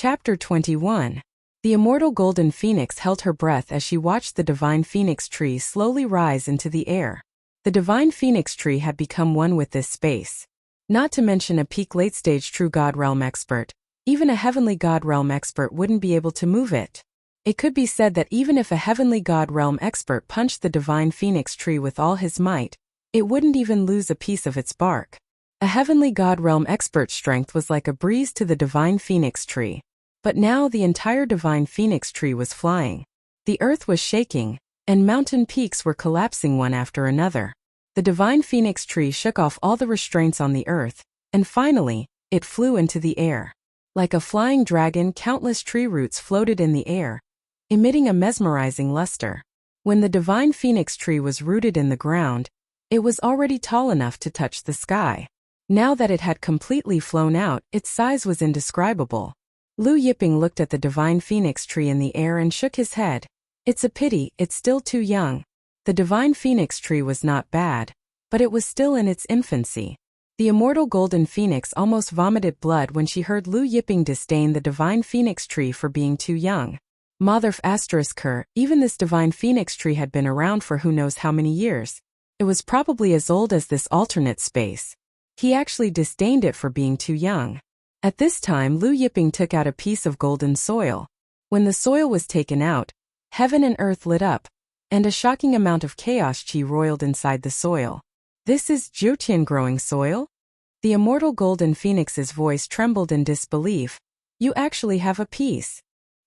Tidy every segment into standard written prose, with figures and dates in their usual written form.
Chapter 21. The immortal golden phoenix held her breath as she watched the divine phoenix tree slowly rise into the air. The divine phoenix tree had become one with this space. Not to mention a peak late-stage true God realm expert, even a heavenly God realm expert wouldn't be able to move it. It could be said that even if a heavenly God realm expert punched the divine phoenix tree with all his might, it wouldn't even lose a piece of its bark. A heavenly God realm expert's strength was like a breeze to the divine phoenix tree. But now the entire divine phoenix tree was flying. The earth was shaking, and mountain peaks were collapsing one after another. The divine phoenix tree shook off all the restraints on the earth, and finally, it flew into the air. Like a flying dragon, countless tree roots floated in the air, emitting a mesmerizing luster. When the divine phoenix tree was rooted in the ground, it was already tall enough to touch the sky. Now that it had completely flown out, its size was indescribable. Lu Yiping looked at the divine phoenix tree in the air and shook his head. It's a pity, it's still too young. The divine phoenix tree was not bad, but it was still in its infancy. The immortal golden phoenix almost vomited blood when she heard Lu Yiping disdain the divine phoenix tree for being too young. Motherf *, even this divine phoenix tree had been around for who knows how many years. It was probably as old as this alternate space. He actually disdained it for being too young. At this time, Lu Yiping took out a piece of golden soil. When the soil was taken out, heaven and earth lit up, and a shocking amount of chaos chi roiled inside the soil. This is Jiutian growing soil? The immortal golden phoenix's voice trembled in disbelief. You actually have a piece.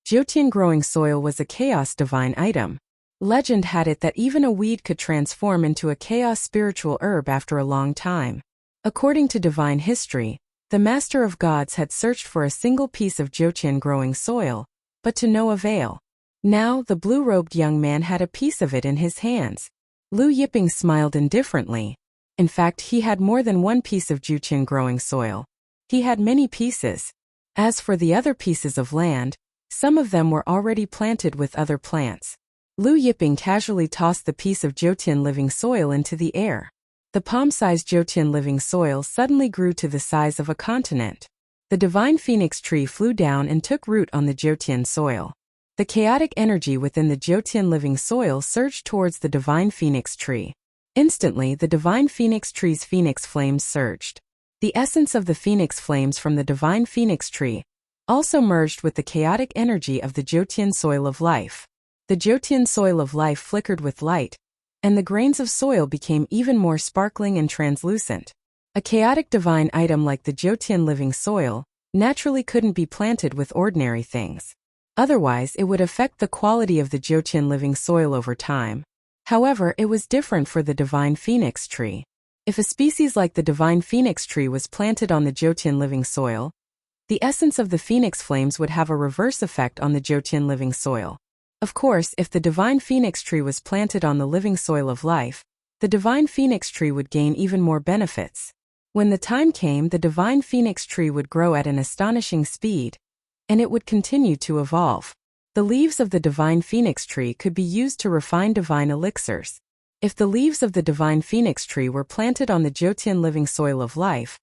Jiutian growing soil was a chaos divine item. Legend had it that even a weed could transform into a chaos spiritual herb after a long time. According to divine history, the Master of Gods had searched for a single piece of Jiutian growing soil, but to no avail. Now the blue-robed young man had a piece of it in his hands. Lu Yiping smiled indifferently. In fact, he had more than one piece of Jiutian growing soil. He had many pieces. As for the other pieces of land, some of them were already planted with other plants. Lu Yiping casually tossed the piece of Jiutian living soil into the air. The palm-sized Jiutian living soil suddenly grew to the size of a continent. The divine phoenix tree flew down and took root on the Jiutian soil. The chaotic energy within the Jiutian living soil surged towards the divine phoenix tree. Instantly, the divine phoenix tree's phoenix flames surged. The essence of the phoenix flames from the divine phoenix tree also merged with the chaotic energy of the Jiutian soil of life. The Jiutian soil of life flickered with light, and the grains of soil became even more sparkling and translucent. A chaotic divine item like the Jiutian living soil naturally couldn't be planted with ordinary things. Otherwise, it would affect the quality of the Jiutian living soil over time. However, it was different for the divine phoenix tree. If a species like the divine phoenix tree was planted on the Jiutian living soil, the essence of the phoenix flames would have a reverse effect on the Jiutian living soil. Of course, if the divine phoenix tree was planted on the living soil of life, the divine phoenix tree would gain even more benefits. When the time came, the divine phoenix tree would grow at an astonishing speed, and it would continue to evolve. The leaves of the divine phoenix tree could be used to refine divine elixirs. If the leaves of the divine phoenix tree were planted on the Jiutian living soil of life,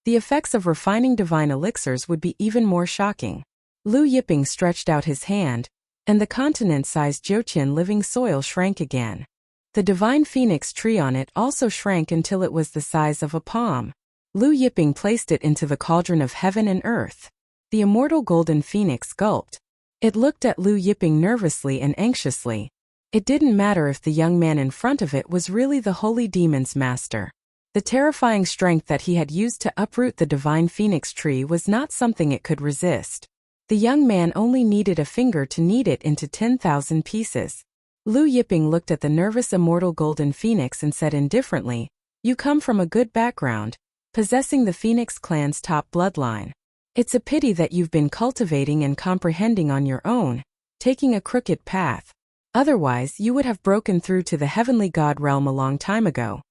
the effects of refining divine elixirs would be even more shocking. Lu Yiping stretched out his hand, and the continent-sized Jiutian living soil shrank again. The divine phoenix tree on it also shrank until it was the size of a palm. Lu Yiping placed it into the cauldron of heaven and earth. The immortal golden phoenix gulped. It looked at Lu Yiping nervously and anxiously. It didn't matter if the young man in front of it was really the holy demon's master. The terrifying strength that he had used to uproot the divine phoenix tree was not something it could resist. The young man only needed a finger to knead it into 10,000 pieces. Lu Yiping looked at the nervous immortal golden phoenix and said indifferently, "You come from a good background, possessing the Phoenix clan's top bloodline. It's a pity that you've been cultivating and comprehending on your own, taking a crooked path. Otherwise, you would have broken through to the heavenly god realm a long time ago."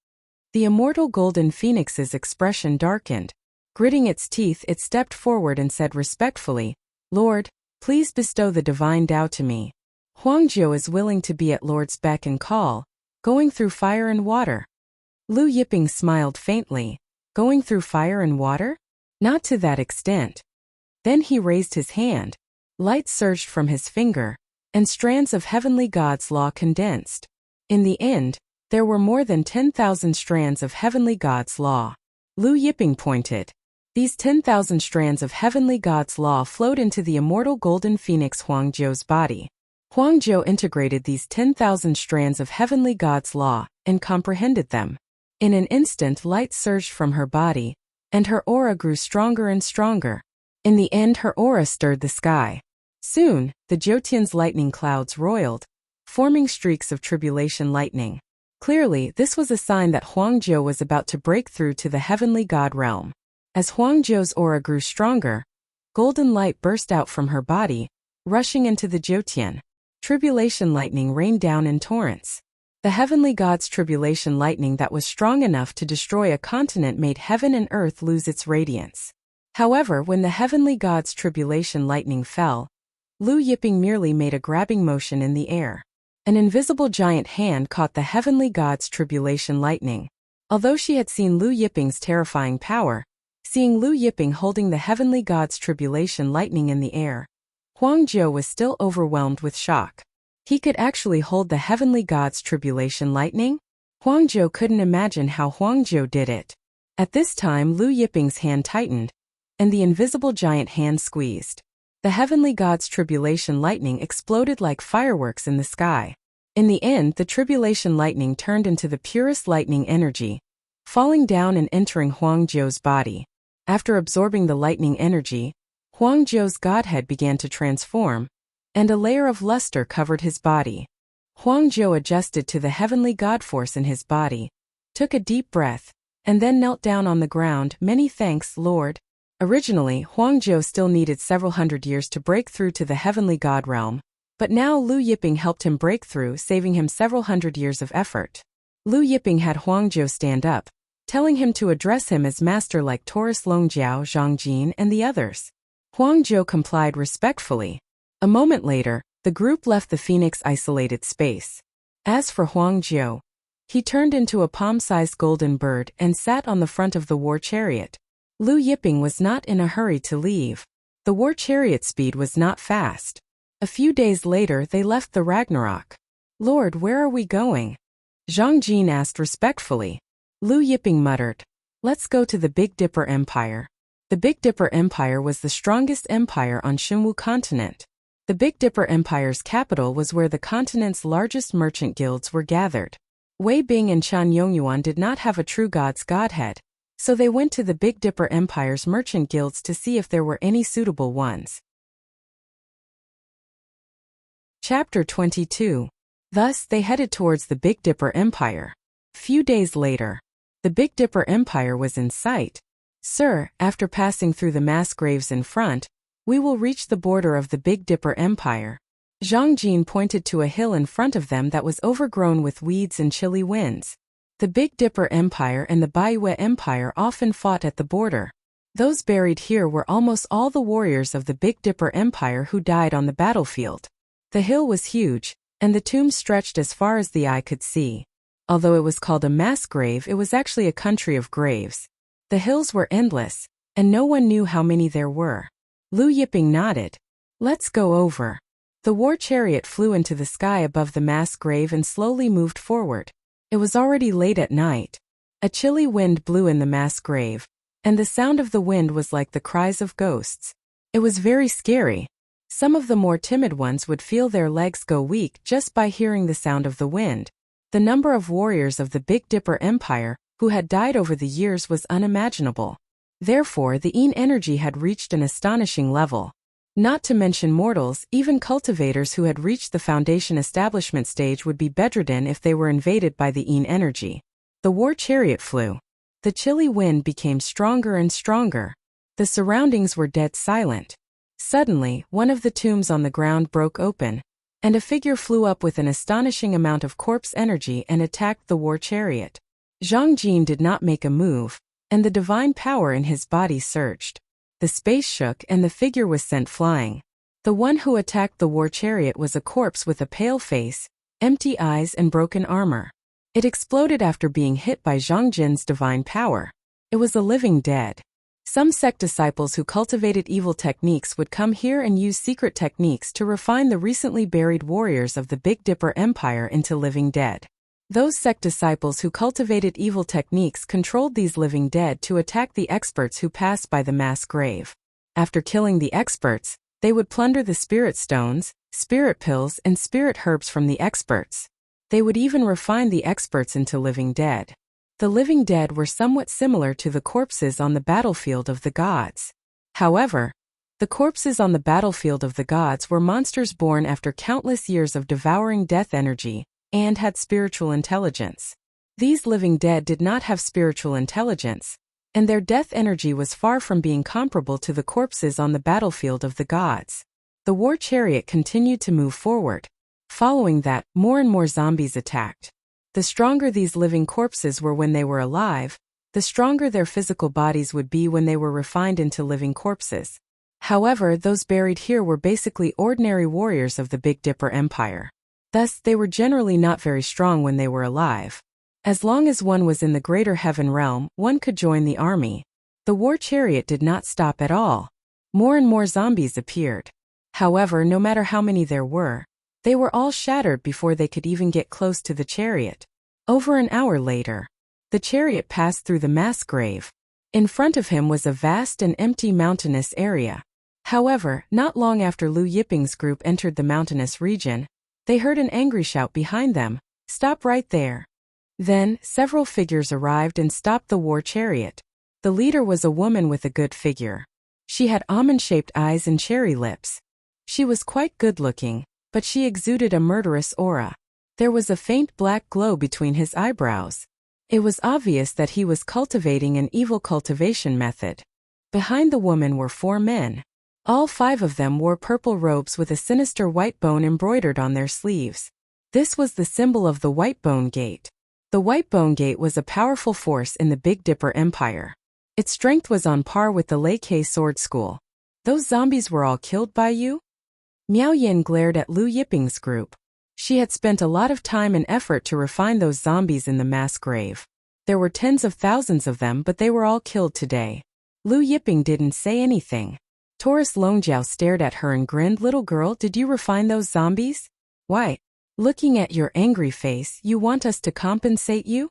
The immortal golden phoenix's expression darkened. Gritting its teeth, it stepped forward and said respectfully, "Lord, please bestow the divine Tao to me. Huangjiu is willing to be at Lord's beck and call, going through fire and water." Lu Yiping smiled faintly. Going through fire and water? Not to that extent. Then he raised his hand. Light surged from his finger, and strands of heavenly God's law condensed. In the end, there were more than 10,000 strands of heavenly God's law. Lu Yiping pointed. These 10,000 strands of heavenly God's law flowed into the immortal golden phoenix Huangjiu's body. Huangjiu integrated these 10,000 strands of heavenly God's law and comprehended them. In an instant, light surged from her body, and her aura grew stronger and stronger. In the end, her aura stirred the sky. Soon, the Jotian's lightning clouds roiled, forming streaks of tribulation lightning. Clearly, this was a sign that Huangjiu was about to break through to the heavenly God realm. As Huangjiu's aura grew stronger, golden light burst out from her body, rushing into the Jotian. Tribulation lightning rained down in torrents. The heavenly God's tribulation lightning that was strong enough to destroy a continent made heaven and earth lose its radiance. However, when the heavenly God's tribulation lightning fell, Lu Yiping merely made a grabbing motion in the air. An invisible giant hand caught the heavenly God's tribulation lightning. Although she had seen Lu Yiping's terrifying power, seeing Lu Yiping holding the heavenly God's tribulation lightning in the air, Huangjiu was still overwhelmed with shock. He could actually hold the heavenly God's tribulation lightning? Huangjiu couldn't imagine how Huangjiu did it. At this time, Lu Yiping's hand tightened, and the invisible giant hand squeezed. The heavenly God's tribulation lightning exploded like fireworks in the sky. In the end, the tribulation lightning turned into the purest lightning energy, falling down and entering Huangjiu's body. After absorbing the lightning energy, Huangjiu's godhead began to transform, and a layer of luster covered his body. Huangjiu adjusted to the heavenly God force in his body, took a deep breath, and then knelt down on the ground. Many thanks, Lord. Originally, Huangjiu still needed several hundred years to break through to the heavenly God realm, but now Lu Yiping helped him break through, saving him several hundred years of effort. Lu Yiping had Huangjiu stand up, telling him to address him as master like Taurus Longjiao, Zhangjin, and the others. Huangjiu complied respectfully. A moment later, the group left the Phoenix isolated space. As for Huangjiu, he turned into a palm-sized golden bird and sat on the front of the war chariot. Lu Yiping was not in a hurry to leave. The war chariot speed was not fast. A few days later, they left the Ragnarok. Lord, where are we going? Zhangjin asked respectfully. Lu Yiping muttered, let's go to the Big Dipper Empire. The Big Dipper Empire was the strongest empire on Xinwu continent. The Big Dipper Empire's capital was where the continent's largest merchant guilds were gathered. Wei Bing and Chan Yongyuan did not have a true god's godhead, so they went to the Big Dipper Empire's merchant guilds to see if there were any suitable ones. Chapter 22. Thus, they headed towards the Big Dipper Empire. Few days later, the Big Dipper Empire was in sight. Sir, after passing through the mass graves in front, we will reach the border of the Big Dipper Empire. Zhangjin pointed to a hill in front of them that was overgrown with weeds and chilly winds. The Big Dipper Empire and the Baiwei Empire often fought at the border. Those buried here were almost all the warriors of the Big Dipper Empire who died on the battlefield. The hill was huge, and the tombs stretched as far as the eye could see. Although it was called a mass grave, it was actually a country of graves. The hills were endless, and no one knew how many there were. Lu Yiping nodded. Let's go over. The war chariot flew into the sky above the mass grave and slowly moved forward. It was already late at night. A chilly wind blew in the mass grave, and the sound of the wind was like the cries of ghosts. It was very scary. Some of the more timid ones would feel their legs go weak just by hearing the sound of the wind. The number of warriors of the Big Dipper Empire who had died over the years was unimaginable. Therefore, the Yin energy had reached an astonishing level. Not to mention mortals, even cultivators who had reached the foundation establishment stage would be bedridden if they were invaded by the Yin energy. The war chariot flew. The chilly wind became stronger and stronger. The surroundings were dead silent. Suddenly, one of the tombs on the ground broke open, and a figure flew up with an astonishing amount of corpse energy and attacked the war chariot. Zhangjin did not make a move, and the divine power in his body surged. The space shook and the figure was sent flying. The one who attacked the war chariot was a corpse with a pale face, empty eyes and broken armor. It exploded after being hit by Zhangjin's divine power. It was a living dead. Some sect disciples who cultivated evil techniques would come here and use secret techniques to refine the recently buried warriors of the Big Dipper Empire into living dead. Those sect disciples who cultivated evil techniques controlled these living dead to attack the experts who passed by the mass grave. After killing the experts, they would plunder the spirit stones, spirit pills, and spirit herbs from the experts. They would even refine the experts into living dead. The living dead were somewhat similar to the corpses on the battlefield of the gods. However, the corpses on the battlefield of the gods were monsters born after countless years of devouring death energy, and had spiritual intelligence. These living dead did not have spiritual intelligence, and their death energy was far from being comparable to the corpses on the battlefield of the gods. The war chariot continued to move forward. Following that, more and more zombies attacked. The stronger these living corpses were when they were alive, the stronger their physical bodies would be when they were refined into living corpses. However, those buried here were basically ordinary warriors of the Big Dipper Empire. Thus, they were generally not very strong when they were alive. As long as one was in the greater heaven realm, one could join the army. The war chariot did not stop at all. More and more zombies appeared. However, no matter how many there were, they were all shattered before they could even get close to the chariot. Over an hour later, the chariot passed through the mass grave. In front of him was a vast and empty mountainous area. However, not long after Liu Yiping's group entered the mountainous region, they heard an angry shout behind them, "Stop right there." Then, several figures arrived and stopped the war chariot. The leader was a woman with a good figure. She had almond-shaped eyes and cherry lips. She was quite good-looking, but she exuded a murderous aura. There was a faint black glow between his eyebrows. It was obvious that he was cultivating an evil cultivation method. Behind the woman were 4 men. All 5 of them wore purple robes with a sinister white bone embroidered on their sleeves. This was the symbol of the White Bone Gate. The White Bone Gate was a powerful force in the Big Dipper Empire. Its strength was on par with the Lei Kei Sword School. "Those zombies were all killed by you?" Miao Yin glared at Liu Yiping's group. She had spent a lot of time and effort to refine those zombies in the mass grave. There were tens of thousands of them, but they were all killed today. Liu Yiping didn't say anything. Taurus Longjiao stared at her and grinned. "Little girl, did you refine those zombies? Why? Looking at your angry face, you want us to compensate you?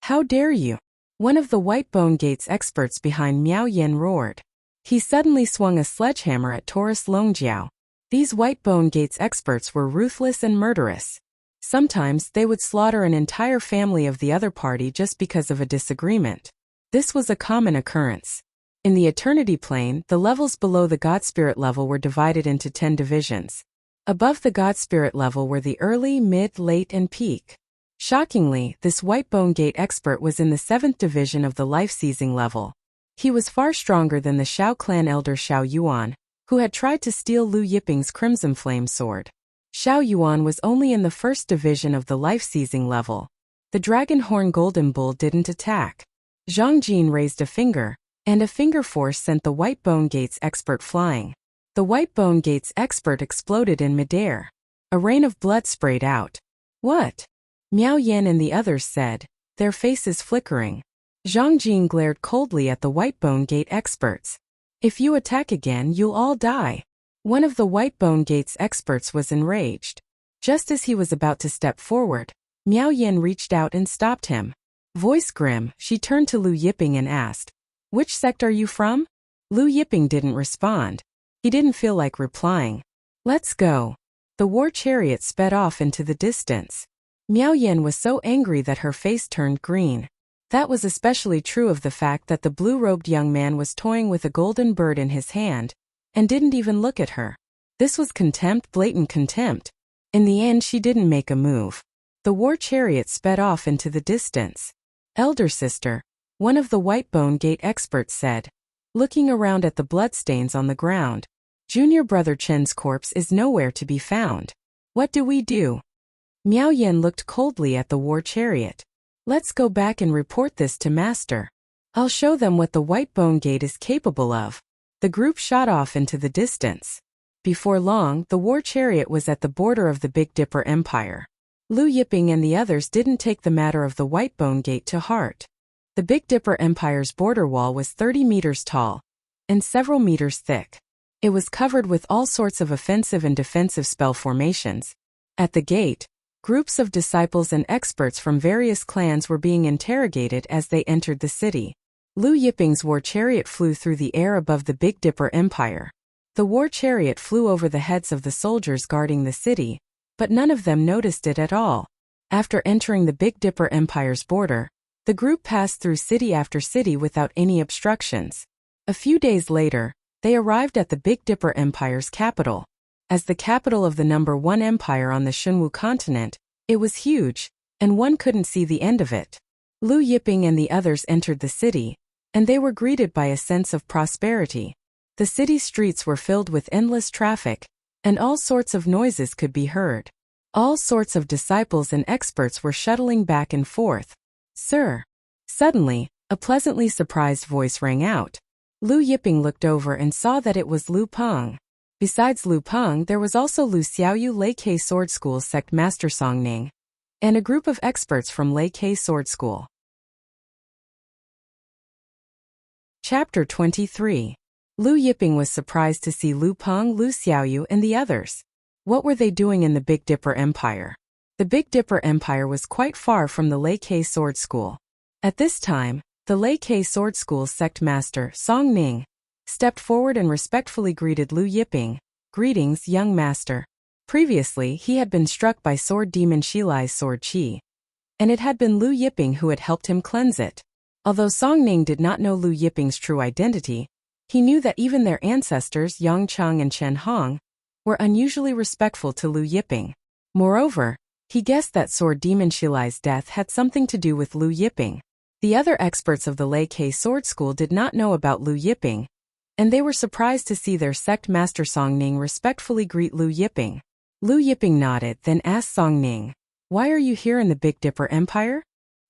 How dare you?" One of the White Bone Gate's experts behind Miao Yin roared. He suddenly swung a sledgehammer at Taurus Longjiao. These White Bone Gate's experts were ruthless and murderous. Sometimes they would slaughter an entire family of the other party just because of a disagreement. This was a common occurrence. In the Eternity Plane, the levels below the God Spirit level were divided into 10 divisions. Above the God Spirit level were the early, mid, late, and peak. Shockingly, this White Bone Gate expert was in the 7th division of the life-seizing level. He was far stronger than the Shao clan elder Shao Yuan, who had tried to steal Liu Yiping's Crimson Flame sword. Shao Yuan was only in the 1st division of the life-seizing level. The Dragon Horn Golden Bull didn't attack. Zhang Jin raised a finger, and a finger force sent the White Bone Gate's expert flying. The White Bone Gate's expert exploded in midair. A rain of blood sprayed out. "What?" Miao Yin and the others said, their faces flickering. Zhang Jin glared coldly at the White Bone Gate experts. "If you attack again, you'll all die." One of the White Bone Gate's experts was enraged. Just as he was about to step forward, Miao Yin reached out and stopped him. Voice grim, she turned to Liu Yiping and asked, "Which sect are you from?" Liu Yiping didn't respond. He didn't feel like replying. "Let's go." The war chariot sped off into the distance. Miao Yin was so angry that her face turned green. That was especially true of the fact that the blue-robed young man was toying with a golden bird in his hand, and didn't even look at her. This was contempt, blatant contempt. In the end, she didn't make a move. The war chariot sped off into the distance. "Elder sister," one of the White Bone Gate experts said, looking around at the bloodstains on the ground. "Junior brother Chen's corpse is nowhere to be found. What do we do?" Miao Yin looked coldly at the war chariot. "Let's go back and report this to Master. I'll show them what the White Bone Gate is capable of." The group shot off into the distance. Before long, the war chariot was at the border of the Big Dipper Empire. Liu Yiping and the others didn't take the matter of the White Bone Gate to heart. The Big Dipper Empire's border wall was 30 meters tall and several meters thick. It was covered with all sorts of offensive and defensive spell formations. At the gate, groups of disciples and experts from various clans were being interrogated as they entered the city. Lu Yiping's war chariot flew through the air above the Big Dipper Empire. The war chariot flew over the heads of the soldiers guarding the city, but none of them noticed it at all. After entering the Big Dipper Empire's border, the group passed through city after city without any obstructions. A few days later, they arrived at the Big Dipper Empire's capital. As the capital of the #1 empire on the Xinwu continent, it was huge, and one couldn't see the end of it. Lu Yiping and the others entered the city, and they were greeted by a sense of prosperity. The city streets were filled with endless traffic, and all sorts of noises could be heard. All sorts of disciples and experts were shuttling back and forth. "Sir." Suddenly, a pleasantly surprised voice rang out. Lu Yiping looked over and saw that it was Lu Peng. Besides Lu Peng, there was also Lu Xiaoyu Lei Ke Sword School's sect master Song Ning, and a group of experts from Lei Ke Sword School. Chapter 23. Lu Yiping was surprised to see Lu Peng, Lu Xiaoyu, and the others. What were they doing in the Big Dipper Empire? The Big Dipper Empire was quite far from the Lei Ke Sword School. At this time, the Lei Ke Sword School's sect master, Song Ning, stepped forward and respectfully greeted Lu Yiping. "Greetings, young master." Previously, he had been struck by sword demon Shilai's sword qi, and it had been Lu Yiping who had helped him cleanse it. Although Song Ning did not know Lu Yiping's true identity, he knew that even their ancestors Yang Cheng and Chen Hong were unusually respectful to Lu Yiping. Moreover, he guessed that sword demon Shilai's death had something to do with Lu Yiping. The other experts of the Lei Ke Sword School did not know about Lu Yiping, and they were surprised to see their sect master Song Ning respectfully greet Lu Yiping. Lu Yiping nodded, then asked Song Ning, "Why are you here in the Big Dipper Empire?"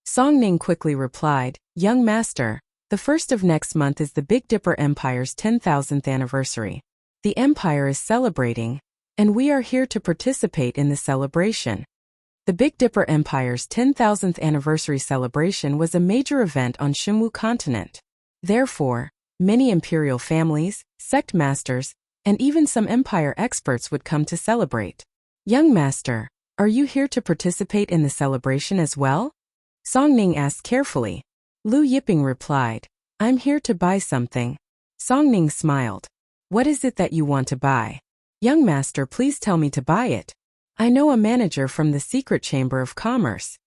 Song Ning quickly replied, "Young master, the 1st of next month is the Big Dipper Empire's 10,000th anniversary. The empire is celebrating, and we are here to participate in the celebration." The Big Dipper Empire's 10,000th anniversary celebration was a major event on Xinwu continent. Therefore, many imperial families, sect masters, and even some empire experts would come to celebrate. "Young master, are you here to participate in the celebration as well?" Song Ning asked carefully. Lu Yiping replied, "I'm here to buy something." Song Ning smiled. "What is it that you want to buy?" "Young master, please tell me to buy it. I know a manager from the Secret Chamber of Commerce."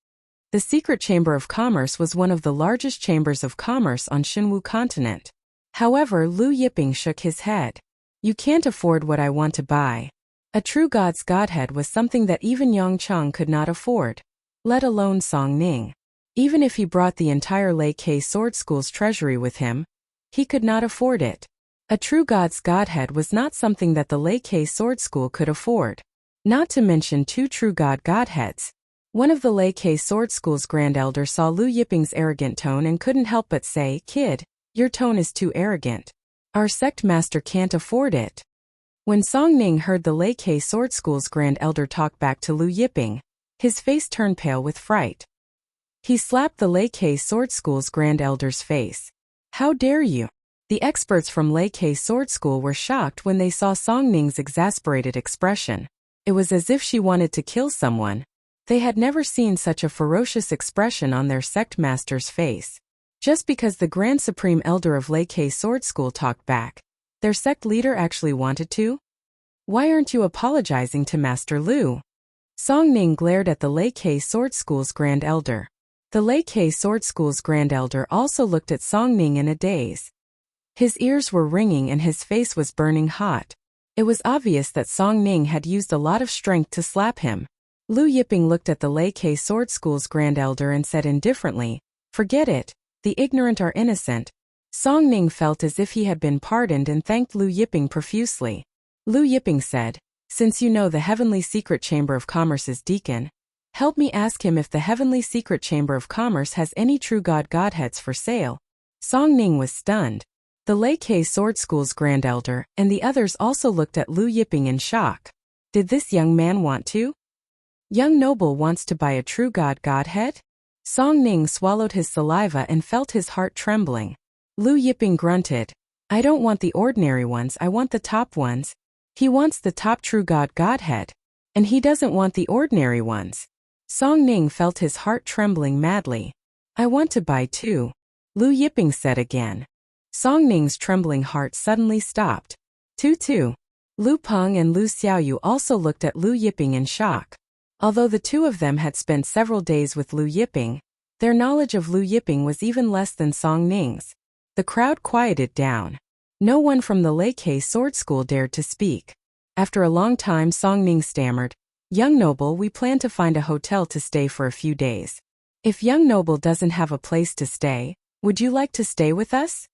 The Secret Chamber of Commerce was one of the largest chambers of commerce on Xinwu continent. However, Lu Yiping shook his head. "You can't afford what I want to buy. A true god's godhead was something that even Yang Cheng could not afford, let alone Song Ning. Even if he brought the entire Lei Ke Sword School's treasury with him, he could not afford it. A true god's godhead was not something that the Lei Ke Sword School could afford. Not to mention 2 true god godheads. One of the Lei Ke Sword School's grand elder saw Lu Yiping's arrogant tone and couldn't help but say, "Kid, your tone is too arrogant. Our sect master can't afford it." When Song Ning heard the Lei Ke Sword School's grand elder talk back to Lu Yiping, his face turned pale with fright. He slapped the Lei Ke Sword School's grand elder's face. "How dare you?" The experts from Lei Ke Sword School were shocked when they saw Song Ning's exasperated expression. It was as if she wanted to kill someone. They had never seen such a ferocious expression on their sect master's face. Just because the Grand Supreme Elder of Lei Ke Sword School talked back, their sect leader actually wanted to? "Why aren't you apologizing to Master Lu?" Song Ning glared at the Lei Ke Sword School's Grand Elder. The Lei Ke Sword School's Grand Elder also looked at Song Ning in a daze. His ears were ringing and his face was burning hot. It was obvious that Song Ning had used a lot of strength to slap him. Lu Yiping looked at the Lei Ke Sword School's Grand Elder and said indifferently, "Forget it, the ignorant are innocent." Song Ning felt as if he had been pardoned and thanked Lu Yiping profusely. Lu Yiping said, "Since you know the Heavenly Secret Chamber of Commerce's deacon, help me ask him if the Heavenly Secret Chamber of Commerce has any true god godheads for sale." Song Ning was stunned. The Lei Ke Sword School's Grand Elder and the others also looked at Lu Yiping in shock. Did this young man want to? Young noble wants to buy a true god godhead? Song Ning swallowed his saliva and felt his heart trembling. Lu Yiping grunted, I don't want the ordinary ones, I want the top ones. He wants the top true Godhead. And he doesn't want the ordinary ones. Song Ning felt his heart trembling madly. I want to buy too, Lu Yiping said again. Song Ning's trembling heart suddenly stopped. Too. Lu Peng and Lu Xiaoyu also looked at Lu Yiping in shock. Although the two of them had spent several days with Lu Yiping, their knowledge of Lu Yiping was even less than Song Ning's. The crowd quieted down. No one from the Lei Kei sword school dared to speak. After a long time, Song Ning stammered, Young noble, we plan to find a hotel to stay for a few days. If young noble doesn't have a place to stay, would you like to stay with us?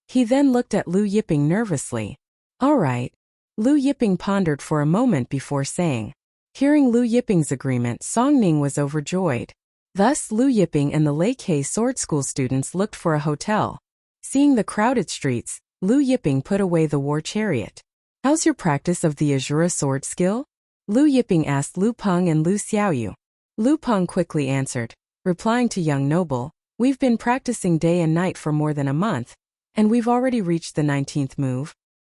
He then looked at Lu Yiping nervously. All right. Lu Yiping pondered for a moment before saying. Hearing Lu Yiping's agreement, Song Ning was overjoyed. Thus, Lu Yiping and the Lei Kei sword school students looked for a hotel. Seeing the crowded streets, Lu Yiping put away the war chariot. How's your practice of the Azura sword skill? Lu Yiping asked Lu Peng and Lu Xiaoyu. Lu Peng quickly answered, replying to young noble, we've been practicing day and night for more than a month, and we've already reached the 19th move.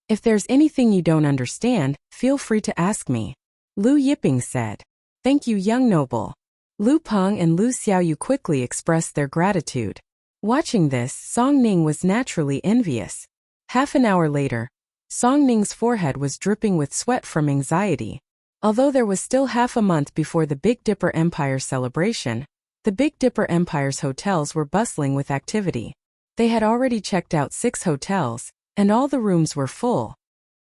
If there's anything you don't understand, feel free to ask me. Lu Yiping said. Thank you, young noble. Lu Peng and Lu Xiaoyu quickly expressed their gratitude. Watching this, Song Ning was naturally envious. Half an hour later, Song Ning's forehead was dripping with sweat from anxiety. Although there was still half a month before the Big Dipper Empire celebration, the Big Dipper Empire's hotels were bustling with activity. They had already checked out 6 hotels, and all the rooms were full.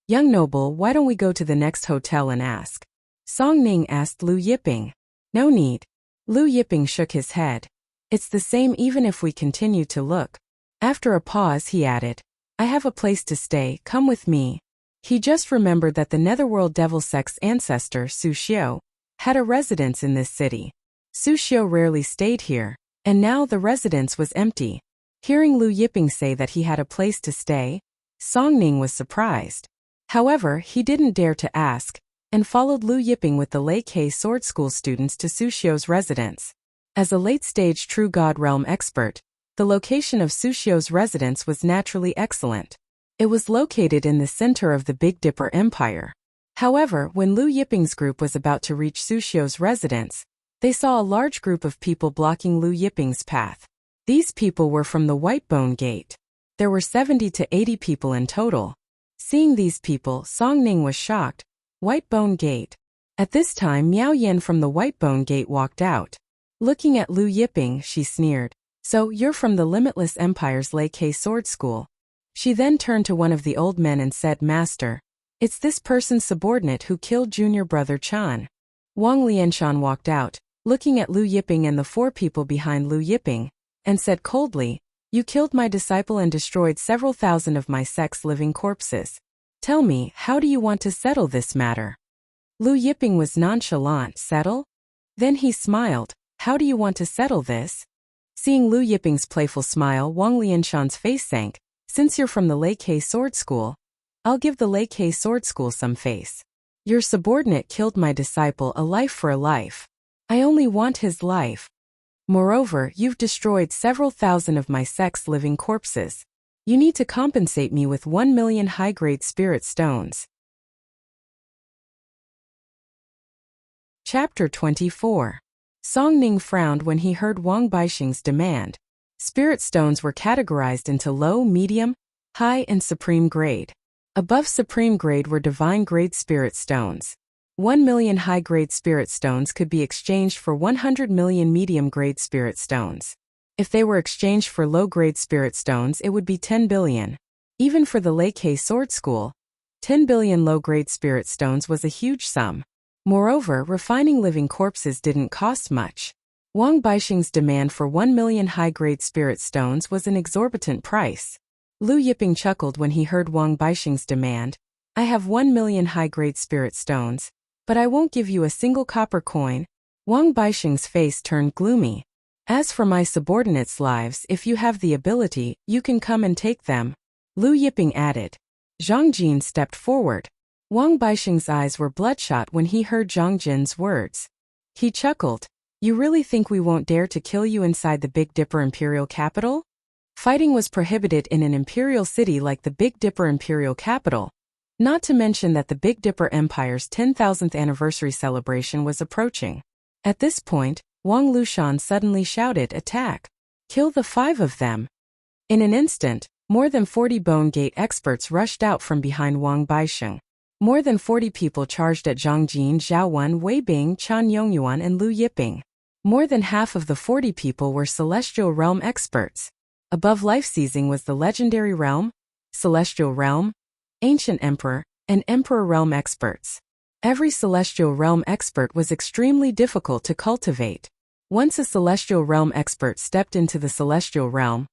Young noble, why don't we go to the next hotel and ask? Song Ning asked Lu Yiping. No need. Lu Yiping shook his head. It's the same even if we continue to look. After a pause, he added, I have a place to stay, come with me. He just remembered that the Netherworld Devil Sect's ancestor, Su Xiu, had a residence in this city. Su Xiu rarely stayed here, and now the residence was empty. Hearing Lu Yiping say that he had a place to stay, Song Ning was surprised. However, he didn't dare to ask, and followed Lu Yiping with the Lei Kei sword school students to Su Xiu's residence. As a late-stage True God Realm expert, the location of Su Xiu's residence was naturally excellent. It was located in the center of the Big Dipper Empire. However, when Lu Yiping's group was about to reach Su Xiu's residence, they saw a large group of people blocking Lu Yiping's path. These people were from the White Bone Gate. There were 70 to 80 people in total. Seeing these people, Song Ning was shocked. White Bone Gate. At this time, Miao Yan from the White Bone Gate walked out. Looking at Lu Yiping, she sneered. So, you're from the Limitless Empire's Lei Kei Sword School. She then turned to one of the old men and said, Master, it's this person's subordinate who killed junior brother Chan. Wang Lianshan walked out, looking at Lu Yiping and the 4 people behind Lu Yiping, and said coldly, You killed my disciple and destroyed several thousand of my sect's living corpses. Tell me, how do you want to settle this matter? Lu Yiping was nonchalant. Settle? Then he smiled. How do you want to settle this? Seeing Lu Yiping's playful smile, Wang Lianshan's face sank. Since you're from the Lei Kei Sword School, I'll give the Lei Kei Sword School some face. Your subordinate killed my disciple, a life for a life. I only want his life. Moreover, you've destroyed several thousand of my sect's living corpses. You need to compensate me with 1 million high-grade spirit stones. Chapter 24. Song Ning frowned when he heard Wang Baixing's demand. Spirit stones were categorized into low, medium, high, and supreme grade. Above supreme grade were divine grade spirit stones. 1 million high-grade spirit stones could be exchanged for 100 million medium-grade spirit stones. If they were exchanged for low-grade spirit stones, it would be 10 billion. Even for the Lei Kei Sword School, 10 billion low-grade spirit stones was a huge sum. Moreover, refining living corpses didn't cost much. Wang Baixing's demand for 1 million high-grade spirit stones was an exorbitant price. Lu Yiping chuckled when he heard Wang Baixing's demand. I have 1 million high-grade spirit stones, but I won't give you a single copper coin. Wang Baixing's face turned gloomy. As for my subordinates' lives, if you have the ability, you can come and take them. Lu Yiping added. Zhang Jin stepped forward. Wang Baixing's eyes were bloodshot when he heard Zhang Jin's words. He chuckled. You really think we won't dare to kill you inside the Big Dipper imperial capital? Fighting was prohibited in an imperial city like the Big Dipper imperial capital, not to mention that the Big Dipper Empire's 10,000th anniversary celebration was approaching. At this point, Wang Lushan suddenly shouted, "Attack! Kill the 5 of them!" In an instant, more than 40 Bone Gate experts rushed out from behind Wang Baisheng. More than 40 people charged at Zhang Jin, Zhao Wen, Wei Bing, Chan Yongyuan and Lu Yiping. More than half of the 40 people were Celestial Realm experts. Above life seizing was the Legendary Realm, Celestial Realm, Ancient Emperor, and Emperor Realm experts. Every Celestial Realm expert was extremely difficult to cultivate. Once a Celestial Realm expert stepped into the Celestial Realm,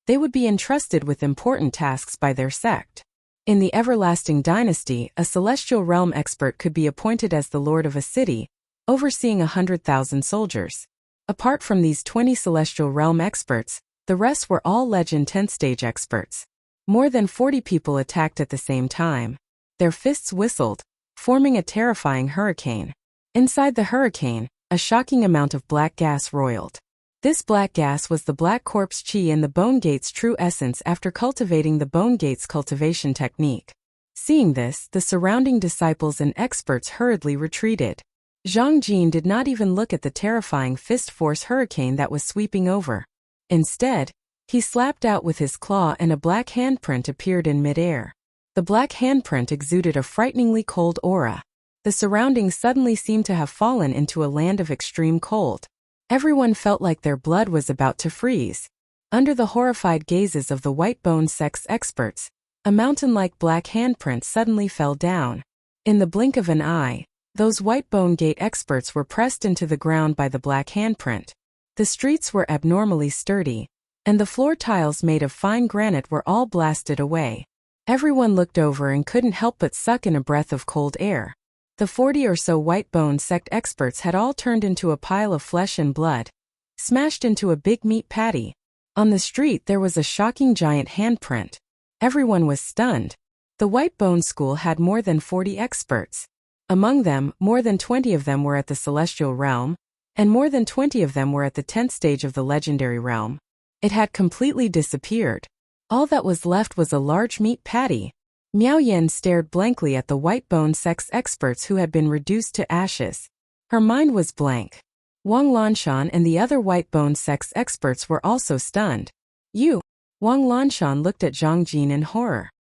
they would be entrusted with important tasks by their sect. In the Everlasting Dynasty, a Celestial Realm expert could be appointed as the lord of a city, overseeing 100,000 soldiers. Apart from these 20 Celestial Realm experts, the rest were all Legend 10th stage experts. More than 40 people attacked at the same time. Their fists whistled, forming a terrifying hurricane. Inside the hurricane, a shocking amount of black gas roiled. This black gas was the Black Corpse Chi and the Bone Gate's true essence after cultivating the Bone Gate's cultivation technique. Seeing this, the surrounding disciples and experts hurriedly retreated. Zhang Jin did not even look at the terrifying fist force hurricane that was sweeping over. Instead, he slapped out with his claw and a black handprint appeared in midair. The black handprint exuded a frighteningly cold aura. The surroundings suddenly seemed to have fallen into a land of extreme cold. Everyone felt like their blood was about to freeze. Under the horrified gazes of the White Bone Sect's experts, a mountain-like black handprint suddenly fell down. In the blink of an eye, those White Bone Gate experts were pressed into the ground by the black handprint. The streets were abnormally sturdy, and the floor tiles made of fine granite were all blasted away. Everyone looked over and couldn't help but suck in a breath of cold air. The 40 or so White Bone Sect experts had all turned into a pile of flesh and blood, smashed into a big meat patty. On the street there was a shocking giant handprint. Everyone was stunned. The White Bone School had more than 40 experts. Among them, more than 20 of them were at the Celestial Realm, and more than 20 of them were at the 10th stage of the Legendary Realm. It had completely disappeared. All that was left was a large meat patty. Miao Yen stared blankly at the White Bone Sect's experts who had been reduced to ashes. Her mind was blank. Wang Lanshan and the other White Bone Sect's experts were also stunned. "You!" Wang Lanshan looked at Zhang Jin in horror.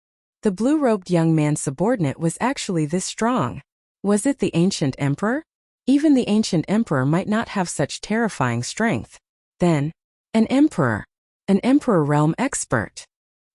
The blue-robed young man's subordinate was actually this strong. Was it the Ancient Emperor? Even the Ancient Emperor might not have such terrifying strength. Then, an Emperor Realm expert.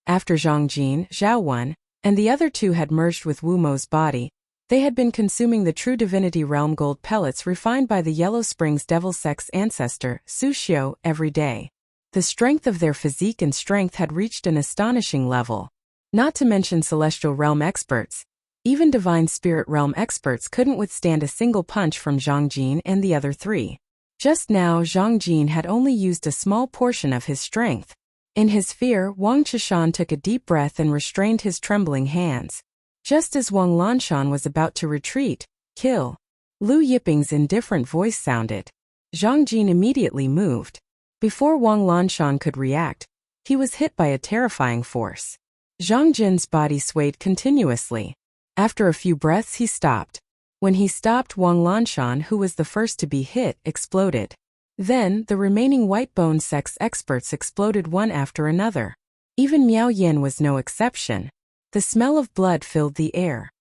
After Zhang Jin, Zhao Wen, and the other 2 had merged with Wu Mo's body, they had been consuming the True Divinity Realm gold pellets refined by the Yellow Springs Devil Sect's ancestor, Su Xiu, every day. The strength of their physique and strength had reached an astonishing level. Not to mention Celestial Realm experts. Even Divine Spirit Realm experts couldn't withstand a single punch from Zhang Jin and the other 3. Just now Zhang Jin had only used a small portion of his strength. In his fear, Wang Chishan took a deep breath and restrained his trembling hands. Just as Wang Lanshan was about to retreat, "Kill!" Lu Yiping's indifferent voice sounded. Zhang Jin immediately moved. Before Wang Lanshan could react, he was hit by a terrifying force. Zhang Jin's body swayed continuously. After a few breaths he stopped. When he stopped, Wang Lanshan, who was the first to be hit, exploded. Then, the remaining White Bone Sect's experts exploded one after another. Even Miao Yen was no exception. The smell of blood filled the air.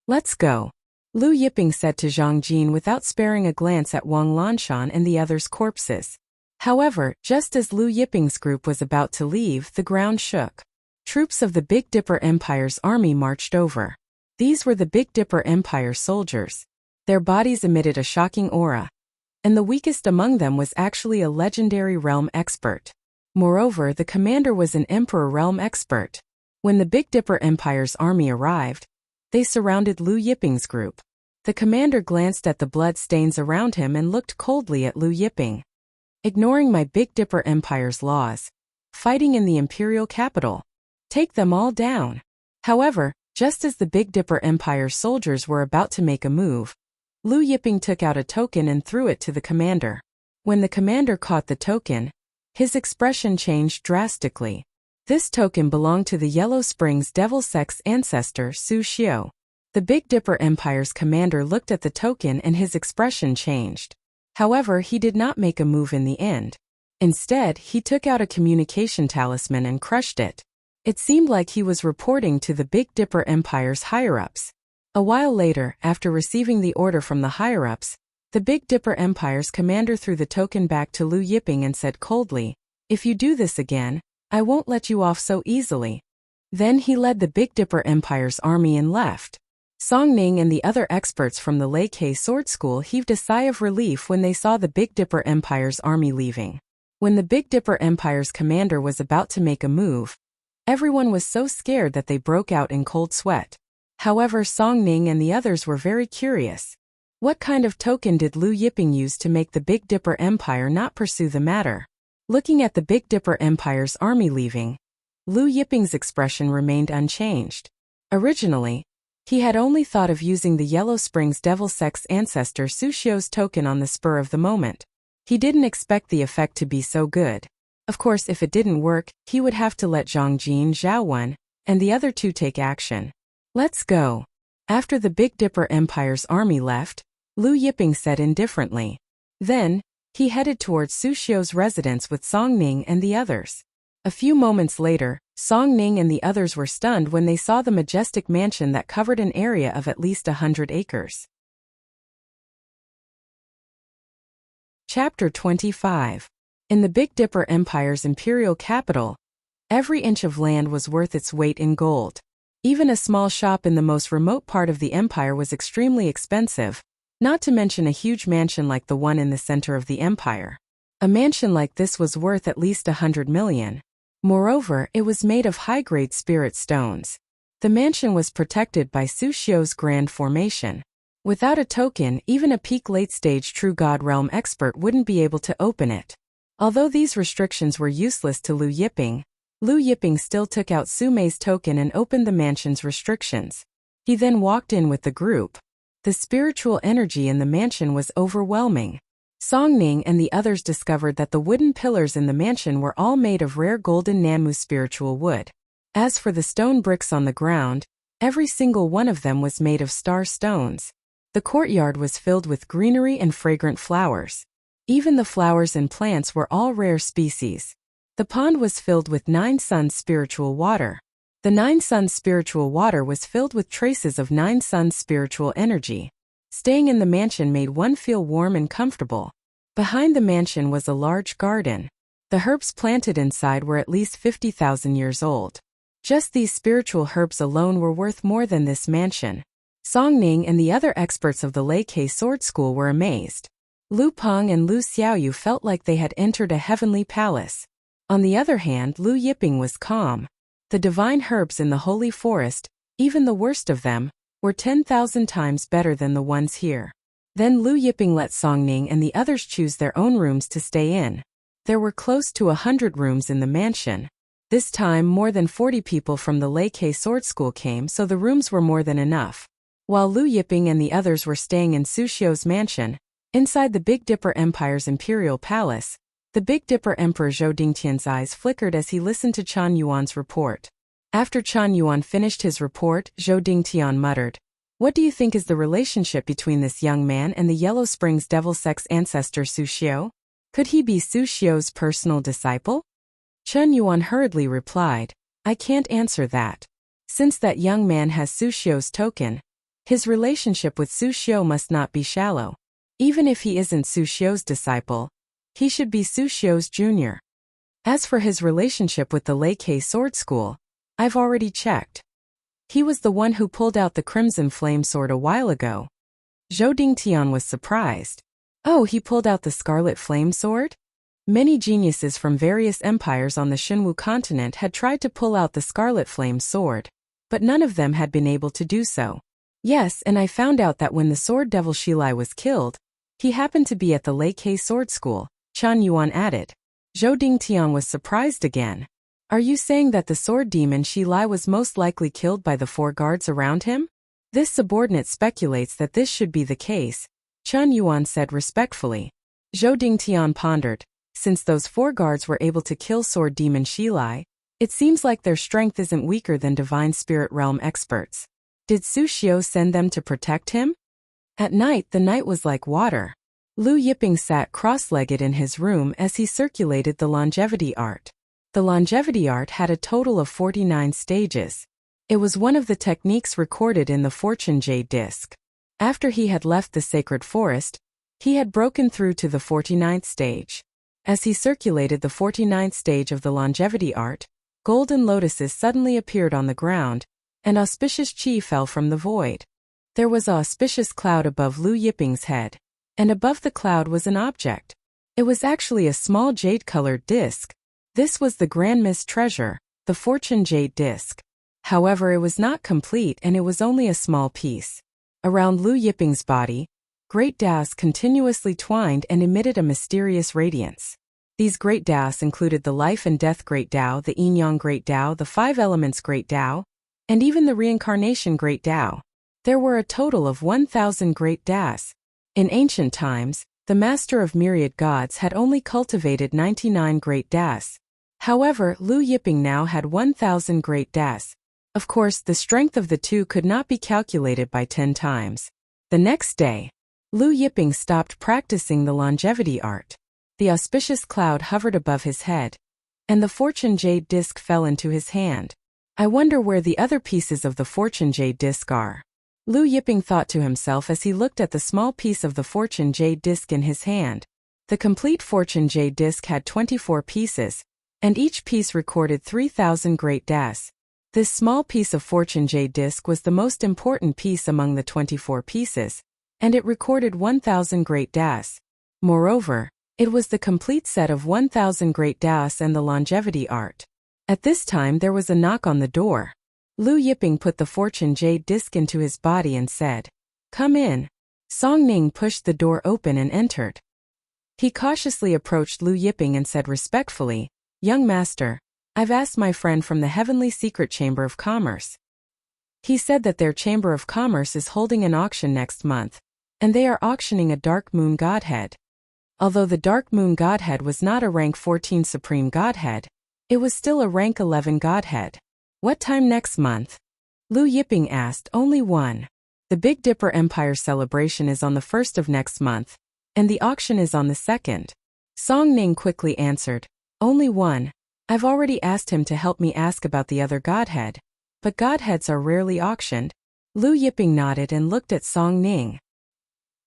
"Let's go," Lu Yiping said to Zhang Jin without sparing a glance at Wang Lanshan and the others' corpses. However, just as Lu Yiping's group was about to leave, the ground shook. Troops of the Big Dipper Empire's army marched over. These were the Big Dipper Empire soldiers. Their bodies emitted a shocking aura. And the weakest among them was actually a Legendary Realm expert. Moreover, the commander was an Emperor Realm expert. When the Big Dipper Empire's army arrived, they surrounded Lu Yiping's group. The commander glanced at the blood stains around him and looked coldly at Lu Yiping. "Ignoring my Big Dipper Empire's laws. Fighting in the imperial capital. Take them all down." However, just as the Big Dipper Empire's soldiers were about to make a move, Lu Yiping took out a token and threw it to the commander. When the commander caught the token, his expression changed drastically. This token belonged to the Yellow Springs Devil Sex ancestor Su Xiao. The Big Dipper Empire's commander looked at the token and his expression changed. However, he did not make a move in the end. Instead, he took out a communication talisman and crushed it. It seemed like he was reporting to the Big Dipper Empire's higher-ups. A while later, after receiving the order from the higher-ups, the Big Dipper Empire's commander threw the token back to Lu Yiping and said coldly, "If you do this again, I won't let you off so easily." Then he led the Big Dipper Empire's army and left. Song Ning and the other experts from the Lei Kei Sword School heaved a sigh of relief when they saw the Big Dipper Empire's army leaving. When the Big Dipper Empire's commander was about to make a move, everyone was so scared that they broke out in cold sweat. However, Song Ning and the others were very curious. What kind of token did Lu Yiping use to make the Big Dipper Empire not pursue the matter? Looking at the Big Dipper Empire's army leaving, Lu Yiping's expression remained unchanged. Originally, he had only thought of using the Yellow Springs Devil Sex ancestor Su Xiao's token on the spur of the moment. He didn't expect the effect to be so good. Of course, if it didn't work, he would have to let Zhang Jin, Zhao Wen, and the other two take action. "Let's go." After the Big Dipper Empire's army left, Lu Yiping said indifferently. Then, he headed towards Su Xiao's residence with Song Ning and the others. A few moments later, Song Ning and the others were stunned when they saw the majestic mansion that covered an area of at least 100 acres. Chapter 25. In the Big Dipper Empire's imperial capital, every inch of land was worth its weight in gold. Even a small shop in the most remote part of the empire was extremely expensive, not to mention a huge mansion like the one in the center of the empire. A mansion like this was worth at least 100 million. Moreover, it was made of high-grade spirit stones. The mansion was protected by Su Xiao's Grand Formation. Without a token, even a peak late-stage True God Realm expert wouldn't be able to open it. Although these restrictions were useless to Lu Yiping still took out Su Mei's token and opened the mansion's restrictions. He then walked in with the group. The spiritual energy in the mansion was overwhelming. Song Ning and the others discovered that the wooden pillars in the mansion were all made of rare golden Nanmu spiritual wood. As for the stone bricks on the ground, every single one of them was made of star stones. The courtyard was filled with greenery and fragrant flowers. Even the flowers and plants were all rare species. The pond was filled with 9 suns spiritual water. The 9 suns spiritual water was filled with traces of 9 suns spiritual energy. Staying in the mansion made one feel warm and comfortable. Behind the mansion was a large garden. The herbs planted inside were at least 50,000 years old. Just these spiritual herbs alone were worth more than this mansion. Song Ning and the other experts of the Lei Kei Sword School were amazed. Lu Peng and Lu Xiaoyu felt like they had entered a heavenly palace. On the other hand, Lu Yiping was calm. The divine herbs in the holy forest, even the worst of them, were 10,000 times better than the ones here. Then Lu Yiping let Song Ning and the others choose their own rooms to stay in. There were close to 100 rooms in the mansion. This time more than 40 people from the Lei Kei Sword School came, so the rooms were more than enough. While Lu Yiping and the others were staying in Su Xiao's mansion, inside the Big Dipper Empire's imperial palace, the Big Dipper Emperor Zhou Dingtian's eyes flickered as he listened to Chen Yuan's report. After Chen Yuan finished his report, Zhou Dingtian muttered, "What do you think is the relationship between this young man and the Yellow Springs Devil Sex ancestor Su Xiao? Could he be Su Xiao's personal disciple?" Chen Yuan hurriedly replied, "I can't answer that. Since that young man has Su Xiao's token, his relationship with Su Xiao must not be shallow. Even if he isn't Su Xiao's disciple, he should be Su Xiao's junior. As for his relationship with the Lei Kei Sword School, I've already checked. He was the one who pulled out the Crimson Flame Sword a while ago." Zhou Dingtian was surprised. "Oh, he pulled out the Scarlet Flame Sword?" Many geniuses from various empires on the Xinwu continent had tried to pull out the Scarlet Flame Sword, but none of them had been able to do so. "Yes, and I found out that when the Sword Devil Shilai was killed, he happened to be at the Lei Kei Sword School," Chen Yuan added. Zhou Dingtian was surprised again. "Are you saying that the sword demon Shilai was most likely killed by the 4 guards around him?" "This subordinate speculates that this should be the case," Chen Yuan said respectfully. Zhou Dingtian pondered. Since those 4 guards were able to kill sword demon Shilai, it seems like their strength isn't weaker than divine spirit realm experts. Did Su Xiu send them to protect him? At night the night was like water. Lu Yiping sat cross-legged in his room as he circulated the longevity art. The longevity art had a total of 49 stages. It was one of the techniques recorded in the Fortune Jade disc. After he had left the sacred forest, he had broken through to the 49th stage. As he circulated the 49th stage of the longevity art, golden lotuses suddenly appeared on the ground, and auspicious chi fell from the void. There was an auspicious cloud above Lu Yiping's head, and above the cloud was an object. It was actually a small jade-colored disc. This was the Grand Mist treasure, the Fortune Jade disc. However, it was not complete and it was only a small piece. Around Lu Yiping's body, great Daos continuously twined and emitted a mysterious radiance. These great Daos included the Life and Death Great Dao, the Yin-Yang Great Dao, the 5 Elements Great Dao, and even the Reincarnation Great Dao. There were a total of 1,000 great Daos. In ancient times, the Master of Myriad Gods had only cultivated 99 great Daos. However, Lu Yiping now had 1,000 great Daos. Of course, the strength of the two could not be calculated by 10 times. The next day, Lu Yiping stopped practicing the longevity art. The auspicious cloud hovered above his head, and the Fortune Jade disc fell into his hand. I wonder where the other pieces of the Fortune Jade disc are. Lu Yiping thought to himself as he looked at the small piece of the Fortune Jade disc in his hand. The complete Fortune Jade disc had 24 pieces, and each piece recorded 3,000 great Daos. This small piece of Fortune Jade disc was the most important piece among the 24 pieces, and it recorded 1,000 great Daos. Moreover, it was the complete set of 1,000 great Daos and the longevity art. At this time there was a knock on the door. Lu Yiping put the Fortune Jade disc into his body and said, "Come in." Song Ning pushed the door open and entered. He cautiously approached Lu Yiping and said respectfully, "Young master, I've asked my friend from the Heavenly Secret Chamber of Commerce. He said that their Chamber of Commerce is holding an auction next month, and they are auctioning a Dark Moon Godhead." Although the Dark Moon Godhead was not a rank 14 Supreme Godhead, it was still a rank 11 Godhead. "What time next month?" Lu Yiping asked. "Only one. The Big Dipper Empire celebration is on the 1st of next month, and the auction is on the 2nd. Song Ning quickly answered, "Only one. I've already asked him to help me ask about the other Godhead, but Godheads are rarely auctioned." Lu Yiping nodded and looked at Song Ning.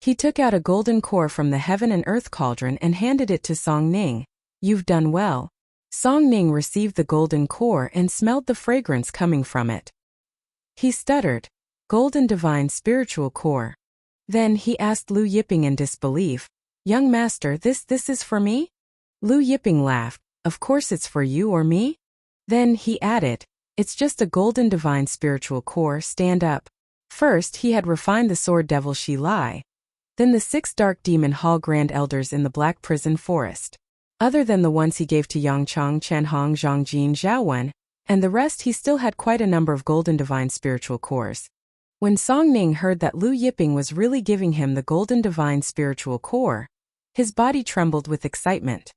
He took out a golden core from the Heaven and Earth cauldron and handed it to Song Ning. "You've done well." Song Ning received the golden core and smelled the fragrance coming from it. He stuttered, "Golden divine spiritual core." Then he asked Lu Yiping in disbelief, "Young master, this is for me?" Lu Yiping laughed, "Of course it's for you or me?" Then he added, "It's just a golden divine spiritual core, stand up." First he had refined the sword devil Shilai, then the 6 dark demon hall grand elders in the black prison forest. Other than the ones he gave to Yangchang, Chanhong, Zhongjin, Zhaowen, and the rest, he still had quite a number of golden divine spiritual cores. When Song Ning heard that Lu Yiping was really giving him the golden divine spiritual core, his body trembled with excitement.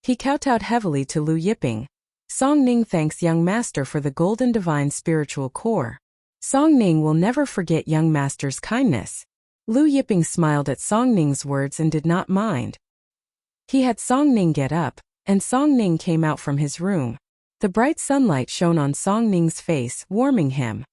He kowtowed heavily to Lu Yiping. "Song Ning thanks young master for the golden divine spiritual core." Song Ning will never forget young master's kindness. Lu Yiping smiled at Song Ning's words and did not mind. He had Song Ning get up, and Song Ning came out from his room. The bright sunlight shone on Song Ning's face, warming him.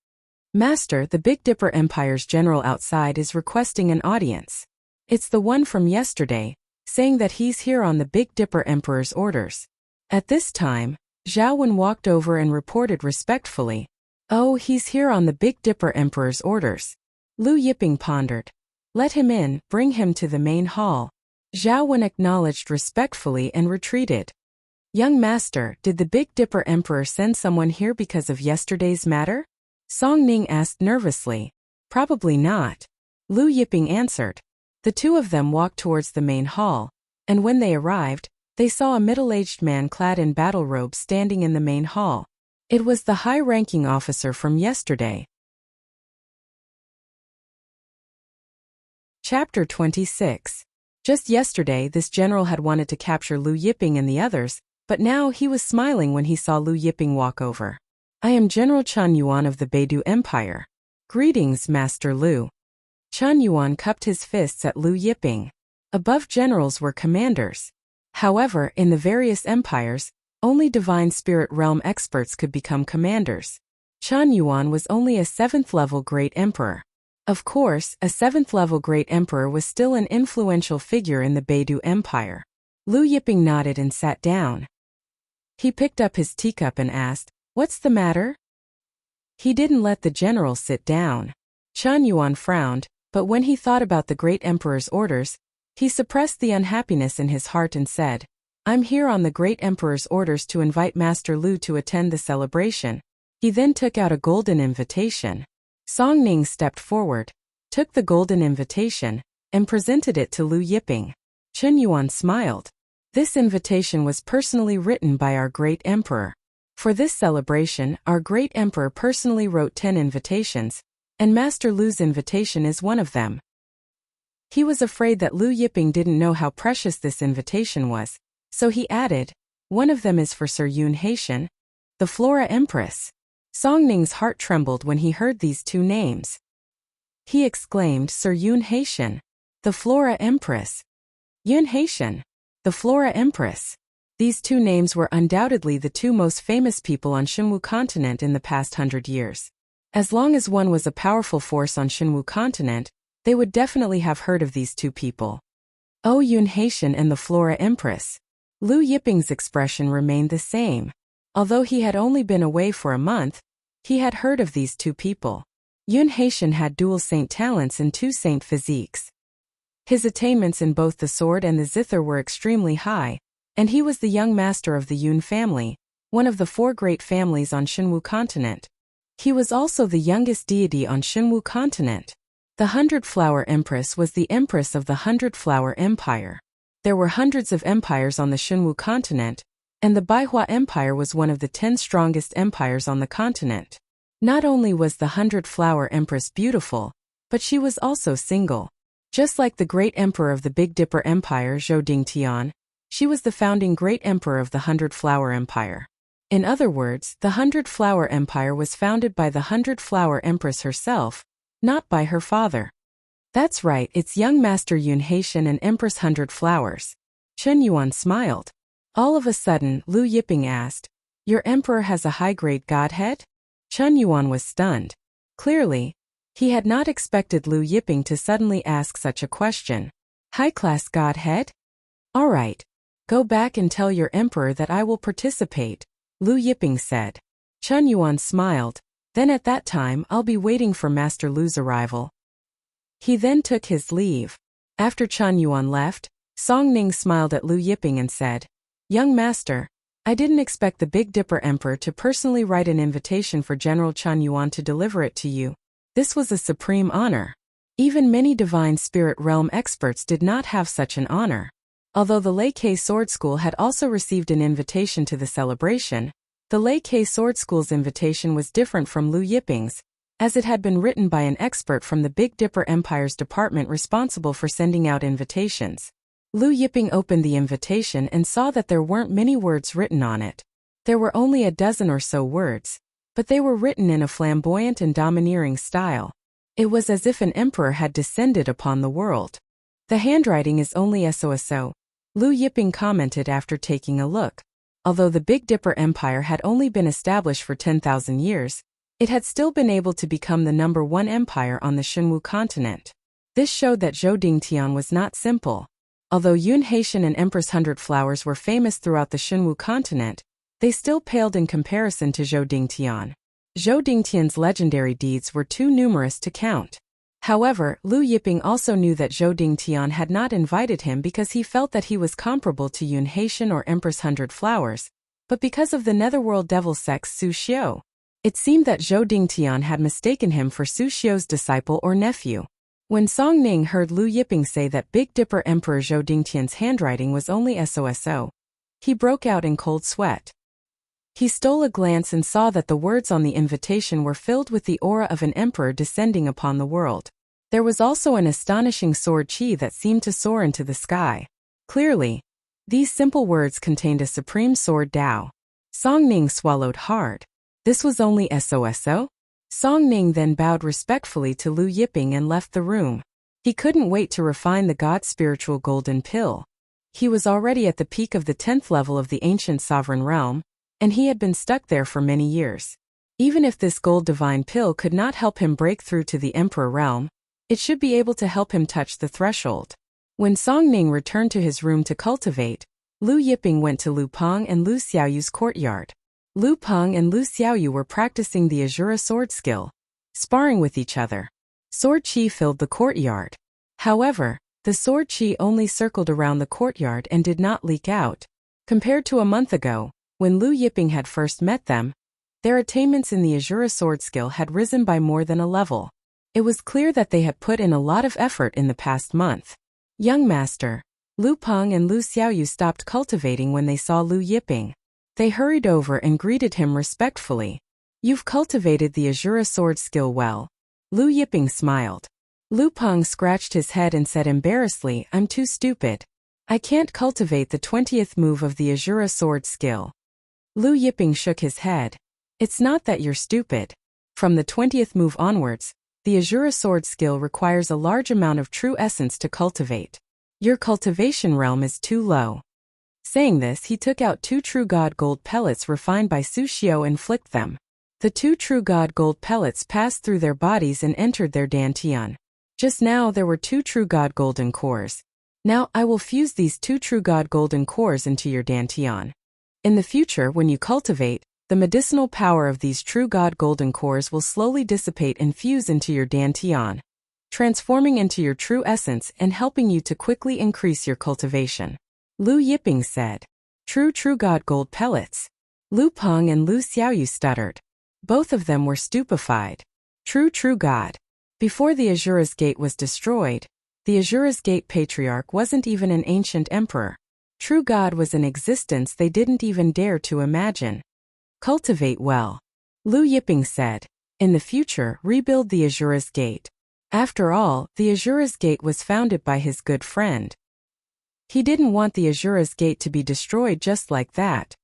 "Master, the Big Dipper Empire's general outside is requesting an audience. It's the one from yesterday, saying that he's here on the Big Dipper Emperor's orders." At this time, Zhaowen walked over and reported respectfully, "Oh, he's here on the Big Dipper Emperor's orders." Lu Yiping pondered. "Let him in, bring him to the main hall." Zhaowen acknowledged respectfully and retreated. "Young master, did the Big Dipper Emperor send someone here because of yesterday's matter?" Song Ning asked nervously. "Probably not," Lu Yiping answered. The two of them walked towards the main hall, and when they arrived, they saw a middle-aged man clad in battle robes standing in the main hall. It was the high-ranking officer from yesterday. Chapter 26. Just yesterday this general had wanted to capture Lu Yiping and the others, but now he was smiling when he saw Lu Yiping walk over. I am General Chen Yuan of the Beidou Empire. Greetings, Master Lu. Chen Yuan cupped his fists at Lu Yiping. Above generals were commanders. However, in the various empires, only divine spirit realm experts could become commanders. Chen Yuan was only a 7th-level great emperor. Of course, a 7th-level great emperor was still an influential figure in the Beidou Empire. Lu Yiping nodded and sat down. He picked up his teacup and asked, "What's the matter?" He didn't let the general sit down. Chen Yuan frowned, but when he thought about the great emperor's orders, he suppressed the unhappiness in his heart and said, "I'm here on the great emperor's orders to invite Master Lu to attend the celebration." He then took out a golden invitation. Song Ning stepped forward, took the golden invitation, and presented it to Lu Yiping. Chen Yuan smiled. This invitation was personally written by our great emperor. For this celebration, our great emperor personally wrote 10 invitations, and Master Lu's invitation is one of them. He was afraid that Lu Yiping didn't know how precious this invitation was, so he added, "One of them is for Sir Yun Haitian, the Flora Empress." Song Ning's heart trembled when he heard these two names. He exclaimed, "Sir Yun Haitian, the Flora Empress. Yun Haitian, the Flora Empress." These two names were undoubtedly the two most famous people on Shinwu continent in the past 100 years. As long as one was a powerful force on Shinwu continent, they would definitely have heard of these two people. Oh, Yun Haitian and the Flora Empress. Lu Yiping's expression remained the same. Although he had only been away for a month, he had heard of these two people. Yun Haitian had dual saint talents and 2 saint physiques. His attainments in both the sword and the zither were extremely high, and he was the young master of the Yun family, one of the 4 great families on Shinwu continent. He was also the youngest deity on Shinwu continent. The 100-Flower Empress was the empress of the 100-Flower Empire. There were hundreds of empires on the Shinwu continent, and the Baihua Empire was one of the 10 strongest empires on the continent. Not only was the 100-Flower Empress beautiful, but she was also single. Just like the great emperor of the Big Dipper Empire, Zhou Dingtian, she was the founding great emperor of the 100-Flower Empire. In other words, the 100-Flower Empire was founded by the 100-Flower Empress herself, not by her father. That's right, it's young Master Yun Haitian and Empress 100 Flowers. Chen Yuan smiled. All of a sudden, Lu Yiping asked, "Your emperor has a high-grade godhead?" Chen Yuan was stunned. Clearly, he had not expected Lu Yiping to suddenly ask such a question. High-class godhead? All right. Go back and tell your emperor that I will participate, Lu Yiping said. Chen Yuan smiled. Then at that time I'll be waiting for Master Lu's arrival. He then took his leave. After Chen Yuan left, Song Ning smiled at Lu Yiping and said, "Young master, I didn't expect the Big Dipper Emperor to personally write an invitation for General Chen Yuan to deliver it to you. This was a supreme honor. Even many divine spirit realm experts did not have such an honor." Although the Lei Kei Sword School had also received an invitation to the celebration, the Lei Kei Sword School's invitation was different from Lu Yiping's, as it had been written by an expert from the Big Dipper Empire's department responsible for sending out invitations. Lu Yiping opened the invitation and saw that there weren't many words written on it. There were only a dozen or so words, but they were written in a flamboyant and domineering style. It was as if an emperor had descended upon the world. The handwriting is only so, Lu Yiping commented after taking a look. Although the Big Dipper Empire had only been established for 10,000 years, it had still been able to become the #1 empire on the Shinwu continent. This showed that Zhou Dingtian was not simple. Although Yun Haitian and Empress 100 Flowers were famous throughout the Shinwu continent, they still paled in comparison to Zhou Dingtian. Zhou Dingtian's legendary deeds were too numerous to count. However, Lu Yiping also knew that Zhou Dingtian had not invited him because he felt that he was comparable to Yun Haitian or Empress 100 Flowers, but because of the netherworld devil sex Su Xiu. It seemed that Zhou Dingtian had mistaken him for Su Xiu's disciple or nephew. When Song Ning heard Lu Yiping say that Big Dipper Emperor Zhou Dingtian's handwriting was only so, he broke out in cold sweat. He stole a glance and saw that the words on the invitation were filled with the aura of an emperor descending upon the world. There was also an astonishing sword chi that seemed to soar into the sky. Clearly, these simple words contained a supreme sword Tao. Song Ning swallowed hard. This was only SOSO? Song Ning then bowed respectfully to Lu Yiping and left the room. He couldn't wait to refine the God-spiritual golden pill. He was already at the peak of the 10th level of the ancient sovereign realm, and he had been stuck there for many years. Even if this gold divine pill could not help him break through to the emperor realm, it should be able to help him touch the threshold. When Song Ning returned to his room to cultivate, Lu Yiping went to Lu Peng and Lu Xiaoyu's courtyard. Lu Peng and Lu Xiaoyu were practicing the Azura sword skill, sparring with each other. Sword chi filled the courtyard. However, the sword chi only circled around the courtyard and did not leak out. Compared to a month ago, when Lu Yiping had first met them, their attainments in the Azura sword skill had risen by more than a level. It was clear that they had put in a lot of effort in the past month. Young master, Lu Peng and Lu Xiaoyu stopped cultivating when they saw Lu Yiping. They hurried over and greeted him respectfully. You've cultivated the Azura sword skill well. Lu Yiping smiled. Lu Peng scratched his head and said embarrassedly, I'm too stupid. I can't cultivate the 20th move of the Azura sword skill. Lu Yiping shook his head. It's not that you're stupid. From the 20th move onwards, the Azura sword skill requires a large amount of true essence to cultivate. Your cultivation realm is too low. Saying this, he took out 2 true god gold pellets refined by Sushio and flicked them. The 2 true god gold pellets passed through their bodies and entered their dantian. Just now there were 2 true god golden cores. Now I will fuse these 2 true god golden cores into your dantian. In the future, when you cultivate, the medicinal power of these true god golden cores will slowly dissipate and fuse into your dantian, transforming into your true essence and helping you to quickly increase your cultivation. Lu Yiping said. True god gold pellets. Lu Peng and Lu Xiaoyu stuttered. Both of them were stupefied. True god. Before the Azura's Gate was destroyed, the Azura's Gate Patriarch wasn't even an ancient emperor. True God was in existence they didn't even dare to imagine. Cultivate well. Lu Yiping said. In the future, rebuild the Azura's Gate. After all, the Azura's Gate was founded by his good friend. He didn't want the Azura's Gate to be destroyed just like that.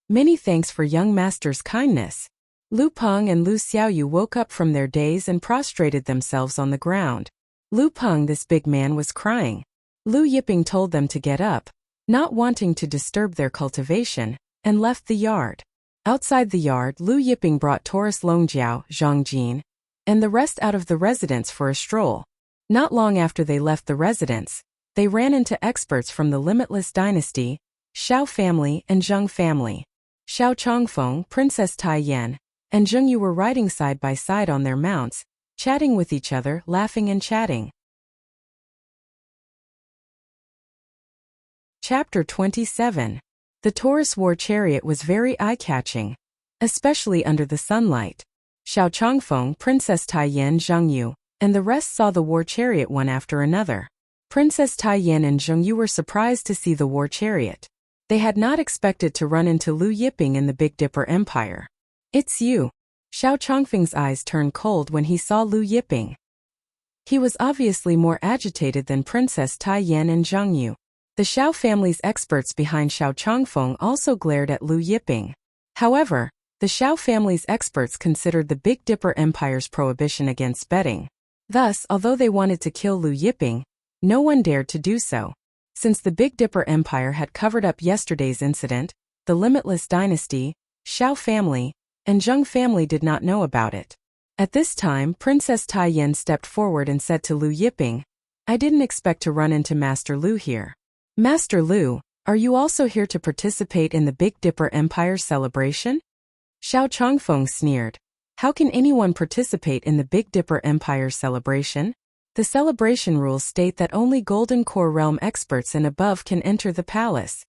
Many thanks for young master's kindness. Lu Peng and Lu Xiaoyu woke up from their daze and prostrated themselves on the ground. Lu Peng, this big man, was crying. Lu Yiping told them to get up, not wanting to disturb their cultivation, and left the yard. Outside the yard, Lu Yiping brought Taurus Longjiao, Zhang Jin, and the rest out of the residence for a stroll. Not long after they left the residence, they ran into experts from the Limitless Dynasty, Xiao family and Zheng family. Xiao Chongfeng, Princess Tai Yan, and Zheng Yu were riding side by side on their mounts, chatting with each other, laughing and chatting. Chapter 27. The Taurus war chariot was very eye-catching, especially under the sunlight. Xiao Chongfeng, Princess Tai Yan, Zheng Yu, and the rest saw the war chariot one after another. Princess Tai Yan and Zheng Yu were surprised to see the war chariot. They had not expected to run into Lu Yiping in the Big Dipper Empire. It's you. Xiao Chongfeng's eyes turned cold when he saw Lu Yiping. He was obviously more agitated than Princess Tai Yan and Zheng Yu. The Xiao family's experts behind Xiao Chongfeng also glared at Lu Yiping. However, the Xiao family's experts considered the Big Dipper Empire's prohibition against betting. Thus, although they wanted to kill Lu Yiping, no one dared to do so. Since the Big Dipper Empire had covered up yesterday's incident, the Limitless Dynasty, Xiao family, and Zheng family did not know about it. At this time, Princess Tai Yan stepped forward and said to Lu Yiping, I didn't expect to run into Master Lu here. Master Lu, are you also here to participate in the Big Dipper Empire celebration? Xiao Chongfeng sneered. How can anyone participate in the Big Dipper Empire celebration? The celebration rules state that only Golden Core Realm experts and above can enter the palace.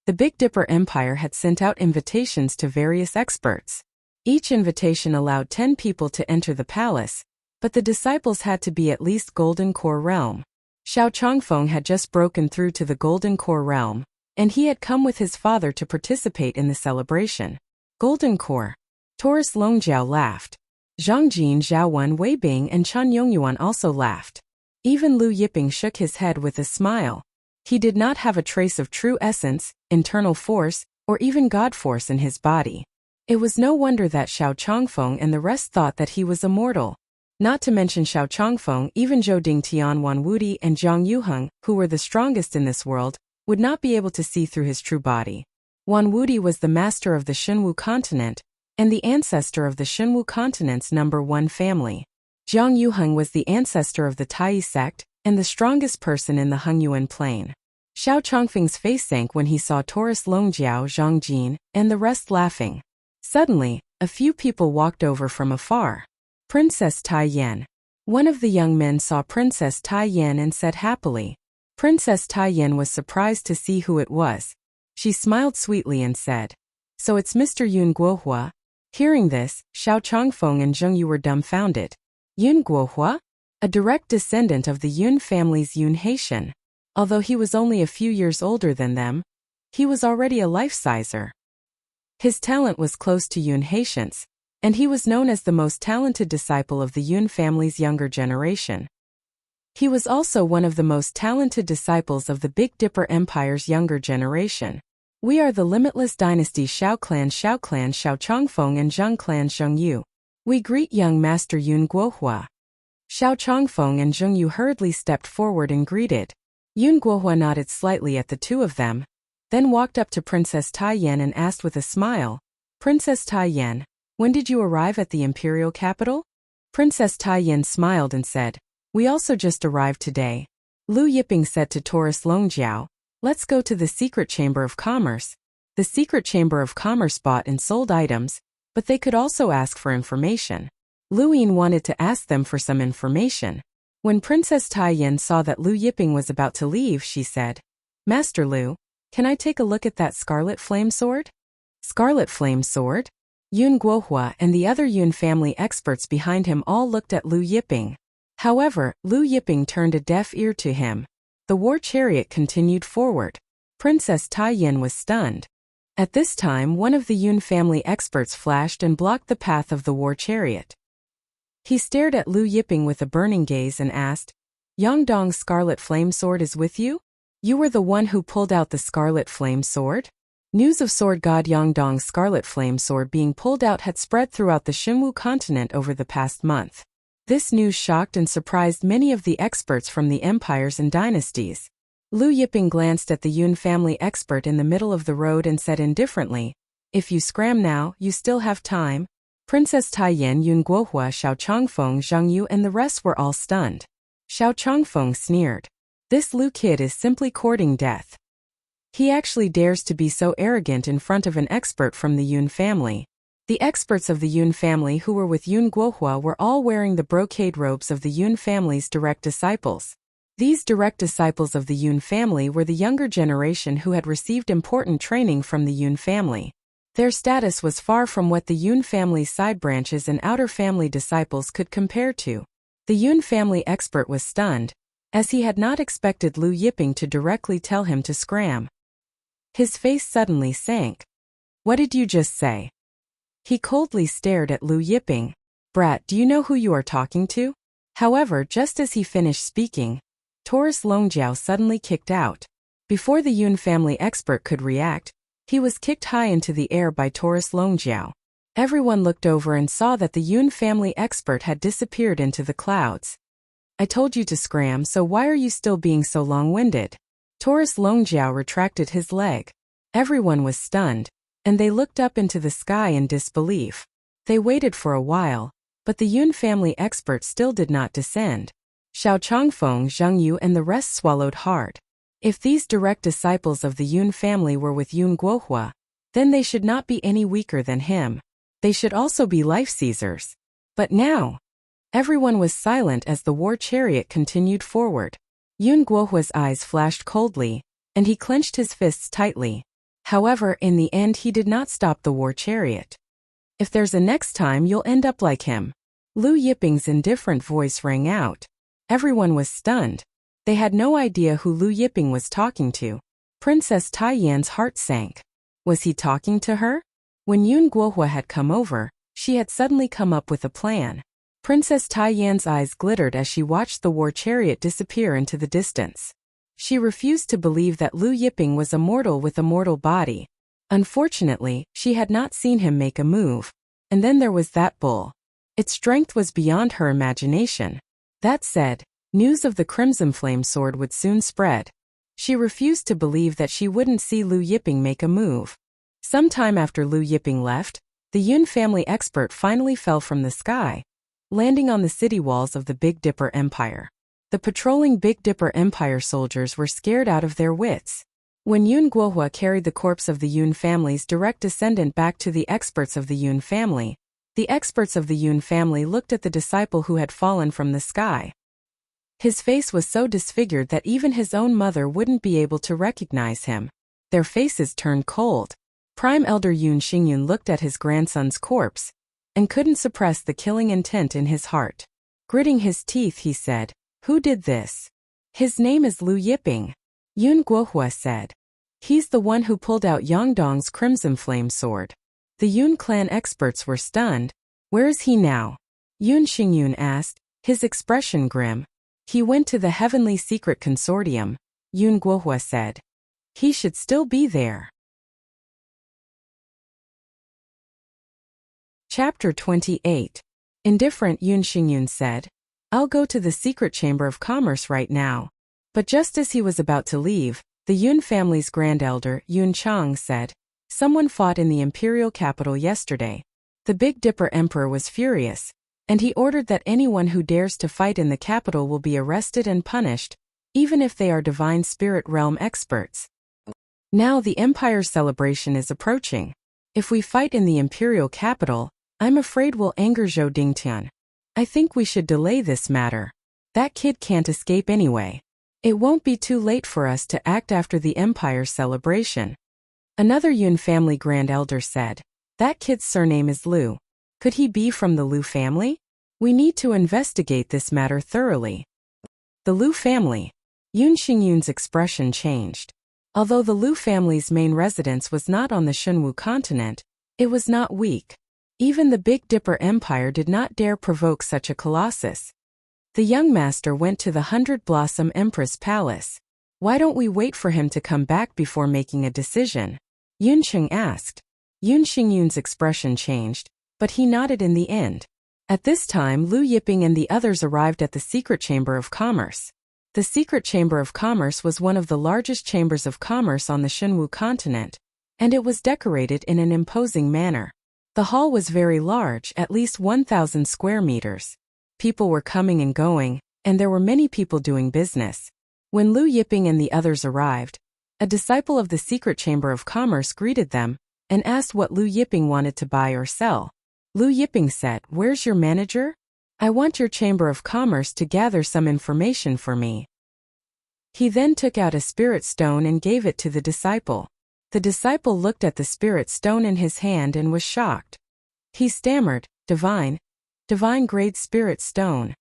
The Big Dipper Empire had sent out invitations to various experts. Each invitation allowed 10 people to enter the palace, but the disciples had to be at least Golden Core Realm. Xiao Chongfeng had just broken through to the Golden Core Realm, and he had come with his father to participate in the celebration. Golden Core. Taurus Longjiao laughed. Zhang Jin, Zhao Wen, Wei Bing, and Chen Yongyuan also laughed. Even Lu Yiping shook his head with a smile. He did not have a trace of true essence, internal force, or even God force in his body. It was no wonder that Xiao Changfeng and the rest thought that he was immortal. Not to mention Xiao Changfeng, even Zhou Ding Tian Wan Wudi and Zhang Yuheng, who were the strongest in this world, would not be able to see through his true body. Wan Wudi was the master of the Xinwu continent, and the ancestor of the Xinwu continent's #1 family. Zhang Yuheng was the ancestor of the Tai sect, and the strongest person in the Hengyuan plain. Xiao Changfeng's face sank when he saw Taurus Longjiao, Zhang Jin, and the rest laughing. Suddenly, a few people walked over from afar. Princess Tai Yan. One of the young men saw Princess Tai Yan and said happily. Princess Tai Yan was surprised to see who it was. She smiled sweetly and said, "So it's Mr. Yun Guohua." Hearing this, Xiao Changfeng and Zheng Yu were dumbfounded. Yun Guohua? A direct descendant of the Yun family's Yun Haitian. Although he was only a few years older than them, he was already a life-sizer. His talent was close to Yun Haitians, and he was known as the most talented disciple of the Yun family's younger generation. He was also one of the most talented disciples of the Big Dipper Empire's younger generation. "We are the limitless dynasty Xiao Clan Xiao Changfeng and Zheng Clan Zheng Yu. We greet young Master Yun Guohua." Xiao Changfeng and Zheng Yu hurriedly stepped forward and greeted. Yun Guohua nodded slightly at the two of them, then walked up to Princess Tai Yan and asked with a smile, "Princess Tai Yan, when did you arrive at the imperial capital?" Princess Tai Yan smiled and said, "We also just arrived today." Lu Yiping said to Taurus Longjiao, "Let's go to the secret chamber of commerce." The secret chamber of commerce bought and sold items, but they could also ask for information. Lu Yin wanted to ask them for some information. When Princess Tai Yan saw that Lu Yiping was about to leave, she said, "Master Lu, can I take a look at that scarlet flame sword?" Scarlet flame sword? Yun Guohua and the other Yun family experts behind him all looked at Lu Yiping. However, Lu Yiping turned a deaf ear to him. The war chariot continued forward. Princess Tai Yan was stunned. At this time, one of the Yun family experts flashed and blocked the path of the war chariot. He stared at Lu Yiping with a burning gaze and asked, "Yangdong's scarlet flame sword is with you? You were the one who pulled out the scarlet flame sword?" News of sword god Yangdong's scarlet flame sword being pulled out had spread throughout the Xinwu continent over the past month. This news shocked and surprised many of the experts from the empires and dynasties. Lu Yiping glanced at the Yun family expert in the middle of the road and said indifferently, "If you scram now, you still have time." Princess Tai Yan, Yun Guohua, Xiao Changfeng, Zhang Yu and the rest were all stunned. Xiao Changfeng sneered. "This Lu kid is simply courting death. He actually dares to be so arrogant in front of an expert from the Yun family." The experts of the Yun family who were with Yun Guohua were all wearing the brocade robes of the Yun family's direct disciples. These direct disciples of the Yun family were the younger generation who had received important training from the Yun family. Their status was far from what the Yun family's side branches and outer family disciples could compare to. The Yun family expert was stunned, as he had not expected Lu Yiping to directly tell him to scram. His face suddenly sank. "What did you just say?" He coldly stared at Lu Yiping. "Brat, do you know who you are talking to?" However, just as he finished speaking, Taurus Longjiao suddenly kicked out. Before the Yun family expert could react, he was kicked high into the air by Taurus Longjiao. Everyone looked over and saw that the Yun family expert had disappeared into the clouds. "I told you to scram, so why are you still being so long-winded?" Taurus Longjiao retracted his leg. Everyone was stunned, and they looked up into the sky in disbelief. They waited for a while, but the Yun family expert still did not descend. Xiao Changfeng, Zheng Yu and the rest swallowed hard. If these direct disciples of the Yun family were with Yun Guohua, then they should not be any weaker than him. They should also be life-seizers. But now, everyone was silent as the war chariot continued forward. Yun Guohua's eyes flashed coldly, and he clenched his fists tightly. However, in the end he did not stop the war chariot. "If there's a next time, you'll end up like him." Lu Yiping's indifferent voice rang out. Everyone was stunned. They had no idea who Lu Yiping was talking to. Princess Tai Yan's heart sank. Was he talking to her? When Yun Guohua had come over, She had suddenly come up with a plan. Princess Tai Yan's eyes glittered as she watched the war chariot disappear into the distance. She refused to believe that Lu Yiping was a mortal with a mortal body. Unfortunately, she had not seen him make a move. And then there was that bull. Its strength was beyond her imagination. That said, news of the Crimson Flame Sword would soon spread. She refused to believe that she wouldn't see Lu Yiping make a move. Sometime after Lu Yiping left, the Yun family expert finally fell from the sky, landing on the city walls of the Big Dipper Empire. The patrolling Big Dipper Empire soldiers were scared out of their wits. When Yun Guohua carried the corpse of the Yun family's direct descendant back to the experts of the Yun family, the experts of the Yun family looked at the disciple who had fallen from the sky. His face was so disfigured that even his own mother wouldn't be able to recognize him. Their faces turned cold. Prime Elder Yun Xingyun looked at his grandson's corpse and couldn't suppress the killing intent in his heart. Gritting his teeth, he said, "Who did this?" "His name is Lu Yiping," Yun Guohua said. "He's the one who pulled out Yangdong's Crimson Flame Sword." The Yun clan experts were stunned. "Where is he now?" Yun Xingyun asked, his expression grim. "He went to the Heavenly Secret Consortium," Yun Guohua said. "He should still be there." Chapter 28. Indifferent, Yun Xingyun said, "I'll go to the secret chamber of commerce right now." But just as he was about to leave, the Yun family's grand elder, Yun Chang, said, "Someone fought in the imperial capital yesterday." The Big Dipper Emperor was furious, and he ordered that anyone who dares to fight in the capital will be arrested and punished, even if they are divine spirit realm experts. Now the empire's celebration is approaching. If we fight in the imperial capital, I'm afraid we'll anger Zhou Dingtian. I think we should delay this matter. That kid can't escape anyway. It won't be too late for us to act after the empire's celebration. Another Yun family grand elder said, "That kid's surname is Lu. Could he be from the Lu family? We need to investigate this matter thoroughly." The Lu family. Yun Xingyun's expression changed. Although the Lu family's main residence was not on the Shunwu continent, it was not weak. Even the Big Dipper Empire did not dare provoke such a colossus. The young master went to the 100 Blossom Empress Palace. "Why don't we wait for him to come back before making a decision?" Yun Cheng asked. Yun Xingyun's expression changed, but he nodded in the end. At this time, Lu Yiping and the others arrived at the Secret Chamber of Commerce. The Secret Chamber of Commerce was one of the largest chambers of commerce on the Shunwu continent, and it was decorated in an imposing manner. The hall was very large, at least 1,000 square meters. People were coming and going, and there were many people doing business. When Lu Yiping and the others arrived, a disciple of the Secret Chamber of Commerce greeted them and asked what Lu Yiping wanted to buy or sell. Lu Yiping said, "Where's your manager? I want your Chamber of Commerce to gather some information for me." He then took out a spirit stone and gave it to the disciple. The disciple looked at the spirit stone in his hand and was shocked. He stammered, divine grade spirit stone."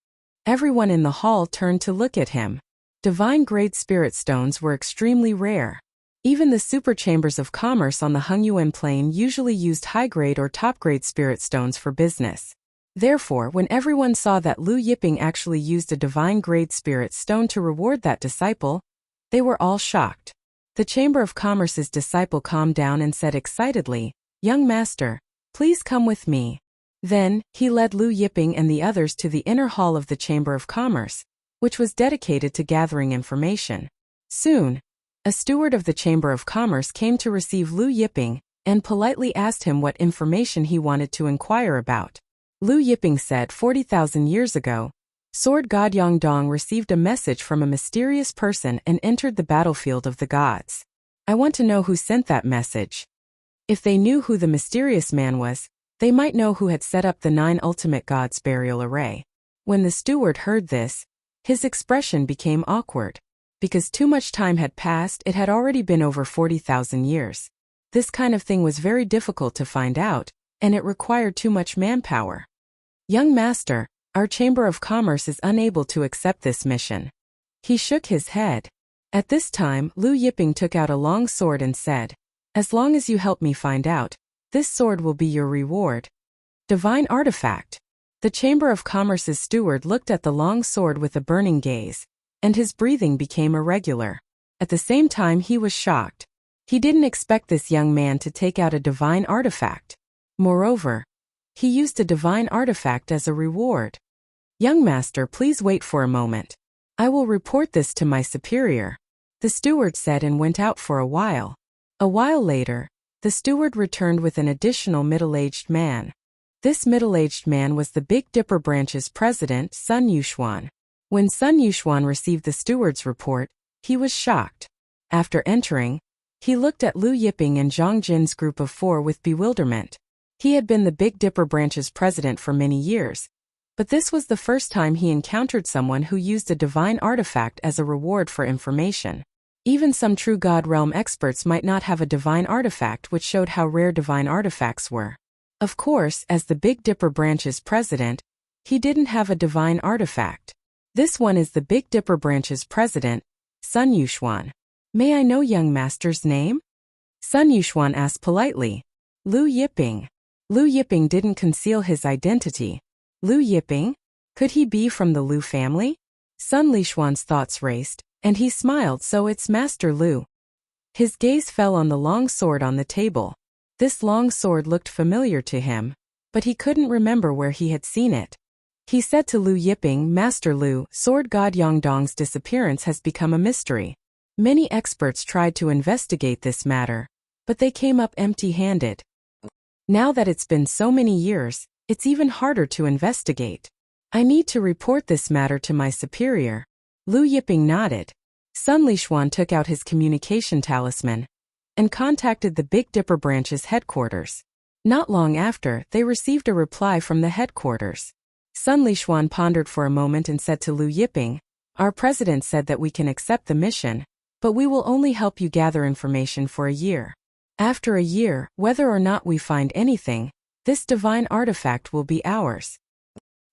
Everyone in the hall turned to look at him. Divine grade spirit stones were extremely rare. Even the super chambers of commerce on the Hengyuan plain usually used high-grade or top-grade spirit stones for business. Therefore, when everyone saw that Lu Yiping actually used a divine grade spirit stone to reward that disciple, they were all shocked. The Chamber of Commerce's disciple calmed down and said excitedly, "Young master, please come with me." Then, he led Lu Yiping and the others to the inner hall of the Chamber of Commerce, which was dedicated to gathering information. Soon, a steward of the Chamber of Commerce came to receive Lu Yiping and politely asked him what information he wanted to inquire about. Lu Yiping said 40,000 years ago, Sword God Yangdong received a message from a mysterious person and entered the battlefield of the gods. I want to know who sent that message. If they knew who the mysterious man was, they might know who had set up the 9 ultimate gods burial array. When the steward heard this, his expression became awkward. Because too much time had passed, it had already been over 40,000 years. This kind of thing was very difficult to find out, and it required too much manpower. Young master, our Chamber of Commerce is unable to accept this mission. He shook his head. At this time, Lu Yiping took out a long sword and said, "As long as you help me find out, this sword will be your reward." Divine artifact. The Chamber of Commerce's steward looked at the long sword with a burning gaze, and his breathing became irregular. At the same time, he was shocked. He didn't expect this young man to take out a divine artifact. Moreover, he used a divine artifact as a reward. Young master, please wait for a moment. I will report this to my superior, the steward said and went out for a while. A while later, the steward returned with an additional middle-aged man. This middle-aged man was the Big Dipper branch's president, Sun Yuxuan. When Sun Yuxuan received the steward's report, he was shocked. After entering, he looked at Lu Yiping and Zhang Jin's group of 4 with bewilderment. He had been the Big Dipper branch's president for many years, but this was the first time he encountered someone who used a divine artifact as a reward for information. Even some true God realm experts might not have a divine artifact, which showed how rare divine artifacts were. Of course, as the Big Dipper branch's president, he didn't have a divine artifact. This one is the Big Dipper branch's president, Sun Yuxuan. May I know young master's name? Sun Yuxuan asked politely. Lu Yiping. Lu Yiping didn't conceal his identity. Lu Yiping? Could he be from the Lu family? Sun Yuxuan's thoughts raced, and he smiled. So it's Master Lu. His gaze fell on the long sword on the table. This long sword looked familiar to him, but he couldn't remember where he had seen it. He said to Lu Yiping, Master Lu, Sword God Yongdong's disappearance has become a mystery. Many experts tried to investigate this matter, but they came up empty-handed. Now that it's been so many years, it's even harder to investigate. I need to report this matter to my superior. Lu Yiping nodded. Sun Yuxuan took out his communication talisman and contacted the Big Dipper branch's headquarters. Not long after, they received a reply from the headquarters. Sun Yuxuan pondered for a moment and said to Lu Yiping, Our president said that we can accept the mission, but we will only help you gather information for a year. After a year, whether or not we find anything, this divine artifact will be ours.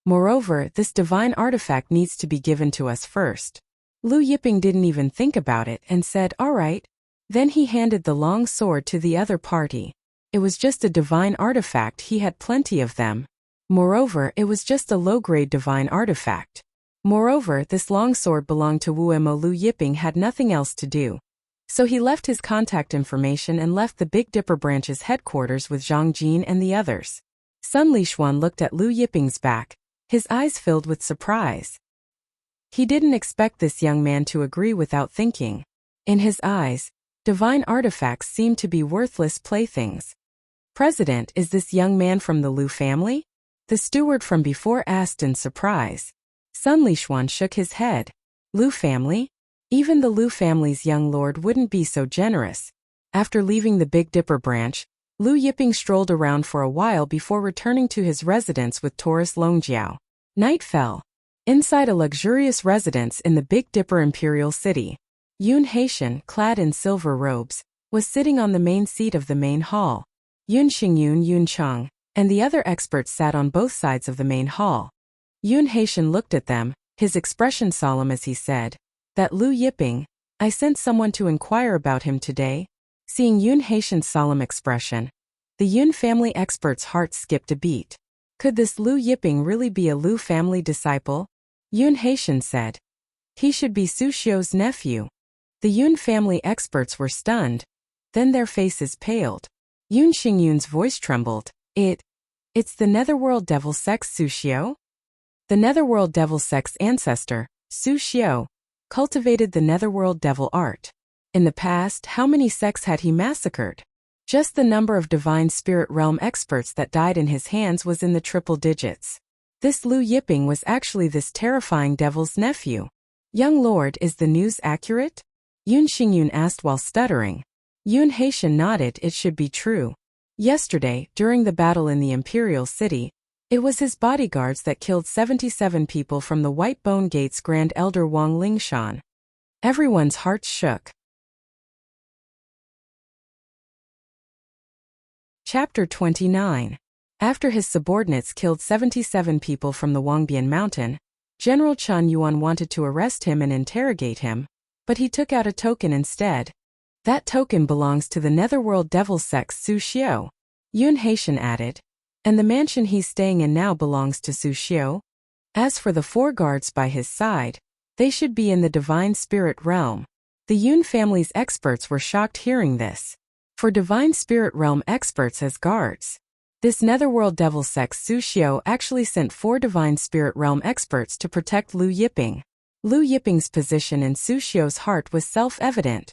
Moreover, this divine artifact needs to be given to us first. Lu Yiping didn't even think about it and said, All right. Then he handed the long sword to the other party. It was just a divine artifact, he had plenty of them. Moreover, it was just a low-grade divine artifact. Moreover, this long sword belonged to Wuemo. Lu Yiping had nothing else to do. So he left his contact information and left the Big Dipper branch's headquarters with Zhang Jin and the others. Sun Yuxuan looked at Lu Yiping's back, his eyes filled with surprise. He didn't expect this young man to agree without thinking. In his eyes, divine artifacts seemed to be worthless playthings. President, is this young man from the Lu family? The steward from before asked in surprise. Sun Yuxuan shook his head. Lu family? Even the Lu family's young lord wouldn't be so generous. After leaving the Big Dipper branch, Lu Yiping strolled around for a while before returning to his residence with Taurus Longjiao. Night fell. Inside a luxurious residence in the Big Dipper Imperial City, Yun Haitian, clad in silver robes, was sitting on the main seat of the main hall. Yun Xingyun, Yun Cheng, and the other experts sat on both sides of the main hall. Yun Haitian looked at them, his expression solemn as he said, That Lu Yiping, I sent someone to inquire about him today. Seeing Yun Haitian's solemn expression, the Yun family expert's heart skipped a beat. Could this Lu Yiping really be a Lu family disciple? Yun Haitian said. He should be Su Xiu's nephew. The Yun family experts were stunned. Then their faces paled. Yun Xingyun's voice trembled. It's the Netherworld Devil Sex Su Xiu? The Netherworld Devil Sex ancestor, Su Xiu, cultivated the Netherworld Devil art. In the past, how many sects had he massacred? Just the number of divine spirit realm experts that died in his hands was in the triple digits. This Lu Yiping was actually this terrifying devil's nephew. Young lord, is the news accurate? Yun Xingyun asked while stuttering. Yun Haitian nodded. It should be true. Yesterday, during the battle in the Imperial City, it was his bodyguards that killed 77 people from the White Bone Gate's Grand Elder Wang Lingshan. Everyone's hearts shook. Chapter 29. After his subordinates killed 77 people from the Wangbian Mountain, General Chen Yuan wanted to arrest him and interrogate him, but he took out a token instead. That token belongs to the Netherworld Devil Sex Su Xiu. Yun Haitian added. And the mansion he's staying in now belongs to Su Xiu? As for the 4 guards by his side, they should be in the divine spirit realm. The Yun family's experts were shocked hearing this. For divine spirit realm experts as guards, this netherworld devil sex Su Xiu actually sent 4 divine spirit realm experts to protect Lu Yiping. Lu Yiping's position in Su Xiu's heart was self-evident.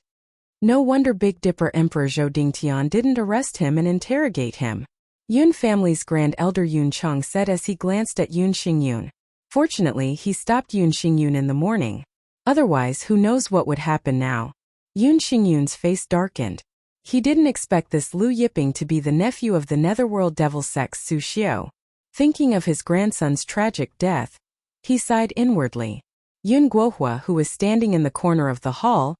No wonder Big Dipper Emperor Zhou Dingtian didn't arrest him and interrogate him. Yun family's grand elder Yun Cheng said as he glanced at Yun Xingyun. Fortunately, he stopped Yun Xingyun in the morning. Otherwise, who knows what would happen now. Yun Xingyun's face darkened. He didn't expect this Lu Yiping to be the nephew of the netherworld devil sex Su Xiu. Thinking of his grandson's tragic death, he sighed inwardly. Yun Guohua, who was standing in the corner of the hall,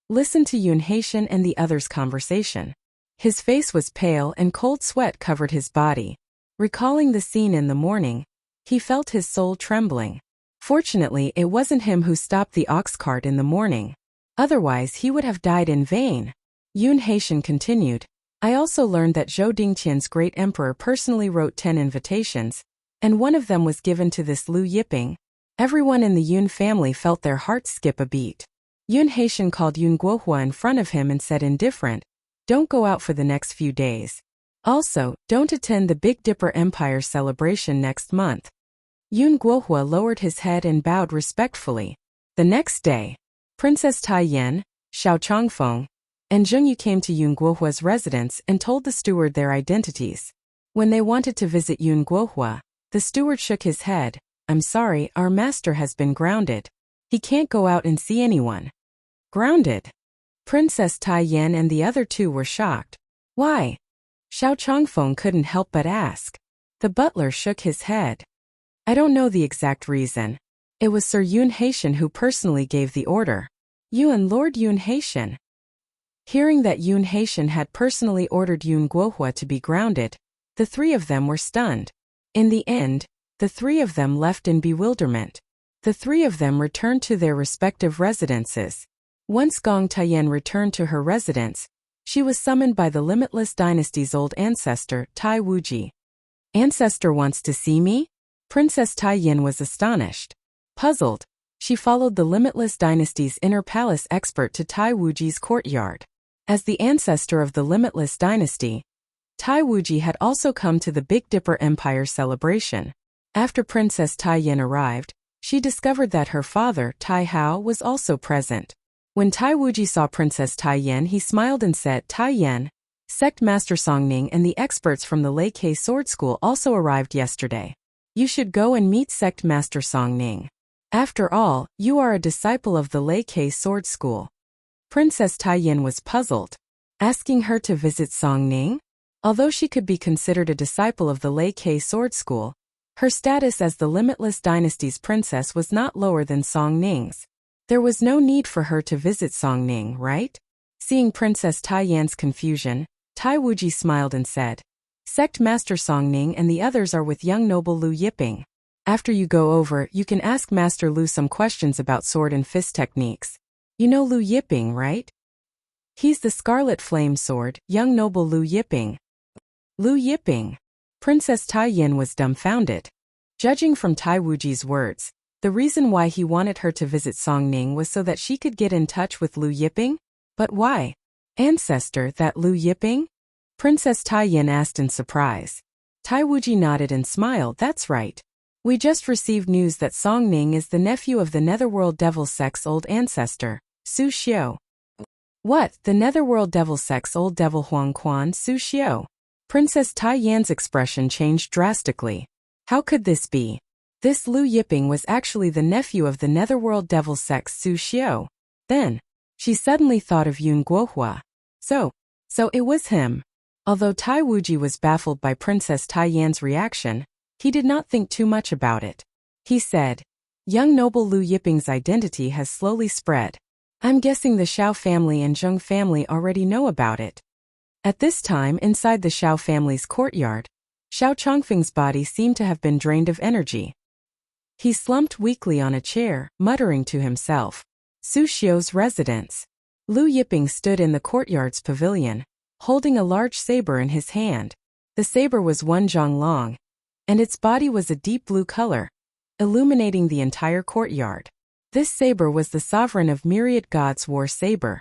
listened to Yun Haitian and the others' conversation. His face was pale and cold sweat covered his body. Recalling the scene in the morning, he felt his soul trembling. Fortunately, it wasn't him who stopped the ox cart in the morning. Otherwise, he would have died in vain. Yun Haitian continued, I also learned that Zhou Dingtian's great emperor personally wrote 10 invitations, and one of them was given to this Lu Yiping. Everyone in the Yun family felt their hearts skip a beat. Yun Haitian called Yun Guohua in front of him and said indifferent, don't go out for the next few days. Also, don't attend the Big Dipper Empire celebration next month. Yun Guohua lowered his head and bowed respectfully. The next day, Princess Tai Yan, Xiao Chongfeng, and Zheng Yu came to Yun Guohua's residence and told the steward their identities. When they wanted to visit Yun Guohua, the steward shook his head. I'm sorry, our master has been grounded. He can't go out and see anyone. Grounded? Princess Tai Yan and the other 2 were shocked. Why? Xiao Chongfeng couldn't help but ask. The butler shook his head. I don't know the exact reason. It was Sir Yun Haitian who personally gave the order. You and Lord Yun Haitian. Hearing that Yun Haitian had personally ordered Yun Guohua to be grounded, the 3 of them were stunned. In the end, the 3 of them left in bewilderment. The 3 of them returned to their respective residences. Once Gong Taiyan returned to her residence, she was summoned by the Limitless Dynasty's old ancestor, Tai Wuji. Ancestor wants to see me? Princess Tai Yin was astonished. Puzzled, she followed the Limitless Dynasty's inner palace expert to Tai Wuji's courtyard. As the ancestor of the Limitless Dynasty, Tai Wuji had also come to the Big Dipper Empire celebration. After Princess Tai Yin arrived, she discovered that her father, Tai Hao, was also present. When Tai Wuji saw Princess Tai Yin, he smiled and said, Tai Yin, Sect Master Song Ning and the experts from the Lei Kei Sword School also arrived yesterday. You should go and meet Sect Master Song Ning. After all, you are a disciple of the Lei Kei Sword School. Princess Tai Yin was puzzled. Asking her to visit Song Ning? Although she could be considered a disciple of the Lei Kei Sword School, her status as the Limitless Dynasty's princess was not lower than Song Ning's. There was no need for her to visit Song Ning, right? Seeing Princess Tai Yan's confusion, Tai Wuji smiled and said, Sect Master Song Ning and the others are with young noble Lu Yiping. After you go over, you can ask Master Lu some questions about sword and fist techniques. You know Lu Yiping, right? He's the Scarlet Flame Sword, young noble Lu Yiping. Lu Yiping. Princess Tai Yin was dumbfounded. Judging from Tai Wuji's words, the reason why he wanted her to visit Song Ning was so that she could get in touch with Lu Yiping? But why? Ancestor, that Lu Yiping? Princess Tai Yin asked in surprise. Tai Wuji nodded and smiled. That's right. We just received news that Song Ning is the nephew of the Netherworld Devil Sect's old ancestor, Su Xiu. What, the Netherworld Devil Sect's old devil Huang Quan, Su Xiu? Princess Tai Yan's expression changed drastically. How could this be? This Lu Yiping was actually the nephew of the Netherworld Devil Sect's Su Xiu. Then, she suddenly thought of Yun Guohua. So it was him. Although Tai Wuji was baffled by Princess Tai Yan's reaction, he did not think too much about it. He said, young noble Lu Yiping's identity has slowly spread. I'm guessing the Xiao family and Zheng family already know about it. At this time, inside the Xiao family's courtyard, Xiao Chongfeng's body seemed to have been drained of energy. He slumped weakly on a chair, muttering to himself. Su Xiu's residence. Lu Yiping stood in the courtyard's pavilion, holding a large saber in his hand. The saber was 1 zhang long, and its body was a deep blue color, illuminating the entire courtyard. This saber was the sovereign of myriad gods' war saber.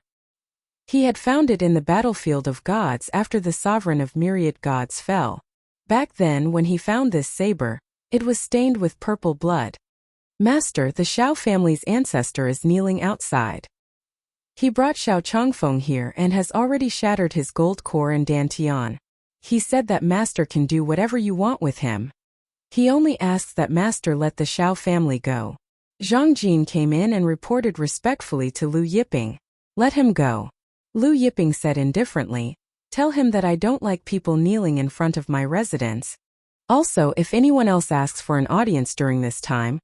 He had found it in the battlefield of gods after the sovereign of myriad gods fell. Back then, when he found this saber, it was stained with purple blood. Master, the Xiao family's ancestor is kneeling outside. He brought Xiao Chongfeng here and has already shattered his gold core and dantian. He said that Master can do whatever you want with him. He only asks that Master let the Xiao family go. Zhang Jin came in and reported respectfully to Lu Yiping. Let him go. Lu Yiping said indifferently, tell him that I don't like people kneeling in front of my residence. Also, if anyone else asks for an audience during this time,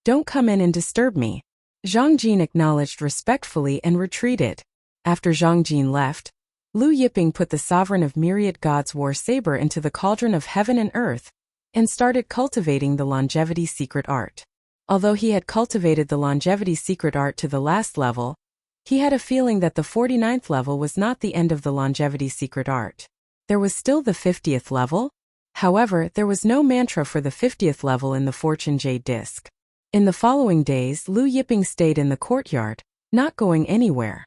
don't come in and disturb me. Zhang Jin acknowledged respectfully and retreated. After Zhang Jin left, Lu Yiping put the sovereign of myriad gods' war saber into the cauldron of heaven and earth, and started cultivating the longevity secret art. Although he had cultivated the longevity secret art to the last level, he had a feeling that the 49th level was not the end of the longevity secret art. There was still the 50th level. However, there was no mantra for the 50th level in the Fortune Jade disc. In the following days, Lu Yiping stayed in the courtyard, not going anywhere.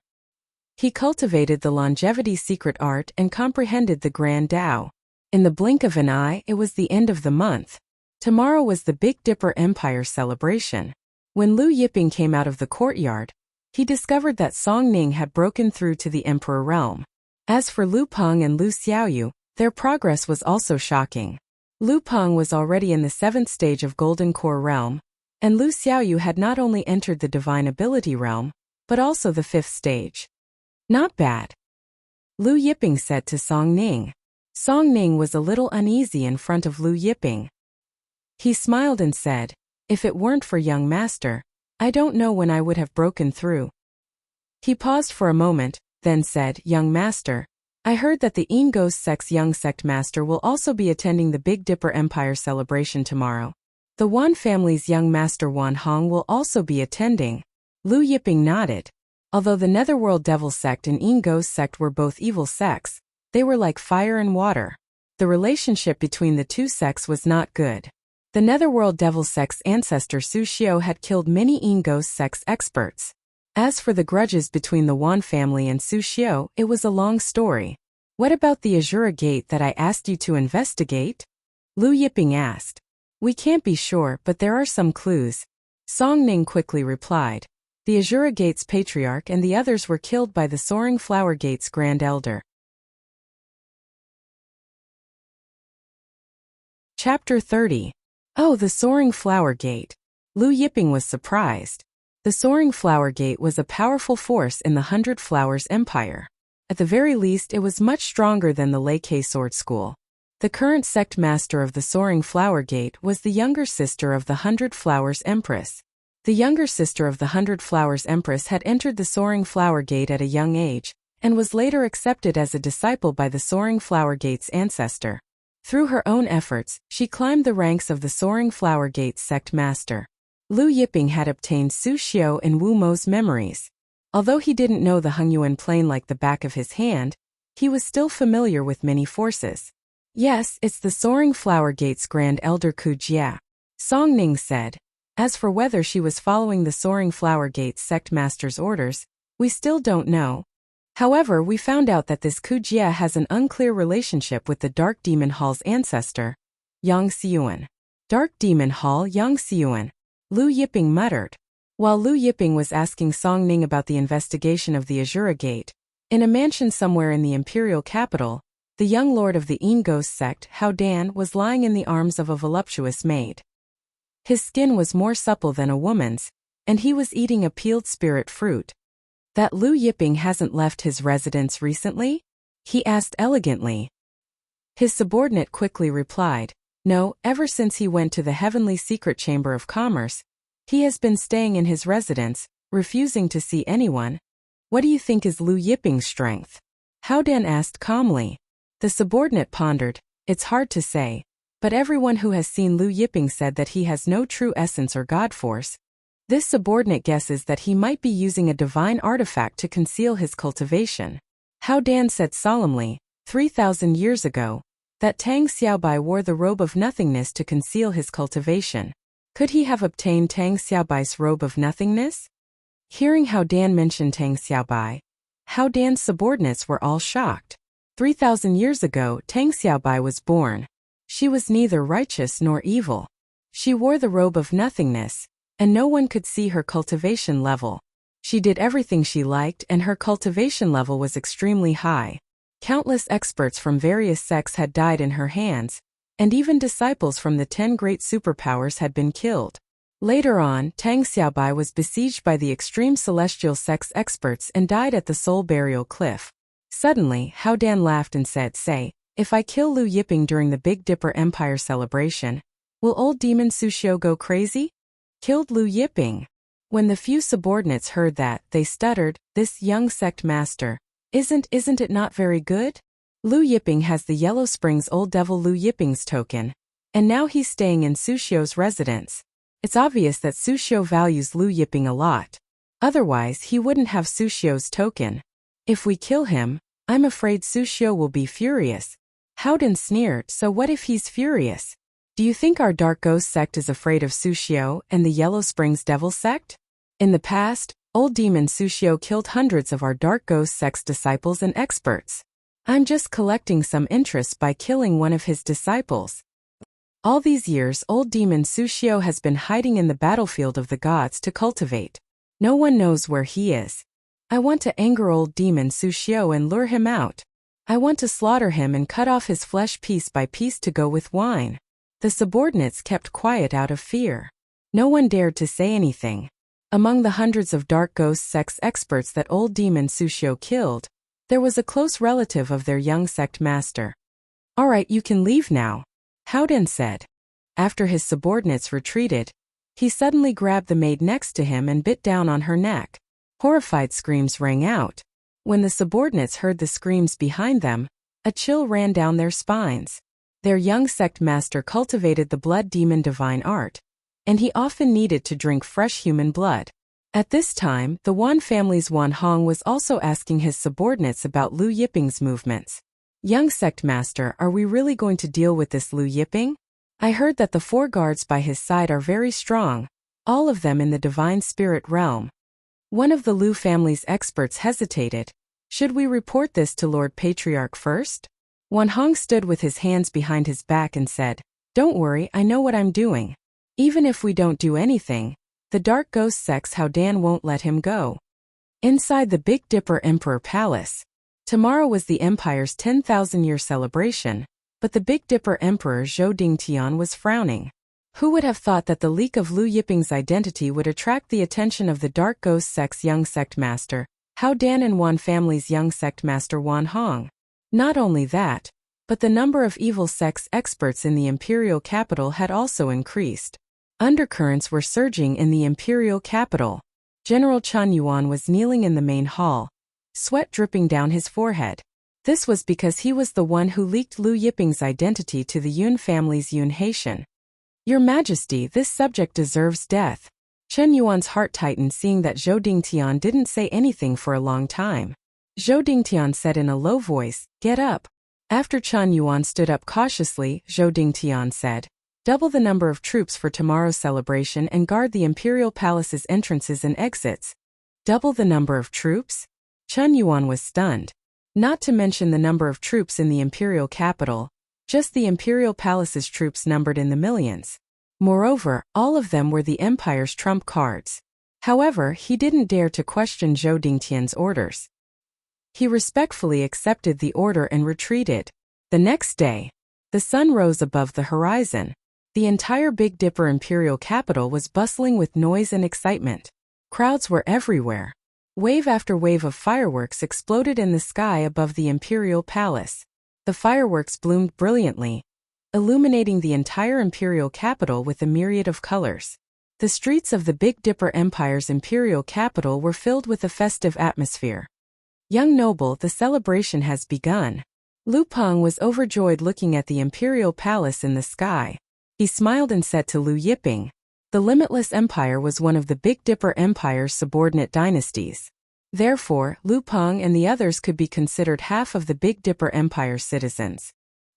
He cultivated the longevity secret art and comprehended the Grand Tao. In the blink of an eye, it was the end of the month. Tomorrow was the Big Dipper Empire celebration. When Lu Yiping came out of the courtyard, he discovered that Song Ning had broken through to the Emperor realm. As for Lu Peng and Lu Xiaoyu, their progress was also shocking. Lu Peng was already in the 7th stage of Golden Core realm, and Lu Xiaoyu had not only entered the Divine Ability realm, but also the 5th stage. Not bad, Lu Yiping said to Song Ning. Song Ning was a little uneasy in front of Lu Yiping. He smiled and said, if it weren't for young master, I don't know when I would have broken through. He paused for a moment, then said, young master, I heard that the Ingos sect's young sect master will also be attending the Big Dipper Empire celebration tomorrow. The Wan family's young master Wan Hong will also be attending. Lu Yiping nodded. Although the Netherworld Devil sect and Ingos sect were both evil sects, they were like fire and water. The relationship between the two sects was not good. The Netherworld Devil sect's ancestor Su Xiao had killed many Ingos sect's experts. As for the grudges between the Wan family and Su Xiao, it was a long story. What about the Azura Gate that I asked you to investigate? Lu Yiping asked. We can't be sure, but there are some clues. Song Ning quickly replied. The Azura Gate's patriarch and the others were killed by the Soaring Flower Gate's Grand Elder. Chapter 30. Oh, the Soaring Flower Gate. Lu Yiping was surprised. The Soaring Flower Gate was a powerful force in the 100 Flowers Empire. At the very least, it was much stronger than the Lei Kei Sword School. The current sect master of the Soaring Flower Gate was the younger sister of the 100 Flowers Empress. The younger sister of the 100 Flowers Empress had entered the Soaring Flower Gate at a young age, and was later accepted as a disciple by the Soaring Flower Gate's ancestor. Through her own efforts, she climbed the ranks of the Soaring Flower Gate's sect master. Lu Yiping had obtained Su Xiao and Wu Mo's memories. Although he didn't know the Hengyuan Plain like the back of his hand, he was still familiar with many forces. Yes, it's the Soaring Flower Gate's Grand Elder Ku Jia, Song Ning said. As for whether she was following the Soaring Flower Gate's sect master's orders, we still don't know. However, we found out that this Ku Jia has an unclear relationship with the Dark Demon Hall's ancestor, Yang Xiyuan. Dark Demon Hall Yang Xiyuan, Lu Yiping muttered. While Lu Yiping was asking Song Ning about the investigation of the Azura Gate, in a mansion somewhere in the imperial capital, the young lord of the Ingos sect, Hao Dan, was lying in the arms of a voluptuous maid. His skin was more supple than a woman's, and he was eating a peeled spirit fruit. That Lu Yiping hasn't left his residence recently? He asked elegantly. His subordinate quickly replied, no, ever since he went to the Heavenly Secret Chamber of Commerce, he has been staying in his residence, refusing to see anyone. What do you think is Lu Yiping's strength? Hao Dan asked calmly. The subordinate pondered, it's hard to say, but everyone who has seen Lu Yiping said that he has no true essence or god force. This subordinate guesses that he might be using a divine artifact to conceal his cultivation. Hao Dan said solemnly, 3,000 years ago, that Tang Xiaobai wore the robe of nothingness to conceal his cultivation. Could he have obtained Tang Xiaobai's robe of nothingness? Hearing Hao Dan mention Tang Xiaobai, Hao Dan's subordinates were all shocked. 3,000 years ago, Tang Xiaobai was born. She was neither righteous nor evil. She wore the robe of nothingness, and no one could see her cultivation level. She did everything she liked, and her cultivation level was extremely high. Countless experts from various sects had died in her hands, and even disciples from the 10 great superpowers had been killed. Later on, Tang Xiaobai was besieged by the extreme celestial sect's experts and died at the Soul Burial Cliff. Suddenly, Hao Dan laughed and said, "Say, if I kill Lu Yiping during the Big Dipper Empire celebration, will old demon Sushio go crazy?" Killed Lu Yiping. When the few subordinates heard that, they stuttered, "This young sect master, isn't it not very good? Lu Yiping has the Yellow Springs Old Devil Lu Yiping's token, and now he's staying in Sushio's residence. It's obvious that Sushio values Lu Yiping a lot. Otherwise, he wouldn't have Sushio's token. If we kill him, I'm afraid Sushio will be furious." Hao Dan sneered, "So what if he's furious? Do you think our Dark Ghost sect is afraid of Sushio and the Yellow Springs Devil sect? In the past, old demon Sushio killed hundreds of our Dark Ghost sect's disciples and experts. I'm just collecting some interest by killing one of his disciples. All these years, old demon Sushio has been hiding in the battlefield of the gods to cultivate. No one knows where he is. I want to anger old demon Sushio and lure him out. I want to slaughter him and cut off his flesh piece by piece to go with wine." The subordinates kept quiet out of fear. No one dared to say anything. Among the hundreds of Dark Ghost sect's experts that old demon Sushio killed, there was a close relative of their young sect master. "All right, you can leave now," Hao Dan said. After his subordinates retreated, he suddenly grabbed the maid next to him and bit down on her neck. Horrified screams rang out. When the subordinates heard the screams behind them, a chill ran down their spines. Their young sect master cultivated the blood demon divine art, and he often needed to drink fresh human blood. At this time, the Wan family's Wan Hong was also asking his subordinates about Lu Yiping's movements. "Young sect master, are we really going to deal with this Lu Yiping? I heard that the 4 guards by his side are very strong, all of them in the divine spirit realm." One of the Lu family's experts hesitated. "Should we report this to Lord Patriarch first?" Wan Hong stood with his hands behind his back and said, "Don't worry, I know what I'm doing. Even if we don't do anything, the Dark Ghost sect's Hao Dan won't let him go." Inside the Big Dipper Emperor Palace, tomorrow was the Empire's 10,000-year celebration, but the Big Dipper Emperor Zhou Dingtian was frowning. Who would have thought that the leak of Lu Yiping's identity would attract the attention of the Dark Ghost sect's young sect master, Hao Dan, and Wan family's young sect master Wan Hong? Not only that, but the number of evil sect's experts in the imperial capital had also increased. Undercurrents were surging in the imperial capital. General Chen Yuan was kneeling in the main hall, sweat dripping down his forehead. This was because he was the one who leaked Lu Yiping's identity to the Yun family's Yun Haitian. "Your Majesty, this subject deserves death." Chen Yuan's heart tightened seeing that Zhou Dingtian didn't say anything for a long time. Zhou Dingtian said in a low voice, "Get up." After Chen Yuan stood up cautiously, Zhou Dingtian said, "Double the number of troops for tomorrow's celebration and guard the Imperial Palace's entrances and exits." Double the number of troops? Chen Yuan was stunned. Not to mention the number of troops in the Imperial capital, just the Imperial Palace's troops numbered in the millions. Moreover, all of them were the Empire's trump cards. However, he didn't dare to question Zhou Dingtian's orders. He respectfully accepted the order and retreated. The next day, the sun rose above the horizon. The entire Big Dipper Imperial capital was bustling with noise and excitement. Crowds were everywhere. Wave after wave of fireworks exploded in the sky above the Imperial Palace. The fireworks bloomed brilliantly, illuminating the entire imperial capital with a myriad of colors. The streets of the Big Dipper Empire's imperial capital were filled with a festive atmosphere. "Young noble, the celebration has begun." Lu Peng was overjoyed looking at the imperial palace in the sky. He smiled and said to Lu Yiping, "The Limitless Empire was one of the Big Dipper Empire's subordinate dynasties. Therefore, Lu Peng and the others could be considered half of the Big Dipper Empire's citizens.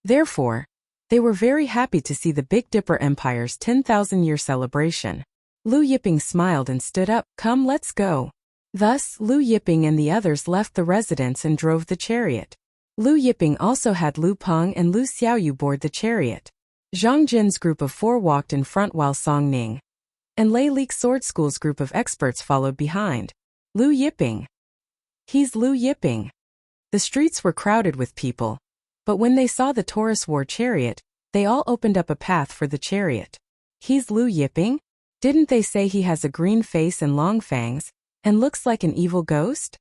Therefore, they were very happy to see the Big Dipper Empire's 10,000-year celebration. Lu Yiping smiled and stood up. Come, let's go. Thus, Lu Yiping and the others left the residence and drove the chariot. Lu Yiping also had Lu Peng and Lu Xiaoyu board the chariot. Zhang Jin's group of 4 walked in front while Song Ning and Lei Li's sword school's group of experts followed behind. Lu Yiping. He's Lu Yiping. The streets were crowded with people, but when they saw the Taurus war chariot, they all opened up a path for the chariot. He's Lu Yiping? Didn't they say he has a green face and long fangs, and looks like an evil ghost?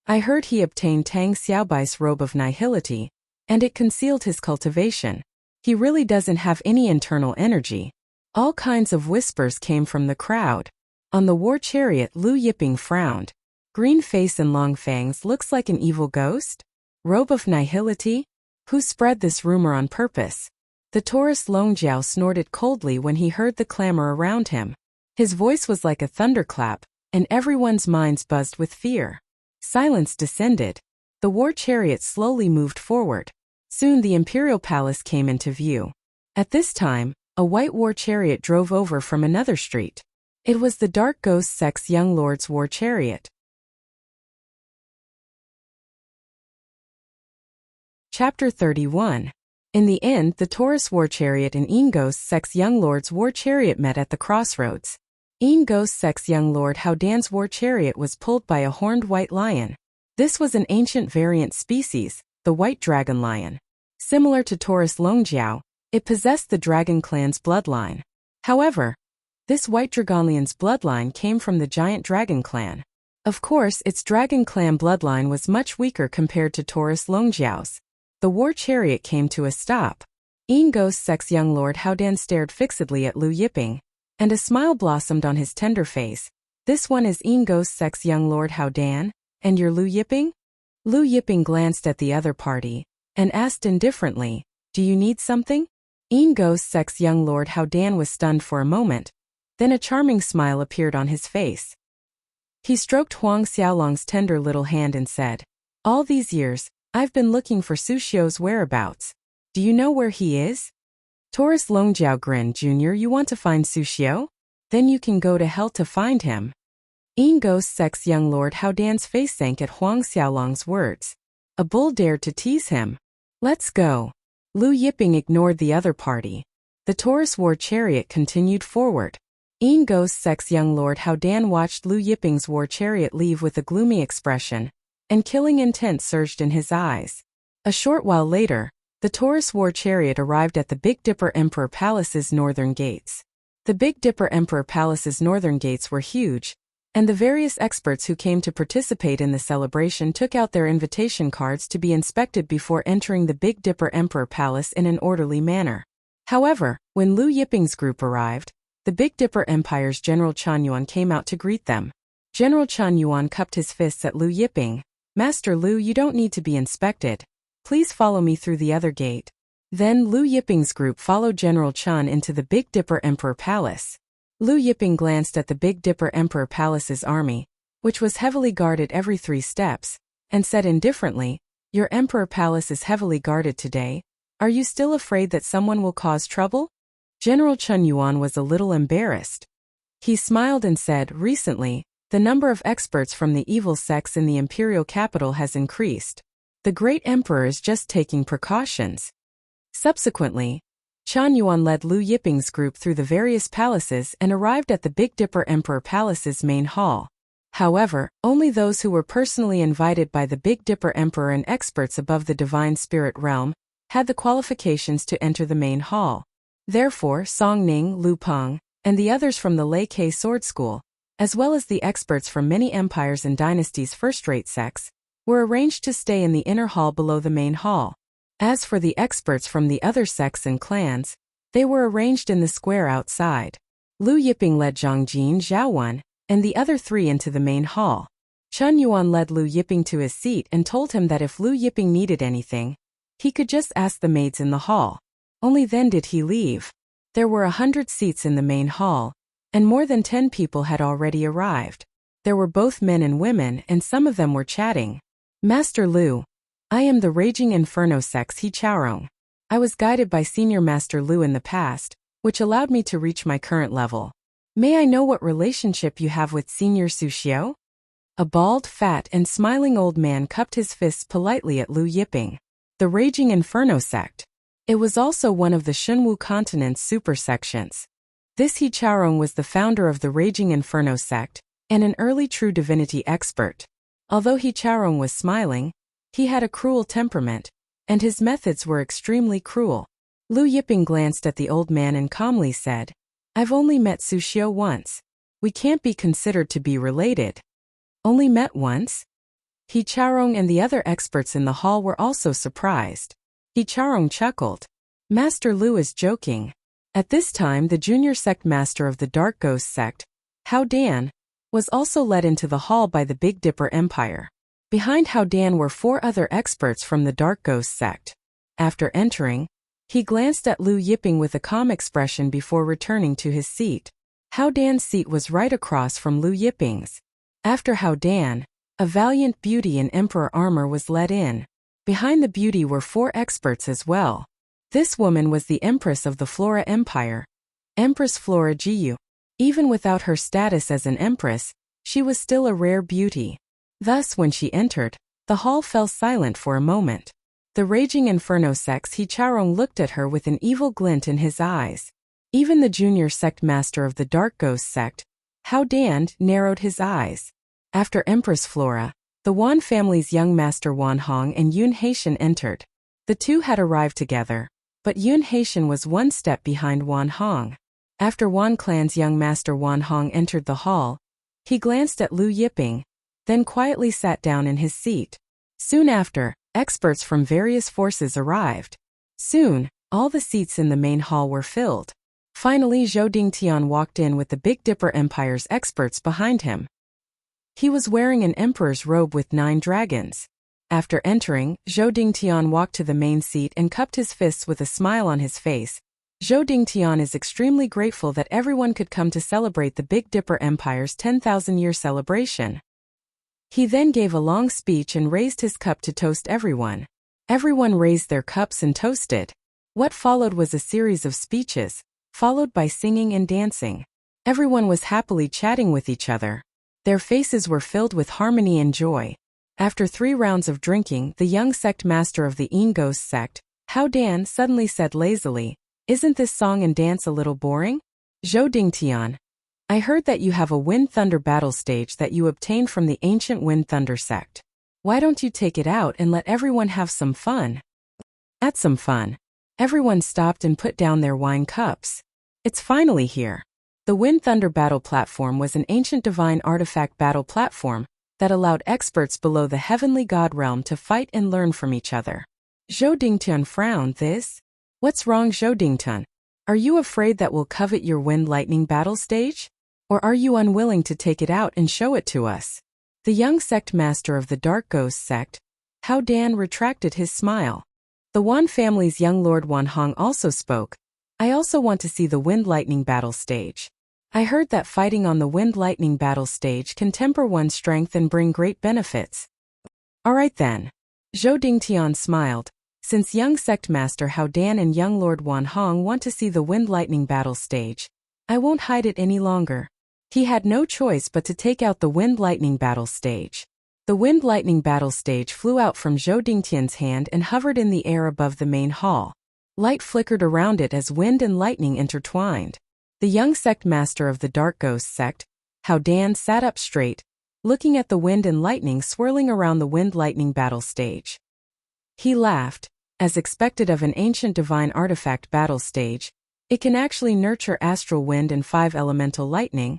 I heard he obtained Tang Xiaobai's robe of nihility, and it concealed his cultivation. He really doesn't have any internal energy. All kinds of whispers came from the crowd. On the war chariot, Lu Yiping frowned. Green face and long fangs looks like an evil ghost? Robe of nihility? Who spread this rumor on purpose? The Taurus Longjiao snorted coldly when he heard the clamor around him. His voice was like a thunderclap, and everyone's minds buzzed with fear. Silence descended. The war chariot slowly moved forward. Soon the imperial palace came into view. At this time, a white war chariot drove over from another street. It was the Dark Ghost Sect's young lord's war chariot. Chapter 31. In the end, the Taurus war chariot and Yin Ghost Sect's young lord's war chariot met at the crossroads. Yin Ghost Sect's young lord Hao Dan's war chariot was pulled by a horned white lion. This was an ancient variant species, the white dragon lion. Similar to Taurus Longjiao, it possessed the dragon clan's bloodline. However, this white dragonlion's bloodline came from the giant dragon clan. Of course, its dragon clan bloodline was much weaker compared to Taurus Longjiao's. The war chariot came to a stop. Yin Ghost Sect's young lord Hao Dan stared fixedly at Lu Yiping, and a smile blossomed on his tender face. This one is Yin Ghost Sect's young lord Hao Dan, and you're Lu Yiping? Lu Yiping glanced at the other party, and asked indifferently, do you need something? Yin Ghost Sect's young lord Hao Dan was stunned for a moment, then a charming smile appeared on his face. He stroked Huang Xiaolong's tender little hand and said, all these years, I've been looking for Su Xiu's whereabouts. Do you know where he is? Taurus Longjiao grinned. Junior, you want to find Su Xiu? Then you can go to hell to find him. Yin Ghost Sect's young lord Hao Dan's face sank at Huang Xiaolong's words. A bull dared to tease him. Let's go. Lu Yiping ignored the other party. The Taurus war chariot continued forward. Yin Ghost Sect's young lord Hao Dan watched Lu Yiping's war chariot leave with a gloomy expression, and killing intent surged in his eyes. A short while later, the Taurus war chariot arrived at the Big Dipper Emperor Palace's northern gates. The Big Dipper Emperor Palace's northern gates were huge, and the various experts who came to participate in the celebration took out their invitation cards to be inspected before entering the Big Dipper Emperor Palace in an orderly manner. However, when Lu Yiping's group arrived, the Big Dipper Empire's General Chen Yuan came out to greet them. General Chen Yuan cupped his fists at Lu Yiping. Master Lu, you don't need to be inspected. Please follow me through the other gate. Then Lu Yiping's group followed General Chen into the Big Dipper Emperor Palace. Lu Yiping glanced at the Big Dipper Emperor Palace's army, which was heavily guarded every 3 steps, and said indifferently, your Emperor Palace is heavily guarded today. Are you still afraid that someone will cause trouble? General Chen Yuan was a little embarrassed. He smiled and said, recently, the number of experts from the evil sects in the imperial capital has increased. The great emperor is just taking precautions. Subsequently, Chen Yuan led Lu Yiping's group through the various palaces and arrived at the Big Dipper Emperor Palace's main hall. However, only those who were personally invited by the Big Dipper Emperor and experts above the divine spirit realm had the qualifications to enter the main hall. Therefore, Song Ning, Lu Peng, and the others from the Lei Ke sword school, as well as the experts from many empires and dynasties' first-rate sects, were arranged to stay in the inner hall below the main hall. As for the experts from the other sects and clans, they were arranged in the square outside. Lu Yiping led Zhang Jin, Zhao Wen, and the other 3 into the main hall. Chen Yuan led Lu Yiping to his seat and told him that if Lu Yiping needed anything, he could just ask the maids in the hall. Only then did he leave. There were 100 seats in the main hall, and more than 10 people had already arrived. There were both men and women, and some of them were chatting. Master Lu, I am the Raging Inferno Sect's He Chaorong. I was guided by Senior Master Lu in the past, which allowed me to reach my current level. May I know what relationship you have with Senior Su Xiao? A bald, fat, and smiling old man cupped his fists politely at Lu Yiping. The Raging Inferno sect. It was also one of the Shunwu continent's super sections. This He Chaorong was the founder of the Raging Inferno sect, and an early true divinity expert. Although He Chaorong was smiling, he had a cruel temperament, and his methods were extremely cruel. Lu Yiping glanced at the old man and calmly said, I've only met Su Xiao once. We can't be considered to be related. Only met once? He Chaorong and the other experts in the hall were also surprised. He Chaorong chuckled. Master Lu is joking. At this time the junior sect master of the Dark Ghost sect, Hao Dan, was also led into the hall by the Big Dipper Empire. Behind Hao Dan were 4 other experts from the Dark Ghost sect. After entering, he glanced at Lu Yiping with a calm expression before returning to his seat. Hao Dan's seat was right across from Lu Yiping's. After Hao Dan, a valiant beauty in emperor armor was led in. Behind the beauty were 4 experts as well. This woman was the Empress of the Flora Empire, Empress Flora Jiyu. Even without her status as an empress, she was still a rare beauty. Thus when she entered, the hall fell silent for a moment. The Raging Inferno sect's He Chaorong looked at her with an evil glint in his eyes. Even the junior sect master of the Dark Ghost sect, Hao Dan, narrowed his eyes. After Empress Flora, the Wan family's young master Wan Hong and Yun Haitian entered. The two had arrived together, but Yun Haitian was one step behind Wan Hong. After Wan clan's young master Wan Hong entered the hall, he glanced at Lu Yiping, then quietly sat down in his seat. Soon after, experts from various forces arrived. Soon, all the seats in the main hall were filled. Finally Zhou Dingtian walked in with the Big Dipper Empire's experts behind him. He was wearing an emperor's robe with 9 dragons. After entering, Zhou Dingtian walked to the main seat and cupped his fists with a smile on his face. Zhou Dingtian is extremely grateful that everyone could come to celebrate the Big Dipper Empire's 10,000-year celebration. He then gave a long speech and raised his cup to toast everyone. Everyone raised their cups and toasted. What followed was a series of speeches, followed by singing and dancing. Everyone was happily chatting with each other. Their faces were filled with harmony and joy. After 3 rounds of drinking, the young sect master of the Yin Ghost sect, Hao Dan, suddenly said lazily, Isn't this song and dance a little boring? Zhou Dingtian, I heard that you have a Wind Thunder battle stage that you obtained from the ancient Wind Thunder sect. Why don't you take it out and let everyone have some fun? At some fun. Everyone stopped and put down their wine cups. It's finally here. The Wind Thunder battle platform was an ancient divine artifact battle platform that allowed experts below the heavenly god realm to fight and learn from each other. Zhou Dingtian frowned. This? What's wrong, Zhou Dingtian? Are you afraid that we'll covet your Wind Lightning battle stage? Or are you unwilling to take it out and show it to us? The young sect master of the Dark Ghost sect, Hao Dan, retracted his smile. The Wan family's young lord Wan Hong also spoke. I also want to see the Wind Lightning battle stage. I heard that fighting on the Wind Lightning battle stage can temper one's strength and bring great benefits. Alright then. Zhou Dingtian smiled. Since young sect master Hao Dan and young lord Wan Hong want to see the Wind Lightning battle stage, I won't hide it any longer. He had no choice but to take out the Wind Lightning battle stage. The Wind Lightning battle stage flew out from Zhou Dingtian's hand and hovered in the air above the main hall. Light flickered around it as wind and lightning intertwined. The young sect master of the Dark Ghost sect, Hao Dan, sat up straight, looking at the wind and lightning swirling around the Wind Lightning battle stage. He laughed. As expected of an ancient divine artifact battle stage, it can actually nurture astral wind and 5 elemental lightning.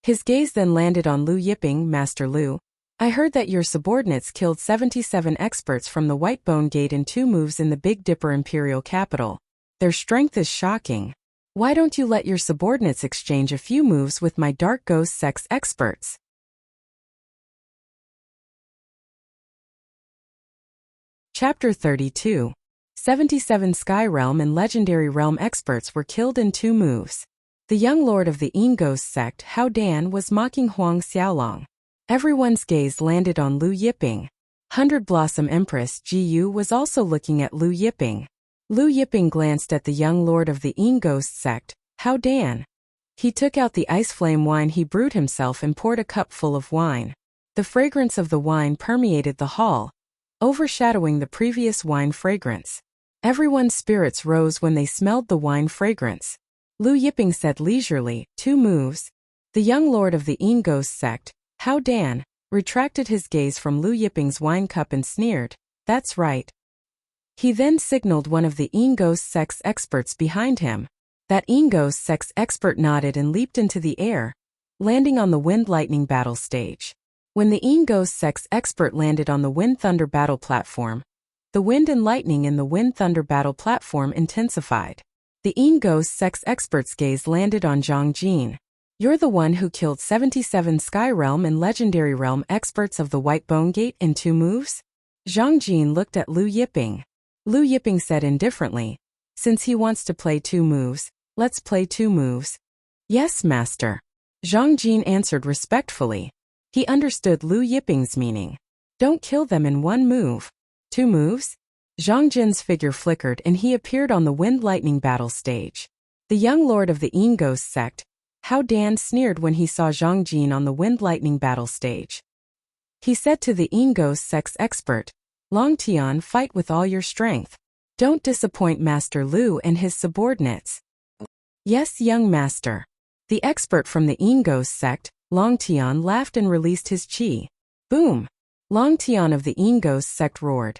His gaze then landed on Lu Yiping. Master Lu, I heard that your subordinates killed 77 experts from the White Bone Gate in 2 moves in the Big Dipper Imperial capital. Their strength is shocking. Why don't you let your subordinates exchange a few moves with my Dark Ghost sect's experts? Chapter 32. 77 Sky Realm and Legendary Realm experts were killed in 2 moves. The young lord of the Yin Ghost sect, Hao Dan, was mocking Huang Xiaolong. Everyone's gaze landed on Lu Yiping. 100 Blossom Empress Ji Yu was also looking at Lu Yiping. Lu Yiping glanced at the young lord of the Yin Ghost sect. How Dan? He took out the ice flame wine he brewed himself and poured a cup full of wine. The fragrance of the wine permeated the hall, overshadowing the previous wine fragrance. Everyone's spirits rose when they smelled the wine fragrance. Lu Yiping said leisurely, 2 moves. The young lord of the Yin Ghost sect, How Dan, retracted his gaze from Lu Yiping's wine cup and sneered, That's right. He then signaled one of the Yin Ghost sect's experts behind him. That Yin Ghost sect's expert nodded and leaped into the air, landing on the Wind Lightning battle stage. When the Yin Ghost sect's expert landed on the Wind Thunder battle platform, the wind and lightning in the Wind Thunder battle platform intensified. The Yin Ghost sect's expert's gaze landed on Zhang Jin. You're the one who killed 77 Sky Realm and Legendary Realm experts of the White Bone Gate in 2 moves? Zhang Jin looked at Lu Yiping. Lu Yiping said indifferently, Since he wants to play 2 moves, let's play 2 moves. Yes, master. Zhang Jin answered respectfully. He understood Lu Yiping's meaning. Don't kill them in 1 move. 2 moves? Zhang Jin's figure flickered and he appeared on the Wind Lightning battle stage. The young lord of the Yin Ghost sect, How Dan sneered when he saw Zhang Jin on the Wind Lightning battle stage. He said to the Yin Ghost sect's expert, Long Tian, fight with all your strength. Don't disappoint Master Lu and his subordinates. Yes, young master. The expert from the Yin Ghost sect, Long Tian, laughed and released his qi. Boom! Long Tian of the Yin Ghost sect roared,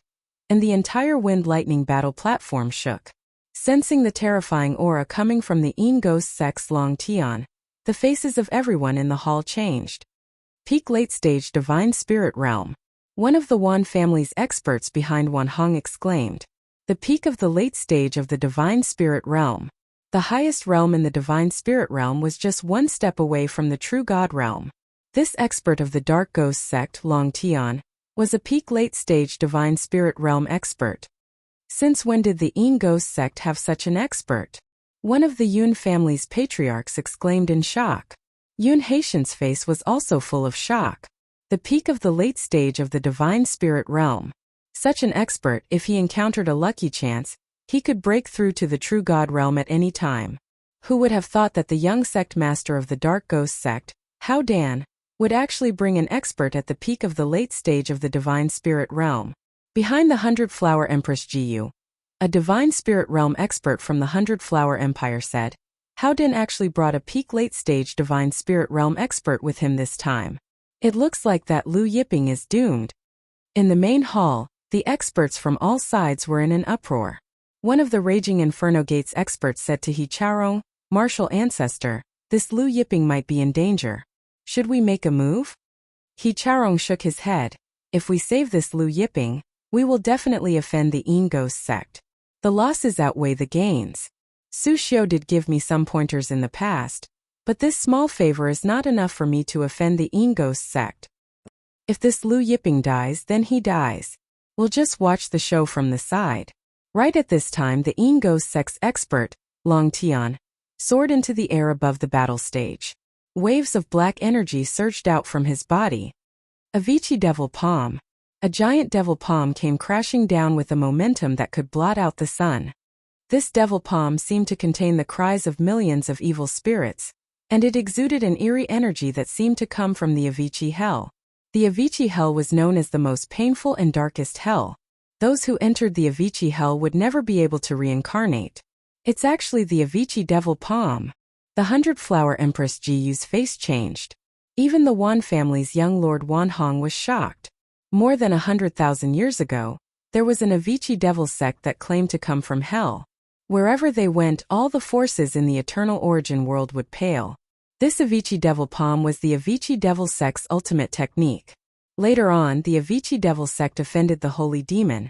and the entire Wind Lightning battle platform shook. Sensing the terrifying aura coming from the Yin Ghost sect's Long Tian, the faces of everyone in the hall changed. Peak late-stage Divine Spirit Realm. One of the Wan family's experts behind Wan Hong exclaimed. The peak of the late stage of the Divine Spirit Realm. The highest realm in the Divine Spirit Realm was just 1 step away from the True God Realm. This expert of the Dark Ghost sect, Long Tian, was a peak late-stage Divine Spirit Realm expert. Since when did the Yin Ghost sect have such an expert? One of the Yun family's patriarchs exclaimed in shock. Yun Haitian's face was also full of shock. The peak of the late stage of the Divine Spirit Realm. Such an expert, if he encountered a lucky chance, he could break through to the True God Realm at any time. Who would have thought that the young sect master of the Dark Ghost sect, How Dan, would actually bring an expert at the peak of the late stage of the Divine Spirit Realm? Behind the 100-Flower Empress Jiyu, a Divine Spirit Realm expert from the 100-Flower Empire said, How Dan actually brought a peak late stage Divine Spirit Realm expert with him this time. It looks like that Lu Yiping is doomed. In the main hall, the experts from all sides were in an uproar. One of the Raging Inferno Gates experts said to He Chaorong, Martial Ancestor, this Lu Yiping might be in danger. Should we make a move? He Chaorong shook his head. If we save this Lu Yiping, we will definitely offend the Yin Ghost sect. The losses outweigh the gains. Su Xiu did give me some pointers in the past, but this small favor is not enough for me to offend the Yin Ghost sect. If this Lu Yiping dies, then he dies. We'll just watch the show from the side. Right at this time, the Yin Ghost sect's expert, Long Tian, soared into the air above the battle stage. Waves of black energy surged out from his body. Avicii Devil Palm. A giant devil palm came crashing down with a momentum that could blot out the sun. This devil palm seemed to contain the cries of millions of evil spirits, and it exuded an eerie energy that seemed to come from the Avicii Hell. The Avicii Hell was known as the most painful and darkest hell. Those who entered the Avicii Hell would never be able to reincarnate. It's actually the Avicii Devil Palm. The 100-Flower Empress Jiyu's face changed. Even the Wan family's young lord Wan Hong was shocked. More than 100,000 years ago, there was an Avicii Devil sect that claimed to come from hell. Wherever they went, all the forces in the eternal origin world would pale. This Avicii Devil Palm was the Avicii Devil sect's ultimate technique. Later on, the Avicii Devil sect offended the Holy Demon,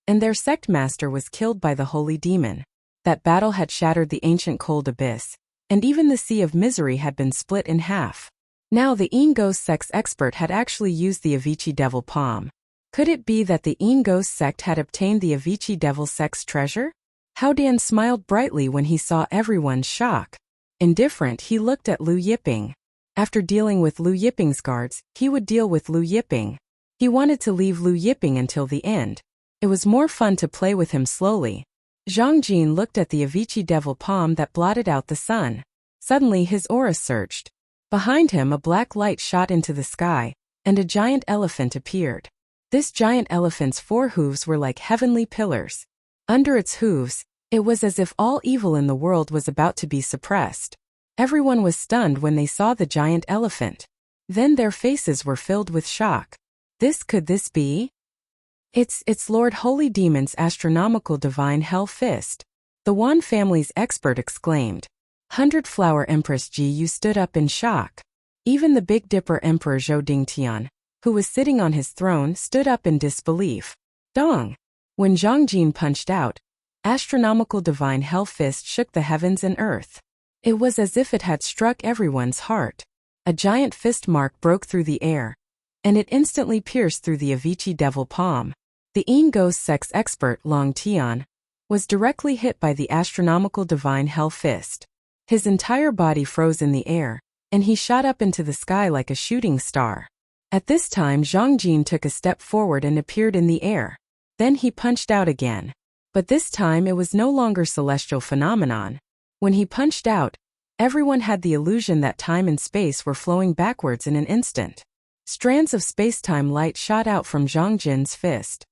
and their sect master was killed by the Holy Demon. That battle had shattered the ancient cold abyss, and even the Sea of Misery had been split in half. Now the Yin Ghost sect's expert had actually used the Avicii Devil Palm. Could it be that the Yin Ghost sect had obtained the Avicii Devil sect's treasure? How Dan smiled brightly when he saw everyone's shock. Indifferent, he looked at Lu Yiping. After dealing with Lu Yiping's guards, he would deal with Lu Yiping. He wanted to leave Lu Yiping until the end. It was more fun to play with him slowly. Zhang Jin looked at the Avicii devil palm that blotted out the sun. Suddenly his aura surged. Behind him a black light shot into the sky, and a giant elephant appeared. This giant elephant's 4 hooves were like heavenly pillars. Under its hooves, it was as if all evil in the world was about to be suppressed. Everyone was stunned when they saw the giant elephant. Then their faces were filled with shock. Could this be? It's Lord Holy Demon's astronomical divine hell fist. The Wan family's expert exclaimed. 100 Flower Empress Ji Yu stood up in shock. Even the Big Dipper Emperor Zhou Dingtian, who was sitting on his throne, stood up in disbelief. Dong! When Zhang Jin punched out, astronomical divine hell fist shook the heavens and earth. It was as if it had struck everyone's heart. A giant fist mark broke through the air, and it instantly pierced through the Avicii devil palm. The Yin Ghost sex expert Long Tian was directly hit by the astronomical divine hell fist. His entire body froze in the air, and he shot up into the sky like a shooting star. At this time Zhang Jin took a step forward and appeared in the air. Then he punched out again. But this time it was no longer celestial phenomenon. When he punched out, everyone had the illusion that time and space were flowing backwards in an instant. Strands of space-time light shot out from Zhang Jin's fist.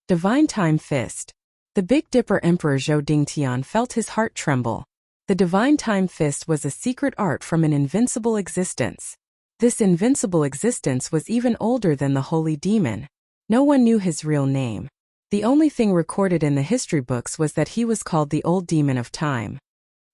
Divine Time Fist. The Big Dipper Emperor Zhou Dingtian felt his heart tremble. The Divine Time Fist was a secret art from an invincible existence. This invincible existence was even older than the Holy Demon. No one knew his real name. The only thing recorded in the history books was that he was called the Old Demon of Time.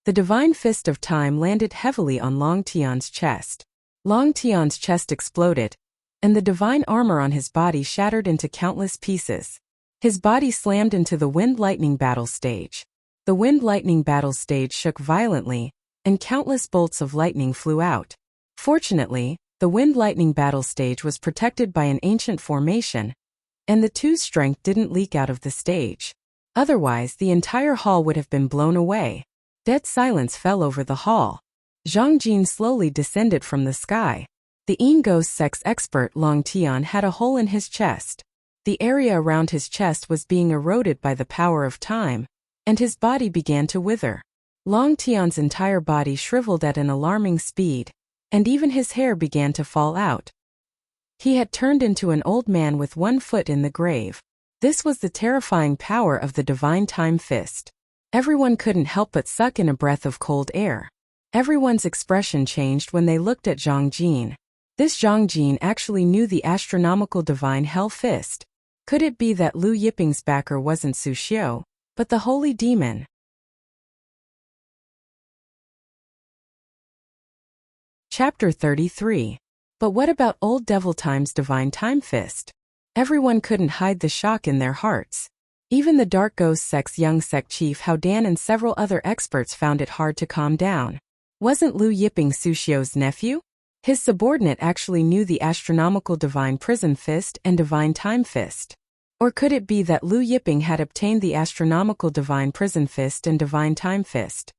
The Divine Fist of Time landed heavily on Long Tian's chest. Long Tian's chest exploded, and the divine armor on his body shattered into countless pieces. His body slammed into the Wind Lightning battle stage. The Wind Lightning battle stage shook violently, and countless bolts of lightning flew out. Fortunately, the Wind Lightning battle stage was protected by an ancient formation, and the two's strength didn't leak out of the stage. Otherwise, the entire hall would have been blown away. Dead silence fell over the hall. Zhang Jin slowly descended from the sky. The Yin Ghost sex expert Long Tian had a hole in his chest. The area around his chest was being eroded by the power of time, and his body began to wither. Long Tian's entire body shriveled at an alarming speed, and even his hair began to fall out. He had turned into an old man with 1 foot in the grave. This was the terrifying power of the Divine Time Fist. Everyone couldn't help but suck in a breath of cold air. Everyone's expression changed when they looked at Zhang Jin. This Zhang Jin actually knew the astronomical divine hell fist. Could it be that Lu Yiping's backer wasn't Su Xiu, but the Holy Demon? Chapter 33. But what about Old Devil Time's Divine Time Fist? Everyone couldn't hide the shock in their hearts. Even the Dark Ghost Sect's young sect chief Hao Dan and several other experts found it hard to calm down. Wasn't Lu Yiping Su Xiu's nephew? His subordinate actually knew the astronomical Divine Prison Fist and Divine Time Fist. Or could it be that Lu Yiping had obtained the astronomical Divine Prison Fist and Divine Time Fist?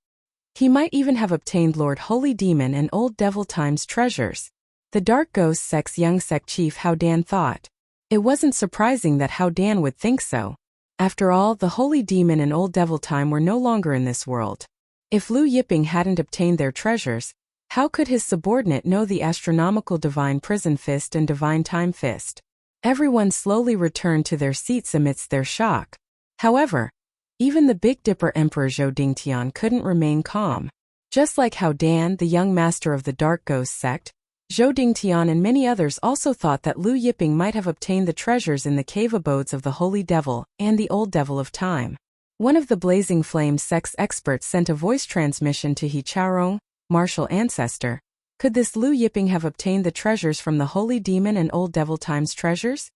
He might even have obtained Lord Holy Demon and Old Devil Time's treasures. The Dark Ghost Sect's young sect chief Hao Dan thought. It wasn't surprising that Hao Dan would think so. After all, the Holy Demon and Old Devil Time were no longer in this world. If Lu Yiping hadn't obtained their treasures, how could his subordinate know the astronomical Divine Prison Fist and Divine Time Fist? Everyone slowly returned to their seats amidst their shock. However, even the Big Dipper Emperor Zhou Dingtian couldn't remain calm. Just like Hao Dan, the young master of the Dark Ghost Sect, Zhou Dingtian and many others also thought that Lu Yiping might have obtained the treasures in the cave abodes of the Holy Devil and the Old Devil of Time. One of the Blazing Flame sect's experts sent a voice transmission to He Chaorong, martial ancestor. Could this Lu Yiping have obtained the treasures from the Holy Demon and Old Devil Time's treasures?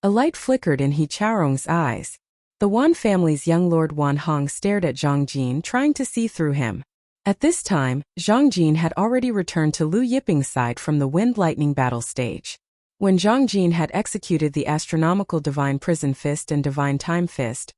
A light flickered in He Chaorong's eyes. The Wan family's young Lord Wan Hong stared at Zhang Jin, trying to see through him. At this time, Zhang Jin had already returned to Lu Yiping's side from the Wind Lightning battle stage. When Zhang Jin had executed the astronomical Divine Prison Fist and Divine Time Fist,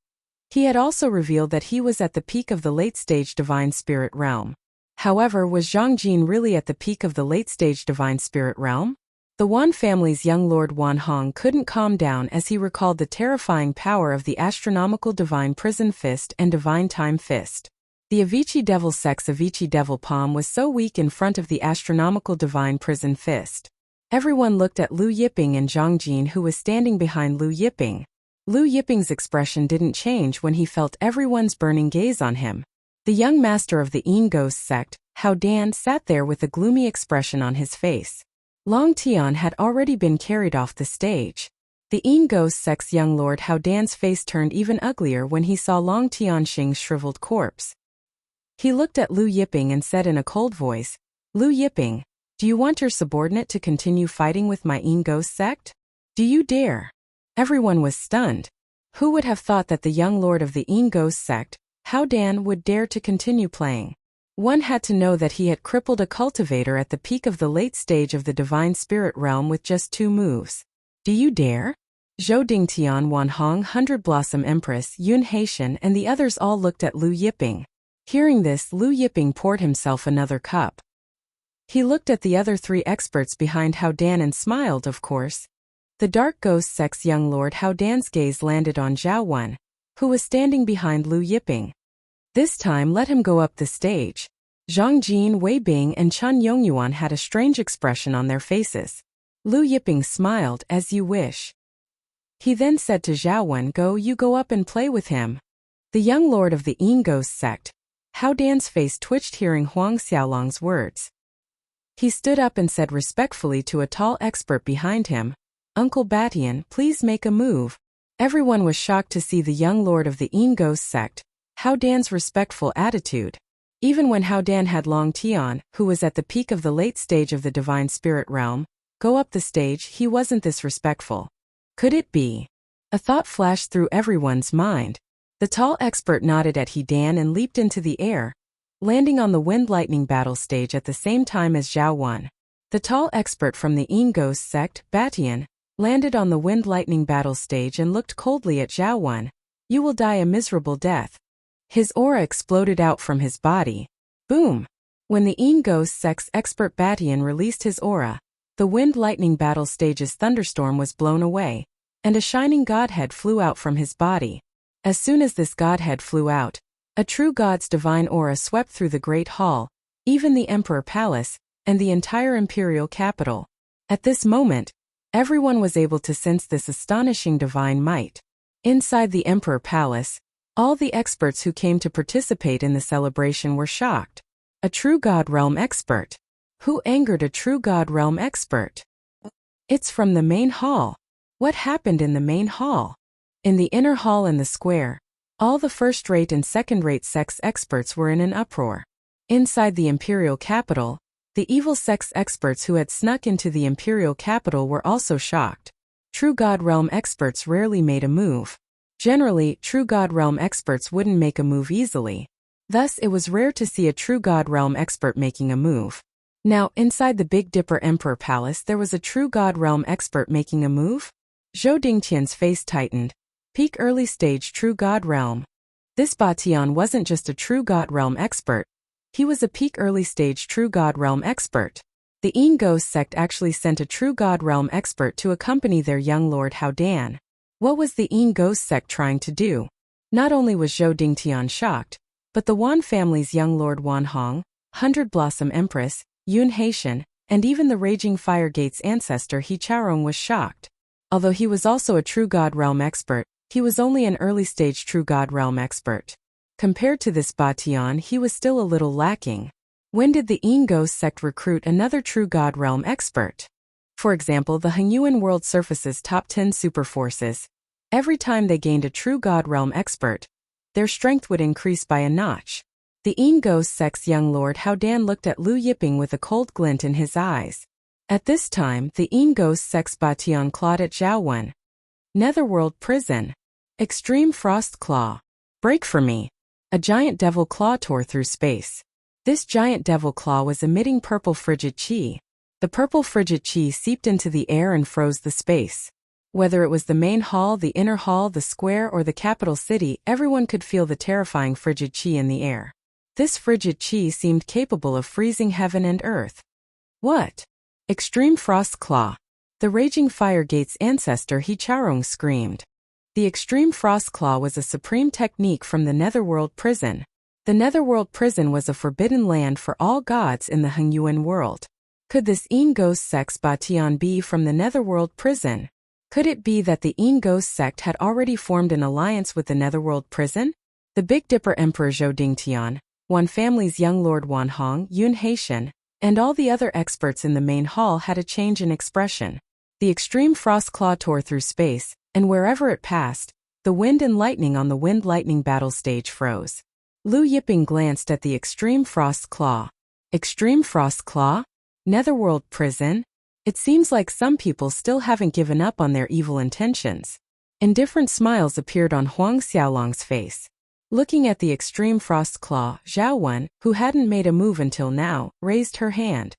he had also revealed that he was at the peak of the late-stage Divine Spirit Realm. However, was Zhang Jin really at the peak of the late-stage Divine Spirit Realm? The Wan family's young Lord Wan Hong couldn't calm down as he recalled the terrifying power of the astronomical divine prison fist and divine time fist. The Avicii Devil Sex Avicii Devil Palm was so weak in front of the astronomical divine prison fist. Everyone looked at Liu Yiping and Zhang Jin, who was standing behind Liu Yiping. Liu Yiping's expression didn't change when he felt everyone's burning gaze on him. The young master of the Yin Ghost sect, Hao Dan, sat there with a gloomy expression on his face. Long Tian had already been carried off the stage. The Yin Ghost sect's young lord Hao Dan's face turned even uglier when he saw Long Tianxing's shriveled corpse. He looked at Liu Yiping and said in a cold voice, "Liu Yiping, do you want your subordinate to continue fighting with my Yin Ghost sect? Do you dare?" Everyone was stunned. Who would have thought that the young lord of the Yin Ghost sect, Hao Dan, would dare to continue playing? One had to know that he had crippled a cultivator at the peak of the late stage of the divine spirit realm with just 2 moves. Do you dare? Zhou Dingtian, Wan Hong, Hundred Blossom Empress, Yun Haitian, and the others all looked at Liu Yiping. Hearing this, Liu Yiping poured himself another cup. He looked at the other 3 experts behind Hao Dan and smiled, of course. The Dark Ghost sect's young lord Hao Dan's gaze landed on Zhao Wen, who was standing behind Liu Yiping. This time let him go up the stage. Zhang Jin, Wei Bing, and Chen Yongyuan had a strange expression on their faces. Liu Yiping smiled, "As you wish." He then said to Zhao Wen, "You go up and play with him." The young lord of the Yin Ghost sect, Hao Dan's face twitched hearing Huang Xiaolong's words. He stood up and said respectfully to a tall expert behind him, "Uncle Batian, please make a move." Everyone was shocked to see the young lord of the Yin Ghost sect, Hao Dan's respectful attitude. Even when Hao Dan had Long Tian, who was at the peak of the late stage of the divine spirit realm, go up the stage, he wasn't this respectful. Could it be? A thought flashed through everyone's mind. The tall expert nodded at He Dan and leaped into the air, landing on the Wind Lightning battle stage at the same time as Zhao Wen. The tall expert from the Yin Ghost sect, Batian, landed on the Wind Lightning battle stage and looked coldly at Zhao Wen. "You will die a miserable death." His aura exploded out from his body. Boom! When the Yin Ghost sect's expert Batian released his aura, the Wind Lightning battle stage's thunderstorm was blown away, and a shining godhead flew out from his body. As soon as this godhead flew out, a true god's divine aura swept through the Great Hall, even the Emperor Palace, and the entire imperial capital. At this moment, everyone was able to sense this astonishing divine might. Inside the Emperor Palace, all the experts who came to participate in the celebration were shocked. A true God Realm expert. Who angered a true God Realm expert? It's from the main hall. What happened in the main hall? In the inner hall and the square, all the first-rate and second-rate sex experts were in an uproar. Inside the imperial capital, the evil sex experts who had snuck into the imperial capital were also shocked. True God Realm experts rarely made a move. Generally, true God Realm experts wouldn't make a move easily. Thus, it was rare to see a true God Realm expert making a move. Now, inside the Big Dipper Emperor Palace, there was a true God Realm expert making a move? Zhou Dingtian's face tightened. Peak early stage true God Realm. This Batian wasn't just a true God Realm expert. He was a peak early stage true God Realm expert. The Yin Ghost sect actually sent a true God Realm expert to accompany their young lord Hao Dan. What was the Yin Ghost sect trying to do? Not only was Zhou Dingtian shocked, but the Wan family's young lord Wan Hong, Hundred Blossom Empress, Yun Haitian, and even the Raging Fire Gate's ancestor He Chaorong was shocked. Although he was also a true God Realm expert, he was only an early-stage true God Realm expert. Compared to this Batian, he was still a little lacking. When did the Yin Ghost sect recruit another true God Realm expert? For example, the Hangyuan World Surface's top 10 super forces. Every time they gained a true God Realm expert, their strength would increase by a notch. The Yin Ghost sect's young lord Hao Dan looked at Liu Yiping with a cold glint in his eyes. At this time, the Yin Ghost sect's Batian clawed at Zhao Wen. Netherworld Prison. Extreme Frost Claw. Break for me. A giant devil claw tore through space. This giant devil claw was emitting purple frigid chi. The purple frigid chi seeped into the air and froze the space. Whether it was the main hall, the inner hall, the square, or the capital city, everyone could feel the terrifying frigid chi in the air. This frigid chi seemed capable of freezing heaven and earth. What? Extreme Frost Claw. The raging fire gate's ancestor He Charong screamed. The extreme frost claw was a supreme technique from the Netherworld prison. The Netherworld prison was a forbidden land for all gods in the Hengyuan world. Could this Yin Ghost Sect's Batian be from the Netherworld prison? Could it be that the Yin Ghost Sect had already formed an alliance with the Netherworld prison? The Big Dipper Emperor Zhou Dingtian, Wan family's young Lord Wan Hong, Yun Haitian, and all the other experts in the main hall had a change in expression. The extreme frost claw tore through space, and wherever it passed, the wind and lightning on the wind-lightning battle stage froze. Lu Yiping glanced at the extreme frost claw. Extreme frost claw? Netherworld prison? It seems like some people still haven't given up on their evil intentions. Indifferent smiles appeared on Huang Xiaolong's face. Looking at the extreme frost claw, Zhao Wen, who hadn't made a move until now, raised her hand.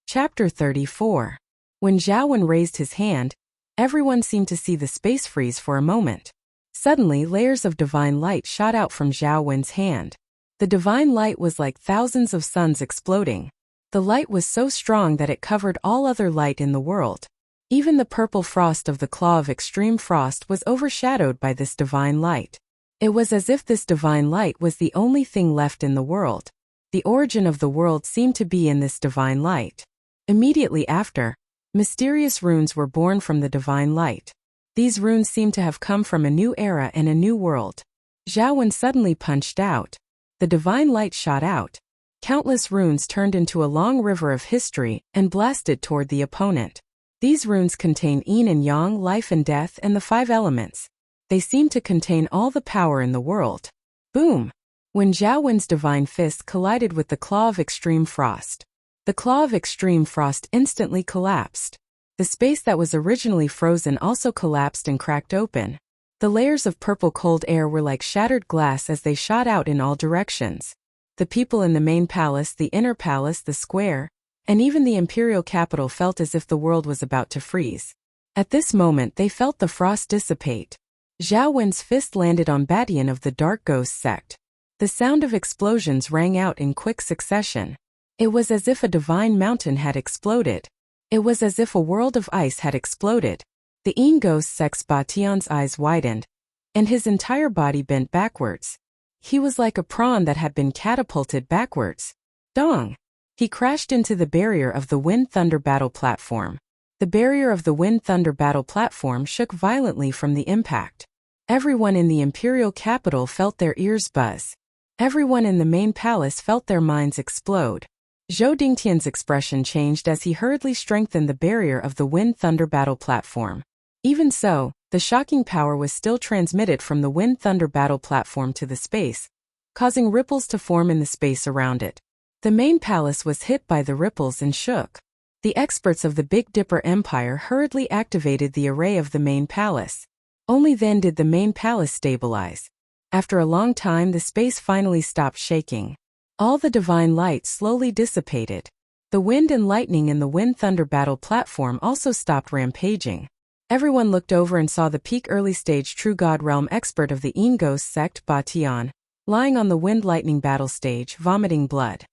Chapter 34. When Zhao Wen raised his hand, everyone seemed to see the space freeze for a moment. Suddenly, layers of divine light shot out from Zhao Wen's hand. The divine light was like thousands of suns exploding. The light was so strong that it covered all other light in the world. Even the purple frost of the claw of extreme frost was overshadowed by this divine light. It was as if this divine light was the only thing left in the world. The origin of the world seemed to be in this divine light. Immediately after, mysterious runes were born from the divine light. These runes seemed to have come from a new era and a new world. Zhao Wen suddenly punched out. The divine light shot out. Countless runes turned into a long river of history and blasted toward the opponent. These runes contain yin and yang, life and death, and the 5 elements. They seem to contain all the power in the world. Boom! When Zhao Wen's divine fist collided with the claw of extreme frost, the claw of extreme frost instantly collapsed. The space that was originally frozen also collapsed and cracked open. The layers of purple cold air were like shattered glass as they shot out in all directions. The people in the main palace, the inner palace, the square, and even the imperial capital felt as if the world was about to freeze. At this moment they felt the frost dissipate. Zhao Wen's fist landed on Batian of the Dark Ghost Sect. The sound of explosions rang out in quick succession. It was as if a divine mountain had exploded. It was as if a world of ice had exploded. The Yin Ghost Sect's Batian's eyes widened, and his entire body bent backwards. He was like a prawn that had been catapulted backwards. Dong! He crashed into the barrier of the Wind Thunder Battle platform. The barrier of the Wind Thunder Battle platform shook violently from the impact. Everyone in the imperial capital felt their ears buzz. Everyone in the main palace felt their minds explode. Zhou Dingtian's expression changed as he hurriedly strengthened the barrier of the Wind Thunder Battle platform. Even so, the shocking power was still transmitted from the Wind Thunder Battle platform to the space, causing ripples to form in the space around it. The main palace was hit by the ripples and shook. The experts of the Big Dipper Empire hurriedly activated the array of the main palace. Only then did the main palace stabilize. After a long time, the space finally stopped shaking. All the divine light slowly dissipated. The wind and lightning in the Wind Thunder Battle platform also stopped rampaging. Everyone looked over and saw the peak early stage True God Realm expert of the Yin Ghost Sect, Batian, lying on the Wind Lightning battle stage, vomiting blood.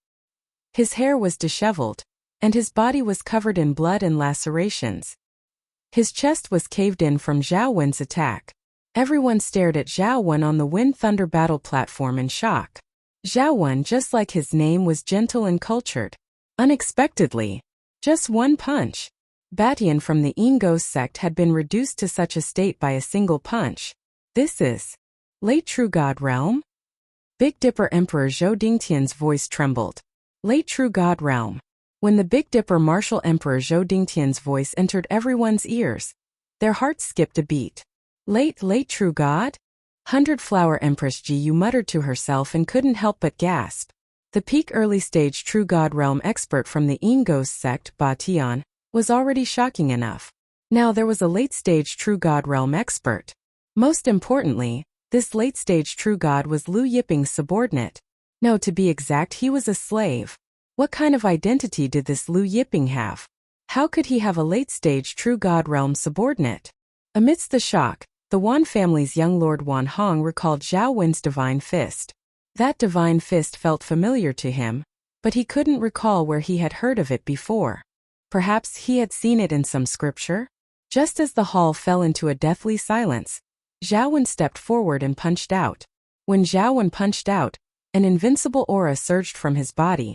His hair was disheveled, and his body was covered in blood and lacerations. His chest was caved in from Zhao Wen's attack. Everyone stared at Zhao Wen on the Wind Thunder Battle platform in shock. Zhao Wen, just like his name, was gentle and cultured. Unexpectedly, just one punch. Batian from the Yin Ghost Sect had been reduced to such a state by a single punch. This is late True God Realm? Big Dipper Emperor Zhou Dingtian's voice trembled. Late True God Realm. When the Big Dipper Martial Emperor Zhou Dingtian's voice entered everyone's ears, their hearts skipped a beat. Late True God? 100 Flower Empress Ji muttered to herself and couldn't help but gasp. The peak early stage True God Realm expert from the Yin Ghost Sect, Batian, was already shocking enough. Now there was a late stage True God Realm expert. Most importantly, this late stage True God was Lu Yiping's subordinate. No, to be exact, he was a slave. What kind of identity did this Lu Yiping have? How could he have a late stage True God Realm subordinate? Amidst the shock, the Wan family's young Lord Wan Hong recalled Zhao Wen's divine fist. That divine fist felt familiar to him, but he couldn't recall where he had heard of it before. Perhaps he had seen it in some scripture? Just as the hall fell into a deathly silence, Zhao Wen stepped forward and punched out. When Zhao Wen punched out, an invincible aura surged from his body,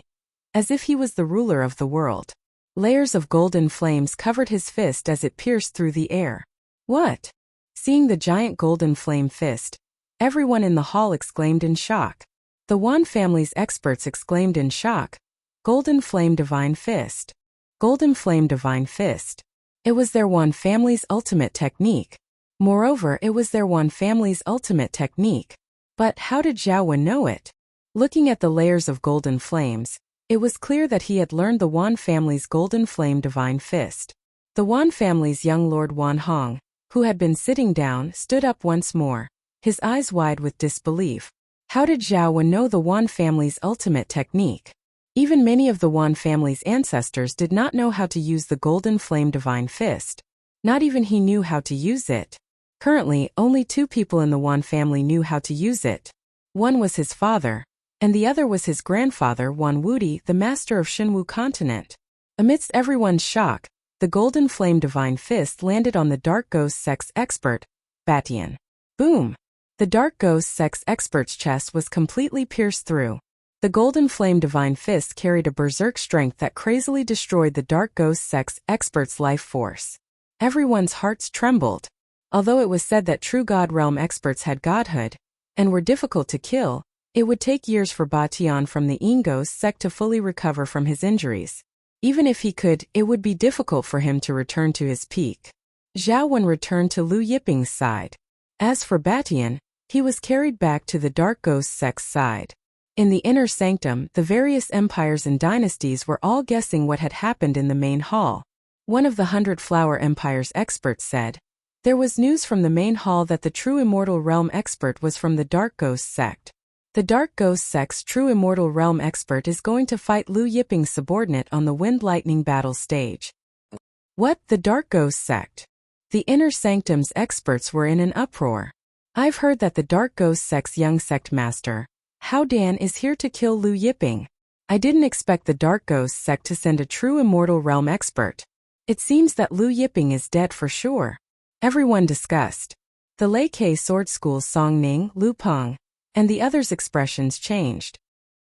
as if he was the ruler of the world. Layers of golden flames covered his fist as it pierced through the air. What? Seeing the giant golden flame fist, everyone in the hall exclaimed in shock. The Wan family's experts exclaimed in shock. Golden flame divine fist. Golden flame divine fist. It was their Wan family's ultimate technique. Moreover, it was their Wan family's ultimate technique. But how did Zhao Wen know it? Looking at the layers of golden flames, it was clear that he had learned the Wan family's golden flame divine fist. The Wan family's young lord Wan Hong, who had been sitting down, stood up once more, his eyes wide with disbelief. How did Zhao Wen know the Wan family's ultimate technique? Even many of the Wan family's ancestors did not know how to use the golden flame divine fist. Not even he knew how to use it. Currently, only 2 people in the Wan family knew how to use it. One was his father, and the other was his grandfather Wan Wudi, the master of Shenwu continent. Amidst everyone's shock, the golden flame divine fist landed on the dark ghost sex expert, Batian. Boom! The dark ghost sex expert's chest was completely pierced through. The golden flame divine fist carried a berserk strength that crazily destroyed the dark ghost sex expert's life force. Everyone's hearts trembled. Although it was said that true God realm experts had godhood, and were difficult to kill, it would take years for Batian from the Ingos sect to fully recover from his injuries. Even if he could, it would be difficult for him to return to his peak. Zhao Wen returned to Lu Yiping's side. As for Batian, he was carried back to the Dark Ghost sect's side. In the inner sanctum, the various empires and dynasties were all guessing what had happened in the main hall. One of the 100 Flower Empire's experts said, "There was news from the main hall that the true Immortal Realm expert was from the Dark Ghost sect. The Dark Ghost sect's true Immortal Realm expert is going to fight Lu Yiping's subordinate on the Wind Lightning battle stage." What? The Dark Ghost sect? The inner sanctum's experts were in an uproar. I've heard that the Dark Ghost sect's young sect master, Hao Dan, is here to kill Lu Yiping. I didn't expect the Dark Ghost sect to send a true Immortal Realm expert. It seems that Lu Yiping is dead for sure. Everyone discussed. The Lei Ke Sword School's Song Ning, Lu Peng, and the others' expressions changed.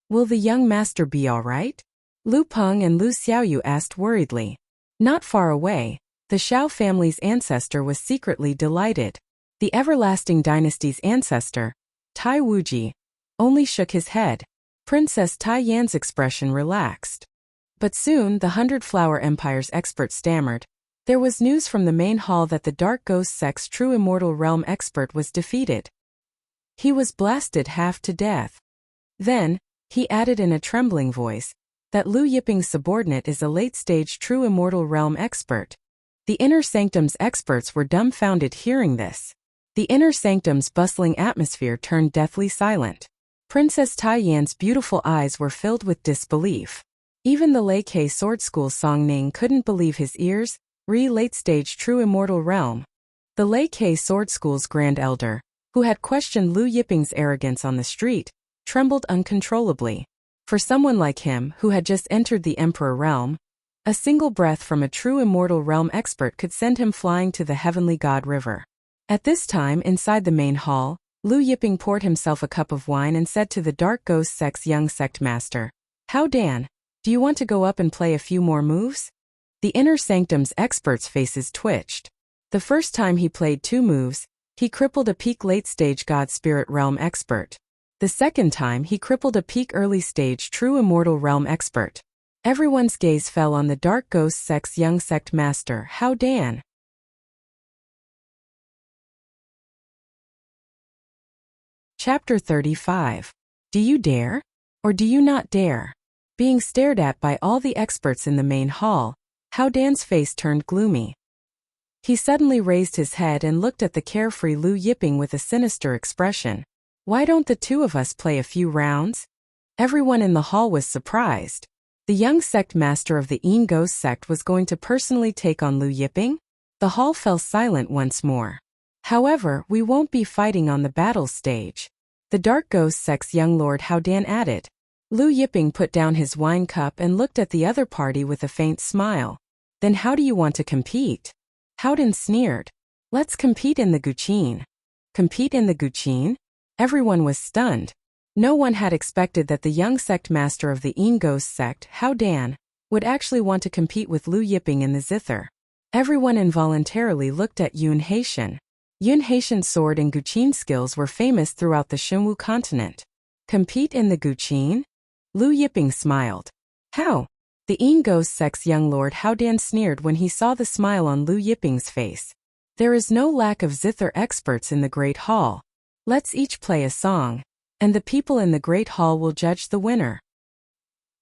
Will the young master be all right? Lu Peng and Lu Xiaoyu asked worriedly. Not far away, the Xiao family's ancestor was secretly delighted. The Everlasting Dynasty's ancestor, Tai Wuji, only shook his head. Princess Tai Yan's expression relaxed. But soon the 100 Flower Empire's expert stammered. There was news from the main hall that the Dark Ghost sect's true Immortal Realm expert was defeated. He was blasted half to death. Then, he added in a trembling voice, that Lu Yiping's subordinate is a late-stage true Immortal Realm expert. The Inner Sanctum's experts were dumbfounded hearing this. The Inner Sanctum's bustling atmosphere turned deathly silent. Princess Tai Yan's beautiful eyes were filled with disbelief. Even the Lei Ke Sword School Song Ning couldn't believe his ears. Late-stage true Immortal Realm. The Lei Ke Sword School's Grand Elder, who had questioned Lu Yiping's arrogance on the street, trembled uncontrollably. For someone like him, who had just entered the Emperor Realm, a single breath from a true Immortal Realm expert could send him flying to the Heavenly God River. At this time, inside the main hall, Lu Yiping poured himself a cup of wine and said to the Dark Ghost sect's young sect master, "Hao Dan, do you want to go up and play a few more moves?" The Inner Sanctum's experts' faces twitched. The first time he played 2 moves, he crippled a peak late-stage God Spirit Realm expert. The second time he crippled a peak early-stage true Immortal Realm expert. Everyone's gaze fell on the Dark Ghost sect's young sect master, Hao Dan. Chapter 35. Do you dare? Or do you not dare? Being stared at by all the experts in the main hall, Hao Dan's face turned gloomy. He suddenly raised his head and looked at the carefree Lu Yiping with a sinister expression. Why don't the 2 of us play a few rounds? Everyone in the hall was surprised. The young sect master of the Yin Ghost sect was going to personally take on Lu Yiping? The hall fell silent once more. However, we won't be fighting on the battle stage. The Dark Ghost sect's young lord Hao Dan added. Lu Yiping put down his wine cup and looked at the other party with a faint smile. Then how do you want to compete? Hao Dan sneered. Let's compete in the Guqin. Compete in the Guqin? Everyone was stunned. No one had expected that the young sect master of the Yin Ghost sect, Hao Dan, would actually want to compete with Lu Yiping in the zither. Everyone involuntarily looked at Yun Haitian. Yun Haitian's sword and Guqin skills were famous throughout the Xinwu continent. Compete in the Guqin? Lu Yiping smiled. How? The Yin Ghost sect's young lord Hao Dan sneered when he saw the smile on Lu Yiping's face. There is no lack of zither experts in the Great Hall. Let's each play a song, and the people in the Great Hall will judge the winner.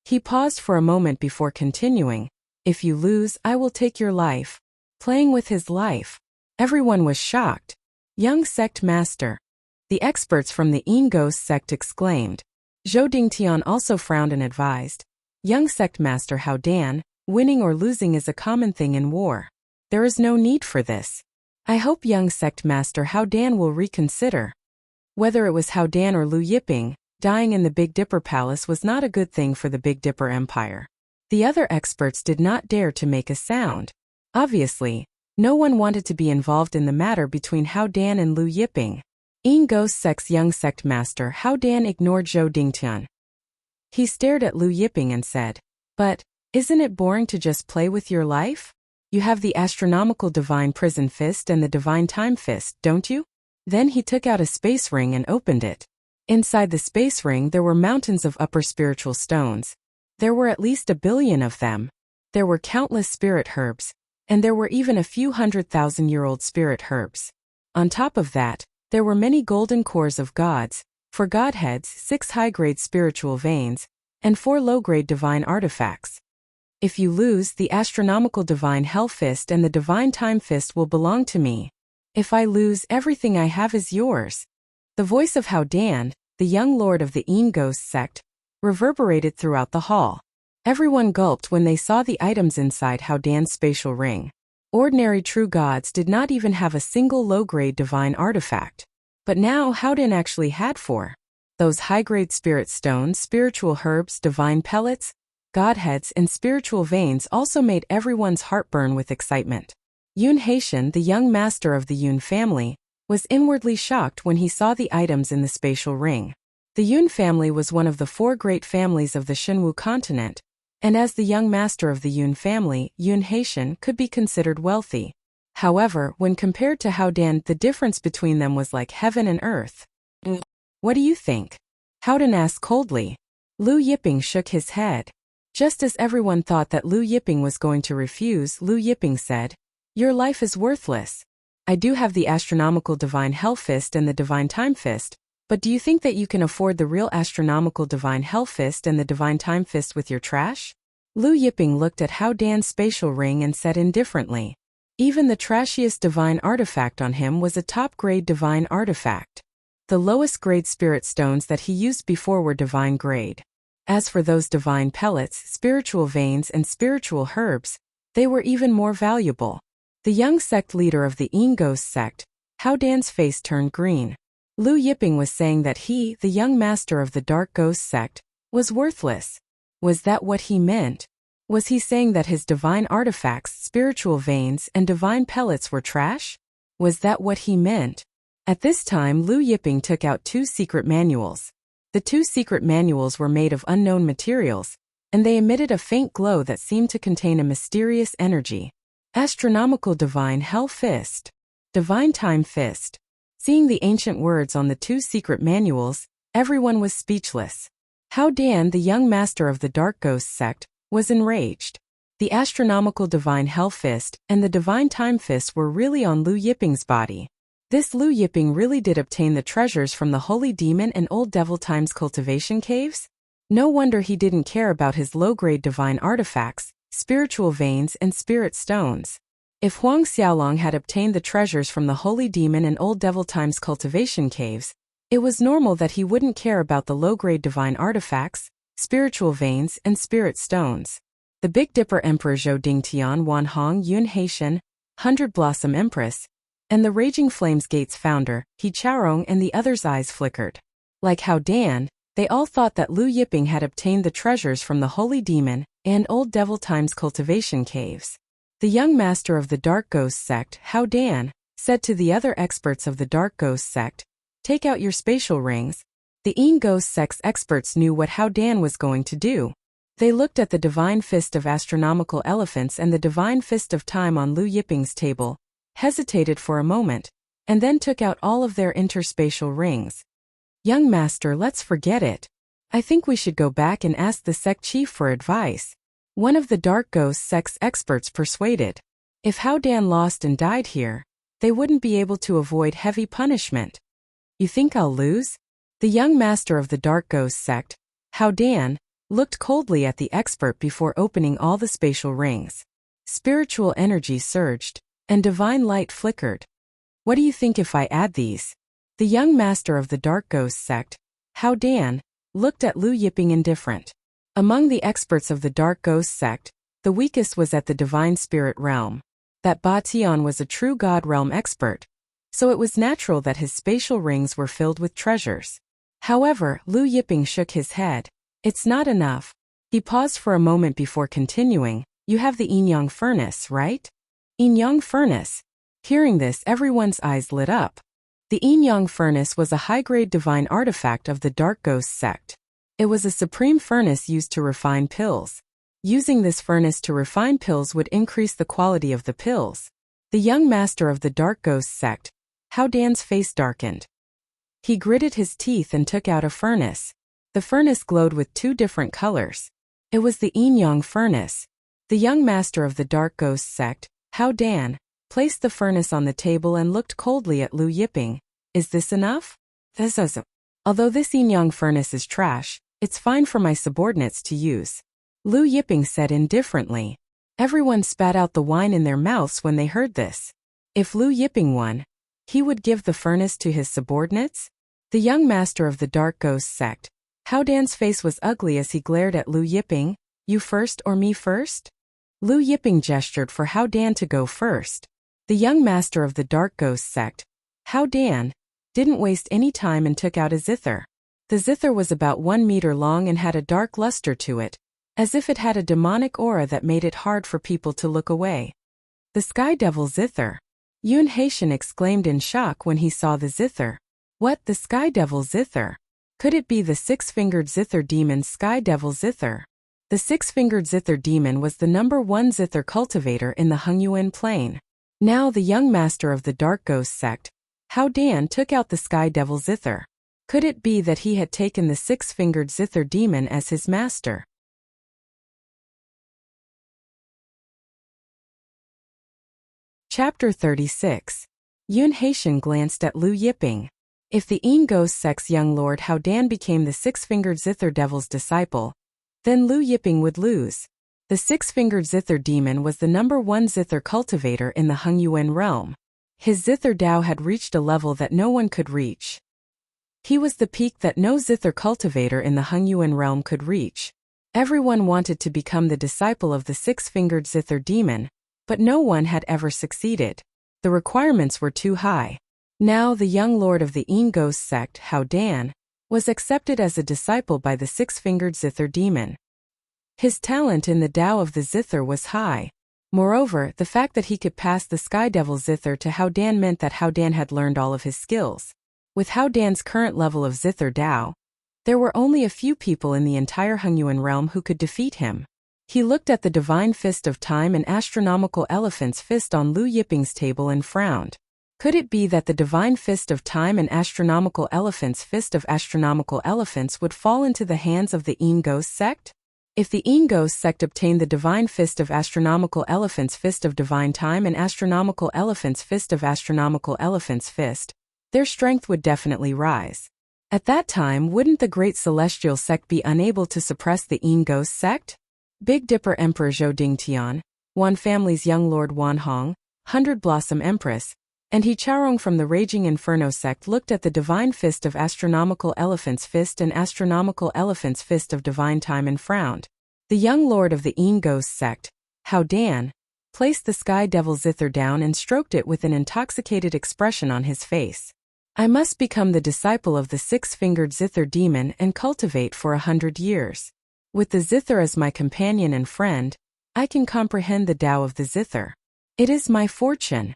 He paused for a moment before continuing. If you lose, I will take your life. Playing with his life. Everyone was shocked. Young sect master. The experts from the Yin Ghost sect exclaimed. Zhou Dingtian also frowned and advised. Young sect master Hao Dan, winning or losing is a common thing in war. There is no need for this. I hope young sect master Hao Dan will reconsider. Whether it was Hao Dan or Lu Yiping, dying in the Big Dipper Palace was not a good thing for the Big Dipper Empire. The other experts did not dare to make a sound. Obviously, no one wanted to be involved in the matter between Hao Dan and Lu Yiping. Yin Ghost sect's young sect master Hao Dan ignored Zhou Dingtian. He stared at Lu Yiping and said, But, isn't it boring to just play with your life? You have the astronomical divine prison fist and the divine time fist, don't you? Then he took out a space ring and opened it. Inside the space ring there were mountains of upper spiritual stones. There were at least 1 billion of them. There were countless spirit herbs, and there were even a few 100,000-year-old spirit herbs. On top of that, there were many golden cores of gods, 4 godheads, 6 high-grade spiritual veins, and 4 low-grade divine artifacts. If you lose, the astronomical divine hell fist and the divine time fist will belong to me. If I lose, everything I have is yours. The voice of Hao Dan, the young lord of the Yin Ghost sect, reverberated throughout the hall. Everyone gulped when they saw the items inside Hao Dan's spatial ring. Ordinary true gods did not even have a single low-grade divine artifact. But now Hao Dan actually had 4. Those high-grade spirit stones, spiritual herbs, divine pellets, godheads, and spiritual veins also made everyone's heart burn with excitement. Yun Haitian, the young master of the Yun family, was inwardly shocked when he saw the items in the spatial ring. The Yun family was one of the 4 great families of the Xinwu continent, and as the young master of the Yun family, Yun Haitian could be considered wealthy. However, when compared to Hao Dan, the difference between them was like heaven and earth. What do you think? Hao Dan asked coldly. Lu Yiping shook his head. Just as everyone thought that Lu Yiping was going to refuse, Lu Yiping said, Your life is worthless. I do have the astronomical divine hell fist and the divine time fist, but do you think that you can afford the real astronomical divine hell fist and the divine time fist with your trash? Lu Yiping looked at Hao Dan's spatial ring and said indifferently. Even the trashiest divine artifact on him was a top-grade divine artifact. The lowest-grade spirit stones that he used before were divine grade. As for those divine pellets, spiritual veins, and spiritual herbs, they were even more valuable. The young sect leader of the Yin Ghost sect, Hao Dan's face turned green. Lu Yiping was saying that he, the young master of the Dark Ghost sect, was worthless. Was that what he meant? Was he saying that his divine artifacts, spiritual veins, and divine pellets were trash? Was that what he meant? At this time, Lu Yiping took out 2 secret manuals. The 2 secret manuals were made of unknown materials, and they emitted a faint glow that seemed to contain a mysterious energy. Astronomical Divine Hell Fist. Divine Time Fist. Seeing the ancient words on the 2 secret manuals, everyone was speechless. Hao Dan, the young master of the Dark Ghost sect, was enraged. The astronomical Divine Hell Fist and the Divine Time Fist were really on Lu Yiping's body. This Lu Yiping really did obtain the treasures from the Holy Demon and Old Devil Time's cultivation caves? No wonder he didn't care about his low-grade divine artifacts, spiritual veins, and spirit stones. If Huang Xiaolong had obtained the treasures from the Holy Demon and Old Devil Time's cultivation caves, it was normal that he wouldn't care about the low-grade divine artifacts, spiritual veins, and spirit stones. The Big Dipper Emperor Zhou Dingtian, Wan Hong, Yun Haitian, 100 Blossom Empress, and the Raging Flames Gates founder, He Chaorong, and the others' eyes flickered. Like Hao Dan, They all thought that Liu Yiping had obtained the treasures from the Holy Demon and Old Devil Time's cultivation caves. The young master of the Dark Ghost sect, Hao Dan, said to the other experts of the Dark Ghost sect, "Take out your spatial rings." The Yin Ghost sect's experts knew what Hao Dan was going to do. They looked at the Divine Fist of Astronomical Elephants and the Divine Fist of Time on Liu Yiping's table, hesitated for a moment, and then took out all of their interspatial rings. "Young master, let's forget it. I think we should go back and ask the sect chief for advice," one of the Dark Ghost sect's experts persuaded. If Hao Dan lost and died here, they wouldn't be able to avoid heavy punishment. "You think I'll lose?" The young master of the Dark Ghost sect, Hao Dan, looked coldly at the expert before opening all the spatial rings. Spiritual energy surged, and divine light flickered. "What do you think if I add these?" The young master of the Dark Ghost sect, Hao Dan, looked at Liu Yiping indifferent. Among the experts of the Dark Ghost sect, the weakest was at the Divine Spirit realm. That Ba Tian was a true God realm expert, so it was natural that his spatial rings were filled with treasures. However, Liu Yiping shook his head. "It's not enough." He paused for a moment before continuing. "You have the Yin Yang furnace, right?" Yin Yang furnace. Hearing this, everyone's eyes lit up. The Yin Yang furnace was a high-grade divine artifact of the Dark Ghost sect. It was a supreme furnace used to refine pills. Using this furnace to refine pills would increase the quality of the pills. The young master of the Dark Ghost sect, Hao Dan's face darkened. He gritted his teeth and took out a furnace. The furnace glowed with two different colors. It was the Yin Yang furnace. The young master of the Dark Ghost sect, Hao Dan, placed the furnace on the table and looked coldly at Liu Yiping. "Is this enough?" "This isn't. Although this Yin Yang furnace is trash, it's fine for my subordinates to use," Liu Yiping said indifferently. Everyone spat out the wine in their mouths when they heard this. If Liu Yiping won, he would give the furnace to his subordinates? The young master of the Dark Ghost sect, Hao Dan's face was ugly as he glared at Liu Yiping. "You first or me first?" Liu Yiping gestured for Hao Dan to go first. The young master of the Dark Ghost sect, Hao Dan, didn't waste any time and took out a zither. The zither was about 1 meter long and had a dark luster to it, as if it had a demonic aura that made it hard for people to look away. "The Sky Devil zither!" Yun Haitian exclaimed in shock when he saw the zither. "What, the Sky Devil zither? Could it be the six-fingered zither demon's Sky Devil zither?" The six-fingered zither demon was the #1 zither cultivator in the Hengyuan Plain. Now the young master of the Dark Ghost sect, Hao Dan, took out the Sky Devil zither. Could it be that he had taken the six-fingered zither demon as his master? Chapter 36. Yun Haitian glanced at Liu Yiping. If the Yin Ghost sect's young lord Hao Dan became the six-fingered zither devil's disciple, then Liu Yiping would lose. The six-fingered zither demon was the #1 zither cultivator in the Hengyuan realm. His zither Dao had reached a level that no one could reach. He was the peak that no zither cultivator in the Hengyuan realm could reach. Everyone wanted to become the disciple of the six-fingered zither demon, but no one had ever succeeded. The requirements were too high. Now the young lord of the Yin Ghost sect, Hao Dan, was accepted as a disciple by the six-fingered zither demon. His talent in the Tao of the zither was high. Moreover, the fact that he could pass the Sky Devil zither to Hao Dan meant that Hao Dan had learned all of his skills. With Hao Dan's current level of zither Tao, there were only a few people in the entire Hengyuan realm who could defeat him. He looked at the Divine Fist of Time and Astronomical Elephant's fist on Liu Yiping's table and frowned. Could it be that the Divine Fist of Time and Astronomical Elephant's fist of Astronomical Elephants would fall into the hands of the Yin Ghost sect? If the Yin Ghost sect obtained the Divine Fist of Astronomical Elephant's fist of Divine Time and Astronomical Elephant's fist of Astronomical Elephant's fist, their strength would definitely rise. At that time, wouldn't the Great Celestial Sect be unable to suppress the Yin Ghost sect? Big Dipper Emperor Zhou Dingtian, Wan family's young lord Wan Hong, 100 Blossom Empress, and He Chaorong from the Raging Inferno sect looked at the Divine Fist of Astronomical Elephant's fist and Astronomical Elephant's fist of Divine Time and frowned. The young lord of the Yin Ghost sect, Hao Dan, placed the Sky Devil zither down and stroked it with an intoxicated expression on his face. I must become the disciple of the six-fingered zither demon and cultivate for 100 years. With the zither as my companion and friend, I can comprehend the Tao of the zither. It is my fortune.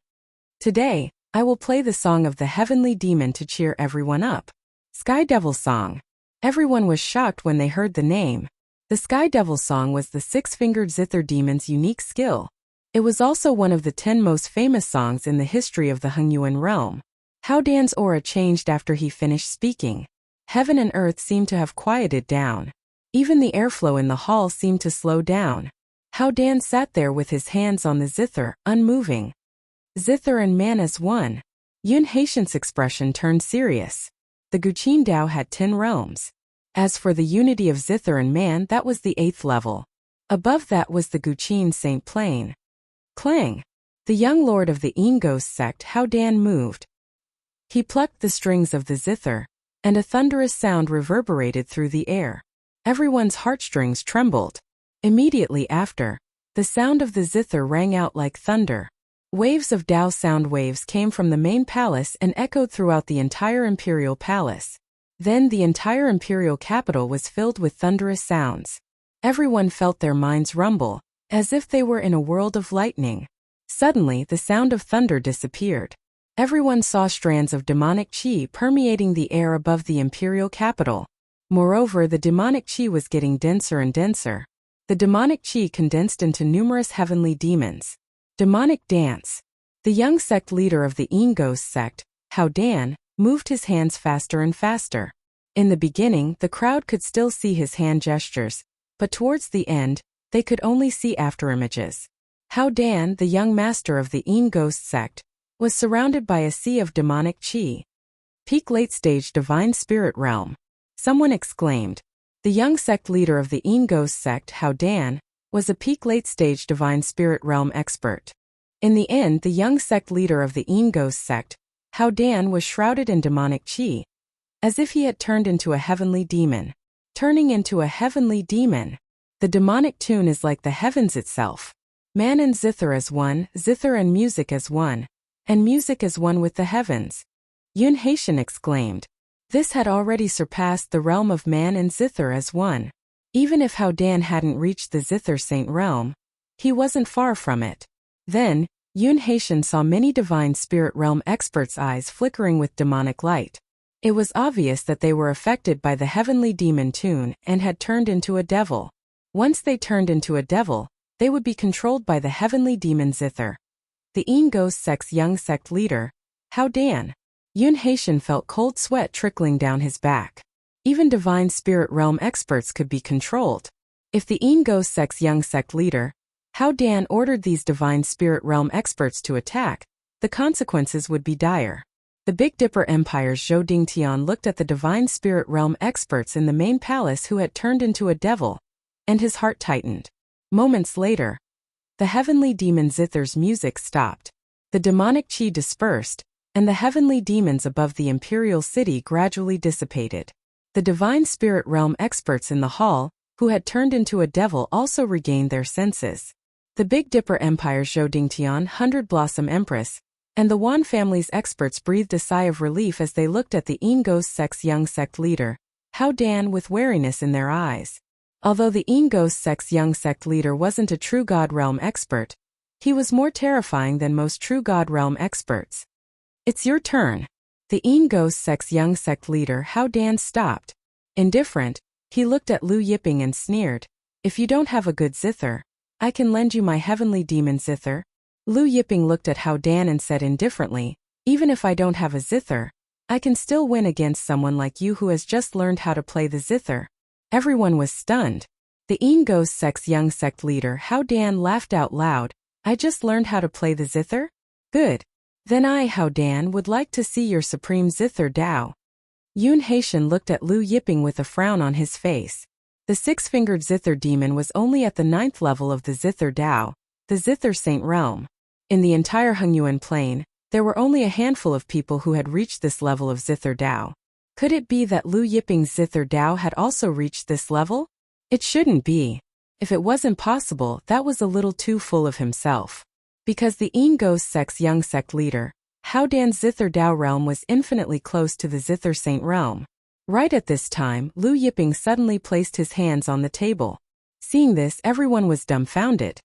Today, I will play the song of the heavenly demon to cheer everyone up. Sky Devil Song. Everyone was shocked when they heard the name. The Sky Devil Song was the six-fingered zither demon's unique skill. It was also one of the 10 most famous songs in the history of the Hengyuan realm. Hao Dan's aura changed after he finished speaking. Heaven and earth seemed to have quieted down. Even the airflow in the hall seemed to slow down. Hao Dan sat there with his hands on the zither, unmoving. Zither and man as one. Yun Haitian's expression turned serious. The Guqin Dao had 10 realms. As for the unity of zither and man, that was the 8th level. Above that was the Guqin Saint Plane. Clang! The young lord of the Ingos sect Hao Dan moved. He plucked the strings of the zither, and a thunderous sound reverberated through the air. Everyone's heartstrings trembled. Immediately after, the sound of the zither rang out like thunder. Waves of Dao sound waves came from the main palace and echoed throughout the entire imperial palace. Then the entire imperial capital was filled with thunderous sounds. Everyone felt their minds rumble, as if they were in a world of lightning. Suddenly, the sound of thunder disappeared. Everyone saw strands of demonic qi permeating the air above the imperial capital. Moreover, the demonic qi was getting denser and denser. The demonic qi condensed into numerous heavenly demons. Demonic dance. The young sect leader of the Ingos sect, Hao Dan, moved his hands faster and faster. In the beginning, the crowd could still see his hand gestures, but towards the end, they could only see afterimages. Hao Dan, the young master of the Ingos sect, was surrounded by a sea of demonic qi. Peak late-stage divine spirit realm. Someone exclaimed. The young sect leader of the Ingos sect, Hao Dan, was a peak late-stage divine spirit realm expert. In the end, the young sect leader of the Ingos sect, Hao Dan, was shrouded in demonic qi, as if he had turned into a heavenly demon. Turning into a heavenly demon. The demonic tune is like the heavens itself. Man and zither as one, zither and music as one, and music as one with the heavens. Yun Haitian exclaimed. This had already surpassed the realm of man and zither as one. Even if Hao Dan hadn't reached the zither saint realm, he wasn't far from it. Then, Yun Haitian saw many divine spirit realm experts' eyes flickering with demonic light. It was obvious that they were affected by the heavenly demon tune and had turned into a devil. Once they turned into a devil, they would be controlled by the heavenly demon zither. The Ingos sect's young sect leader, Hao Dan. Yun Haitian felt cold sweat trickling down his back. Even divine spirit realm experts could be controlled. If the Ingos sect's young sect leader, Hao Dan, ordered these divine spirit realm experts to attack, the consequences would be dire. The Big Dipper Empire's Zhou Dingtian looked at the divine spirit realm experts in the main palace who had turned into a devil, and his heart tightened. Moments later, the heavenly demon zither's music stopped. The demonic qi dispersed, and the heavenly demons above the imperial city gradually dissipated. The divine spirit realm experts in the hall, who had turned into a devil, also regained their senses. The Big Dipper Empire's Zhou Dingtian, Hundred Blossom Empress, and the Wan family's experts breathed a sigh of relief as they looked at the Ingos sect's young sect leader, Hao Dan, with wariness in their eyes. Although the Ingos sect's young sect leader wasn't a true God realm expert, he was more terrifying than most true God realm experts. It's your turn. The Ingos sect's young sect leader, Hao Dan, stopped. Indifferent, he looked at Lu Yiping and sneered. If you don't have a good zither, I can lend you my heavenly demon zither. Lu Yiping looked at Hao Dan and said indifferently, even if I don't have a zither, I can still win against someone like you who has just learned how to play the zither. Everyone was stunned. The Ingos sect's young sect leader, Hao Dan, laughed out loud. I just learned how to play the zither? Good. Then I, Hao Dan, would like to see your supreme zither Dao. Yun Haitian looked at Lu Yiping with a frown on his face. The six-fingered zither demon was only at the 9th level of the zither Dao, the zither saint realm. In the entire Hengyuan plain, there were only a handful of people who had reached this level of zither Dao. Could it be that Lu Yiping's zither Dao had also reached this level? It shouldn't be. If it wasn't possible, that was a little too full of himself. Because the Ingos sect's young sect leader, Hao Dan's Zither Dao realm was infinitely close to the Zither Saint realm. Right at this time, Lu Yiping suddenly placed his hands on the table. Seeing this, everyone was dumbfounded.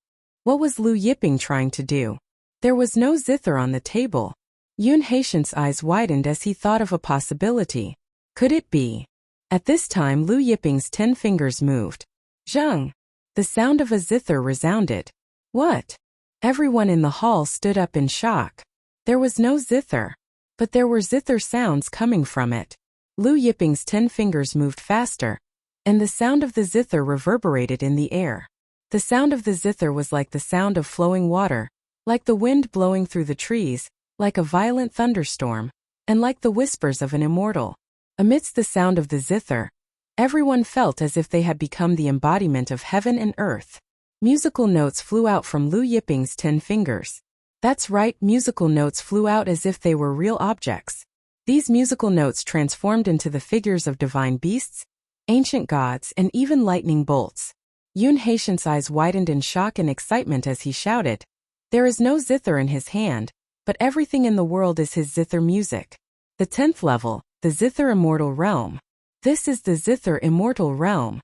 What was Lu Yiping trying to do? There was no zither on the table. Yun Haitian's eyes widened as he thought of a possibility. Could it be? At this time, Lu Yiping's 10 fingers moved. Zheng! The sound of a zither resounded. What? Everyone in the hall stood up in shock. There was no zither, but there were zither sounds coming from it. Lu Yiping's 10 fingers moved faster, and the sound of the zither reverberated in the air. The sound of the zither was like the sound of flowing water, like the wind blowing through the trees, like a violent thunderstorm, and like the whispers of an immortal. Amidst the sound of the zither, everyone felt as if they had become the embodiment of heaven and earth. Musical notes flew out from Lu Yiping's 10 fingers. That's right, musical notes flew out as if they were real objects. These musical notes transformed into the figures of divine beasts, ancient gods, and even lightning bolts. Yun Haitian's eyes widened in shock and excitement as he shouted. There is no zither in his hand, but everything in the world is his zither music. The 10th level, the Zither Immortal Realm. This is the Zither Immortal Realm.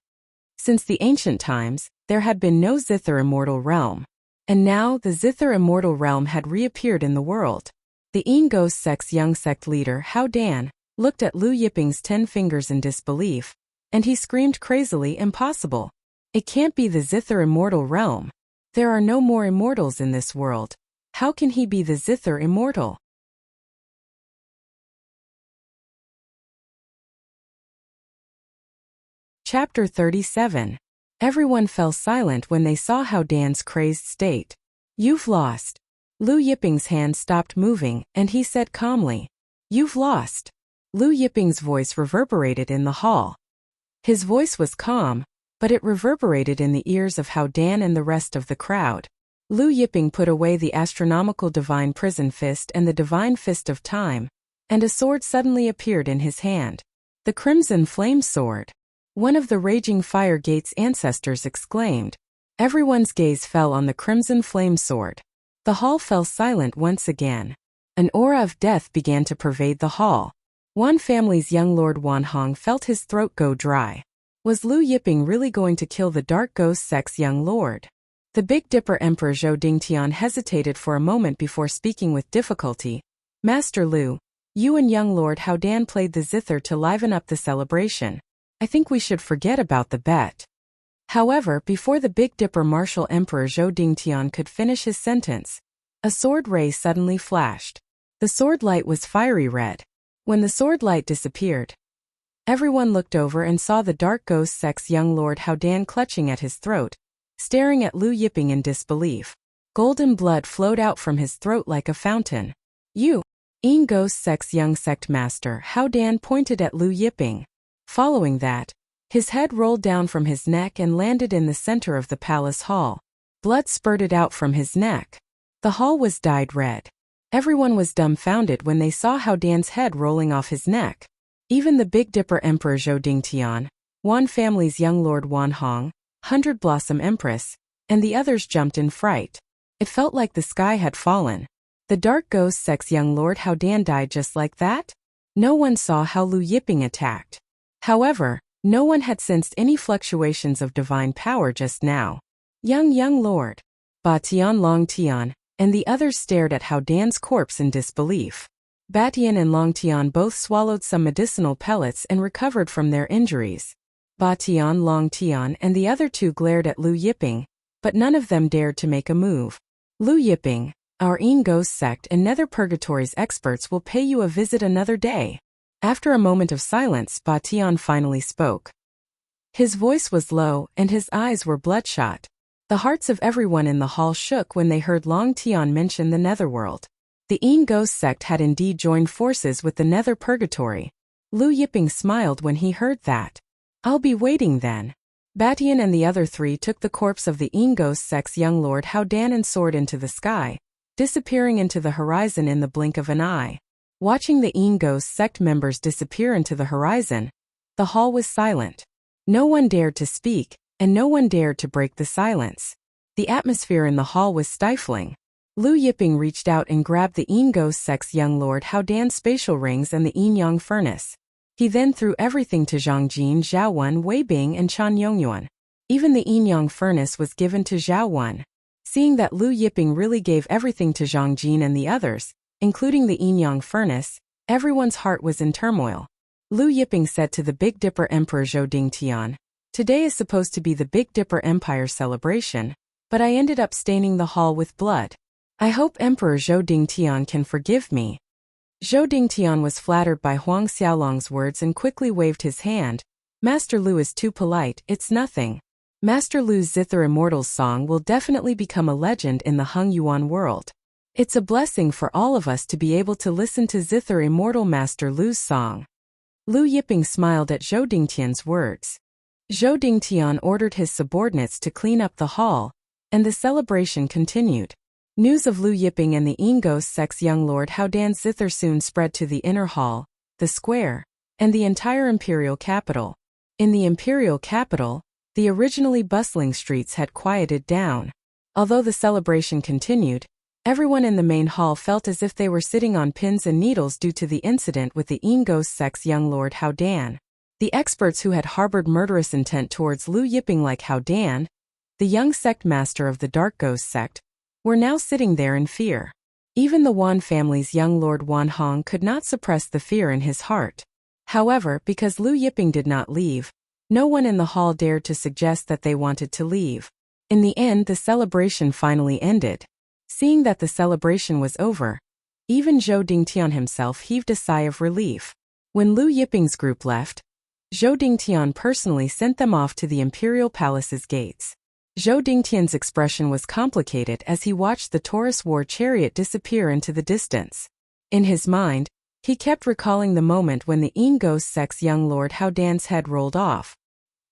Since the ancient times, there had been no Zither Immortal Realm. And now, the Zither Immortal Realm had reappeared in the world. The Yin Ghost sect's young sect leader, Hao Dan, looked at Lu Yiping's 10 fingers in disbelief, and he screamed crazily, impossible. It can't be the Zither Immortal Realm. There are no more immortals in this world. How can he be the Zither Immortal? Chapter 37. Everyone fell silent when they saw Hao Dan's crazed state. You've lost. Lu Yiping's hand stopped moving, and he said calmly. You've lost. Lu Yiping's voice reverberated in the hall. His voice was calm, but it reverberated in the ears of Hao Dan and the rest of the crowd. Lu Yiping put away the astronomical divine prison fist and the divine fist of time, and a sword suddenly appeared in his hand. The Crimson Flame Sword. One of the Raging Fire Gate's ancestors exclaimed. Everyone's gaze fell on the Crimson Flame Sword. The hall fell silent once again. An aura of death began to pervade the hall. Wan family's young lord Wan Hong felt his throat go dry. Was Lu Yiping really going to kill the Dark Ghost sect's young lord? The Big Dipper Emperor Zhou Dingtian hesitated for a moment before speaking with difficulty. Master Lu, you and young lord Hao Dan played the zither to liven up the celebration. I think we should forget about the bet. However, before the Big Dipper Martial Emperor Zhou Dingtian could finish his sentence, a sword ray suddenly flashed. The sword light was fiery red. When the sword light disappeared, everyone looked over and saw the Dark Ghost sect's young lord Hao Dan clutching at his throat, staring at Lu Yiping in disbelief. Golden blood flowed out from his throat like a fountain. You, Yin Ghost sect's young sect master Hao Dan pointed at Lu Yiping. Following that, his head rolled down from his neck and landed in the center of the palace hall. Blood spurted out from his neck. The hall was dyed red. Everyone was dumbfounded when they saw Hao Dan's head rolling off his neck. Even the Big Dipper Emperor Zhou Dingtian, Wan family's young lord Wan Hong, 100 Blossom Empress, and the others jumped in fright. It felt like the sky had fallen. The Dark Ghost sect's young lord Hao Dan died just like that? No one saw how Lu Yiping attacked. However, no one had sensed any fluctuations of divine power just now. Young lord, Ba Tian Long Tian, and the others stared at Hao Dan's corpse in disbelief. Ba Tian and Long Tian both swallowed some medicinal pellets and recovered from their injuries. Ba Tian Long Tian and the other two glared at Lu Yiping, but none of them dared to make a move. Lu Yiping, our Yin Ghost sect and Nether Purgatory's experts will pay you a visit another day. After a moment of silence, Ba Tian finally spoke. His voice was low, and his eyes were bloodshot. The hearts of everyone in the hall shook when they heard Long Tian mention the Netherworld. The Yin Ghost sect had indeed joined forces with the Nether Purgatory. Lu Yiping smiled when he heard that. I'll be waiting then. Ba Tian and the other three took the corpse of the Yin Ghost sect's young lord Hao Dan and soared into the sky, disappearing into the horizon in the blink of an eye. Watching the Yin Ghost sect members disappear into the horizon, the hall was silent. No one dared to speak, and no one dared to break the silence. The atmosphere in the hall was stifling. Lu Yiping reached out and grabbed the Yin Ghost Sect's young lord Hao Dan's spatial rings and the Yin Yang furnace. He then threw everything to Zhang Jin, Zhao Wen, Wei Bing and Chan Yongyuan. Even the Yin Yang furnace was given to Zhao Wen. Seeing that Lu Yiping really gave everything to Zhang Jin and the others, including the Yin Yang furnace, everyone's heart was in turmoil. Lu Yiping said to the Big Dipper Emperor Zhou Dingtian, "Today is supposed to be the Big Dipper Empire celebration, but I ended up staining the hall with blood. I hope Emperor Zhou Dingtian can forgive me." Zhou Dingtian was flattered by Huang Xiaolong's words and quickly waved his hand. "Master Lu is too polite, it's nothing. Master Lu's Zither Immortals song will definitely become a legend in the Hung Yuan world. It's a blessing for all of us to be able to listen to Zither Immortal Master Lu's song." Lu Yiping smiled at Zhou Dingtian's words. Zhou Dingtian ordered his subordinates to clean up the hall, and the celebration continued. News of Lu Yiping and the Yin Ghost Sect's young lord Hao Dan's zither soon spread to the inner hall, the square, and the entire imperial capital. In the imperial capital, the originally bustling streets had quieted down. Although the celebration continued, everyone in the main hall felt as if they were sitting on pins and needles due to the incident with the Yin Ghost Sect's young lord Hao Dan. The experts who had harbored murderous intent towards Lu Yiping like Hao Dan, the young sect master of the Dark Ghost Sect, were now sitting there in fear. Even the Wan family's young lord Wan Hong could not suppress the fear in his heart. However, because Lu Yiping did not leave, no one in the hall dared to suggest that they wanted to leave. In the end, the celebration finally ended. Seeing that the celebration was over, even Zhou Dingtian himself heaved a sigh of relief. When Lu Yiping's group left, Zhou Dingtian personally sent them off to the imperial palace's gates. Zhou Dingtian's expression was complicated as he watched the Taurus war chariot disappear into the distance. In his mind, he kept recalling the moment when the Yin Ghost Sect's young lord Hao Dan's head rolled off.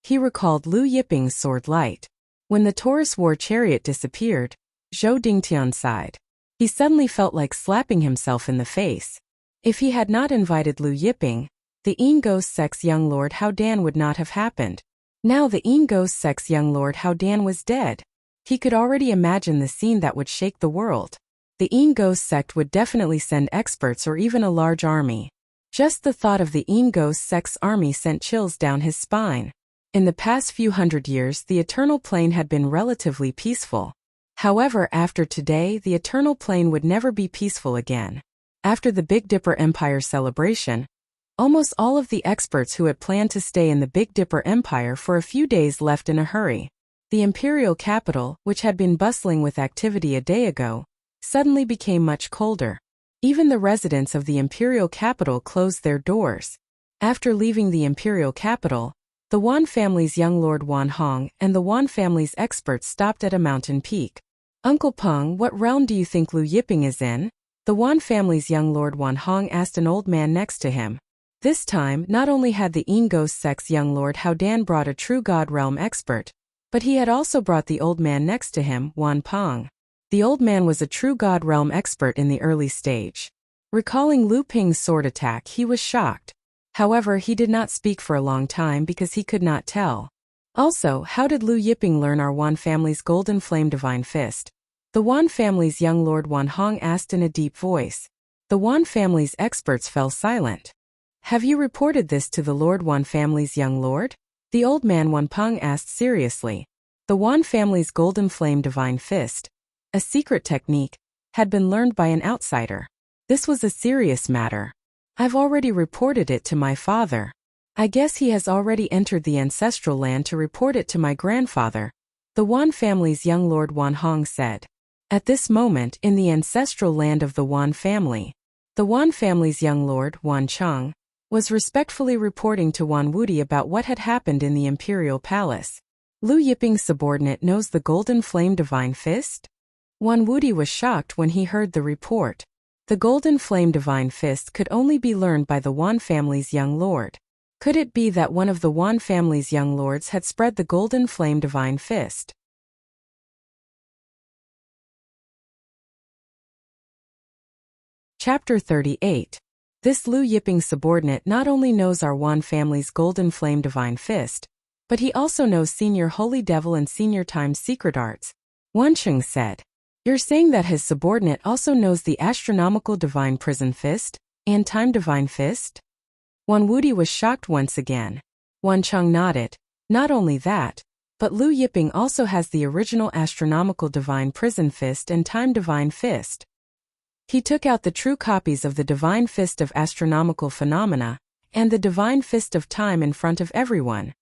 He recalled Lu Yiping's sword light. When the Taurus war chariot disappeared, Zhou Dingtian sighed. He suddenly felt like slapping himself in the face. If he had not invited Lu Yiping, the Yin Ghost Sect's young lord Hao Dan would not have happened. Now the Yin Ghost Sect's young lord Hao Dan was dead. He could already imagine the scene that would shake the world. The Yin Ghost Sect would definitely send experts or even a large army. Just the thought of the Yin Ghost Sect's army sent chills down his spine. In the past few hundred years, the Eternal Plane had been relatively peaceful. However, after today, the Eternal Plane would never be peaceful again. After the Big Dipper Empire celebration, almost all of the experts who had planned to stay in the Big Dipper Empire for a few days left in a hurry. The imperial capital, which had been bustling with activity a day ago, suddenly became much colder. Even the residents of the imperial capital closed their doors. After leaving the imperial capital, the Wan family's young lord Wan Hong and the Wan family's experts stopped at a mountain peak. "Uncle Peng, what realm do you think Lu Yiping is in?" the Wan family's young lord Wan Hong asked an old man next to him. This time, not only had the Yin Ghost Sect's young lord Hao Dan brought a true God realm expert, but he had also brought the old man next to him, Wan Peng. The old man was a true God realm expert in the early stage. Recalling Lu Ping's sword attack, he was shocked. However, he did not speak for a long time because he could not tell. Also, how did Lu Yiping learn our Wan family's golden flame divine fist? The Wan family's young lord Wan Hong asked in a deep voice. The Wan family's experts fell silent. "Have you reported this to the Lord Wan family's young lord?" the old man Wan Peng asked seriously. The Wan family's golden flame divine fist, a secret technique, had been learned by an outsider. This was a serious matter. "I've already reported it to my father. I guess he has already entered the ancestral land to report it to my grandfather," the Wan family's young lord Wan Hong said. At this moment, in the ancestral land of the Wan family, the Wan family's young lord, Wan Cheng, was respectfully reporting to Wan Wudi about what had happened in the imperial palace. "Lu Yiping's subordinate knows the golden flame divine fist?" Wan Wudi was shocked when he heard the report. The golden flame divine fist could only be learned by the Wan family's young lord. Could it be that one of the Wan family's young lords had spread the golden flame divine fist? Chapter 38. This Lu Yiping subordinate not only knows our Wan family's golden flame divine fist, but he also knows Senior Holy Devil and Senior Time's secret arts, Wan Cheng said. You're saying that his subordinate also knows the astronomical divine prison fist and time divine fist? Wan Wudi was shocked once again. Wan Cheng nodded. Not only that, but Lu Yiping also has the original astronomical divine prison fist and time divine fist. He took out the true copies of the divine fist of astronomical phenomena and the divine fist of time in front of everyone.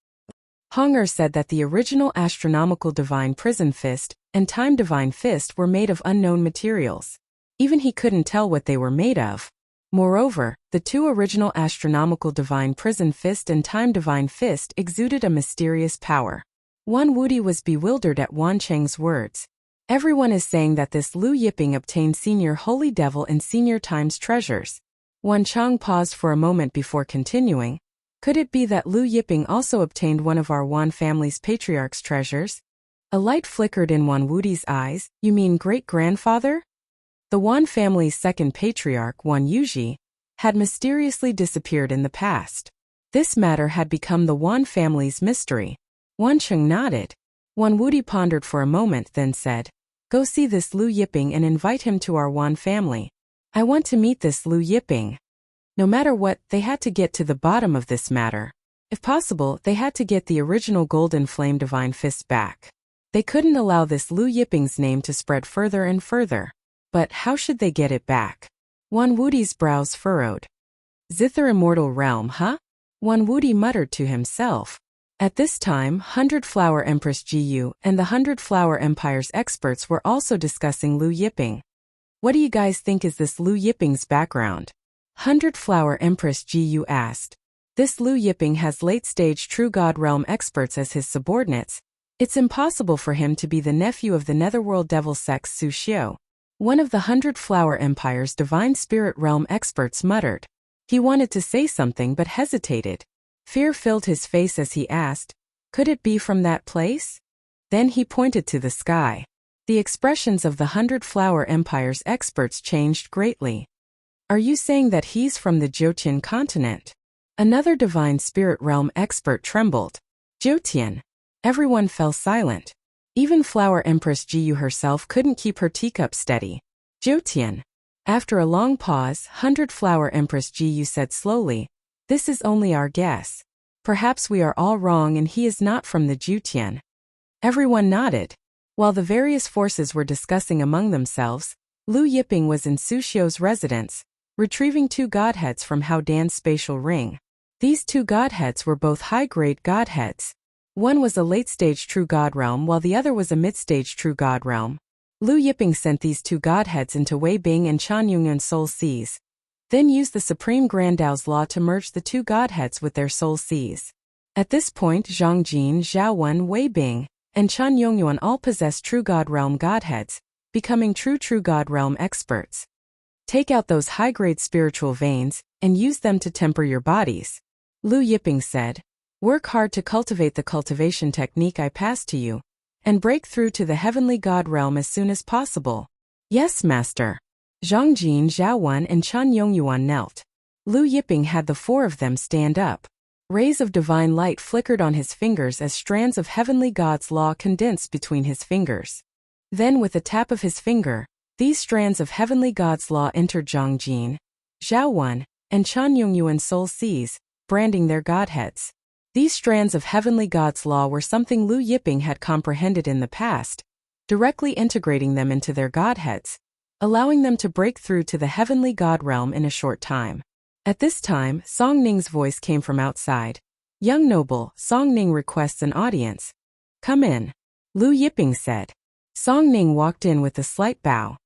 Honger said that the original astronomical divine prison fist and time divine fist were made of unknown materials. Even he couldn't tell what they were made of. Moreover, the two original astronomical divine prison fist and time divine fist exuded a mysterious power. Wan Wudi was bewildered at Wan Cheng's words. Everyone is saying that this Lu Yiping obtained senior holy devil and senior times treasures. Wan Cheng paused for a moment before continuing. Could it be that Lu Yiping also obtained one of our Wan family's patriarch's treasures? A light flickered in Wan Wudi's eyes. You mean great-grandfather? The Wan family's second patriarch, Wan Yuji, had mysteriously disappeared in the past. This matter had become the Wan family's mystery. Wan Cheng nodded. Wan Wudi pondered for a moment, then said, "Go see this Lu Yiping and invite him to our Wan family. I want to meet this Lu Yiping." No matter what, they had to get to the bottom of this matter. If possible, they had to get the original Golden Flame Divine Fist back. They couldn't allow this Lu Yiping's name to spread further and further. But how should they get it back? Wan Wudi's brows furrowed. Zither Immortal Realm, huh? Wan Wudi muttered to himself. At this time, 100 Flower Empress Gu and the 100 Flower Empire's experts were also discussing Lu Yiping. What do you guys think is this Lu Yiping's background? 100 Flower Empress Gu asked. This Lu Yiping has late-stage True God Realm experts as his subordinates. It's impossible for him to be the nephew of the Netherworld Devil Sex Su Xiu. One of the 100 Flower Empire's Divine Spirit Realm experts muttered. He wanted to say something but hesitated. Fear filled his face as he asked, "Could it be from that place?" Then he pointed to the sky. The expressions of the 100 Flower Empire's experts changed greatly. "Are you saying that he's from the Jyotian continent?" Another Divine Spirit Realm expert trembled. Jyotian. Everyone fell silent. Even Flower Empress Gu herself couldn't keep her teacup steady. Jyotian. After a long pause, 100 Flower Empress Gu said slowly, "This is only our guess. Perhaps we are all wrong and he is not from the Jyotian." Everyone nodded. While the various forces were discussing among themselves, Lu Yiping was in Su Xiu's residence, retrieving two godheads from Hao Dan's spatial ring. These two godheads were both high-grade godheads. One was a late-stage True God Realm while the other was a mid-stage True God Realm. Lu Yiping sent these two godheads into Wei Bing and Chan Yungyuan's soul seas, then used the Supreme Grand Dao's law to merge the two godheads with their soul seas. At this point, Zhang Jin, Zhao Wen, Wei Bing, and Chan Yungyuan all possessed True God Realm godheads, becoming True God Realm experts. Take out those high-grade spiritual veins and use them to temper your bodies. Lu Yiping said, "Work hard to cultivate the cultivation technique I passed to you, and break through to the heavenly God realm as soon as possible." "Yes, Master." Zhang Jin, Zhao Wen, and Chan Yongyuan knelt. Lu Yiping had the four of them stand up. Rays of divine light flickered on his fingers as strands of heavenly God's law condensed between his fingers. Then with a tap of his finger, these strands of heavenly God's law entered Zhang Jin, Zhao Wen, and Chan Yongyuan's soul seas, branding their godheads. These strands of heavenly God's law were something Lu Yiping had comprehended in the past, directly integrating them into their godheads, allowing them to break through to the heavenly God realm in a short time. At this time, Song Ning's voice came from outside. "Young noble, Song Ning requests an audience." "Come in," Lu Yiping said. Song Ning walked in with a slight bow.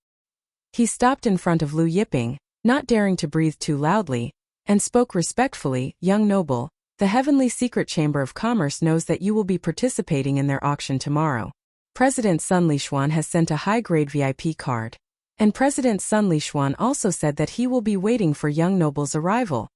He stopped in front of Lu Yiping, not daring to breathe too loudly, and spoke respectfully, "Young noble, the Heavenly Secret Chamber of Commerce knows that you will be participating in their auction tomorrow. President Sun Lishuan has sent a high-grade VIP card. And President Sun Lishuan also said that he will be waiting for young noble's arrival."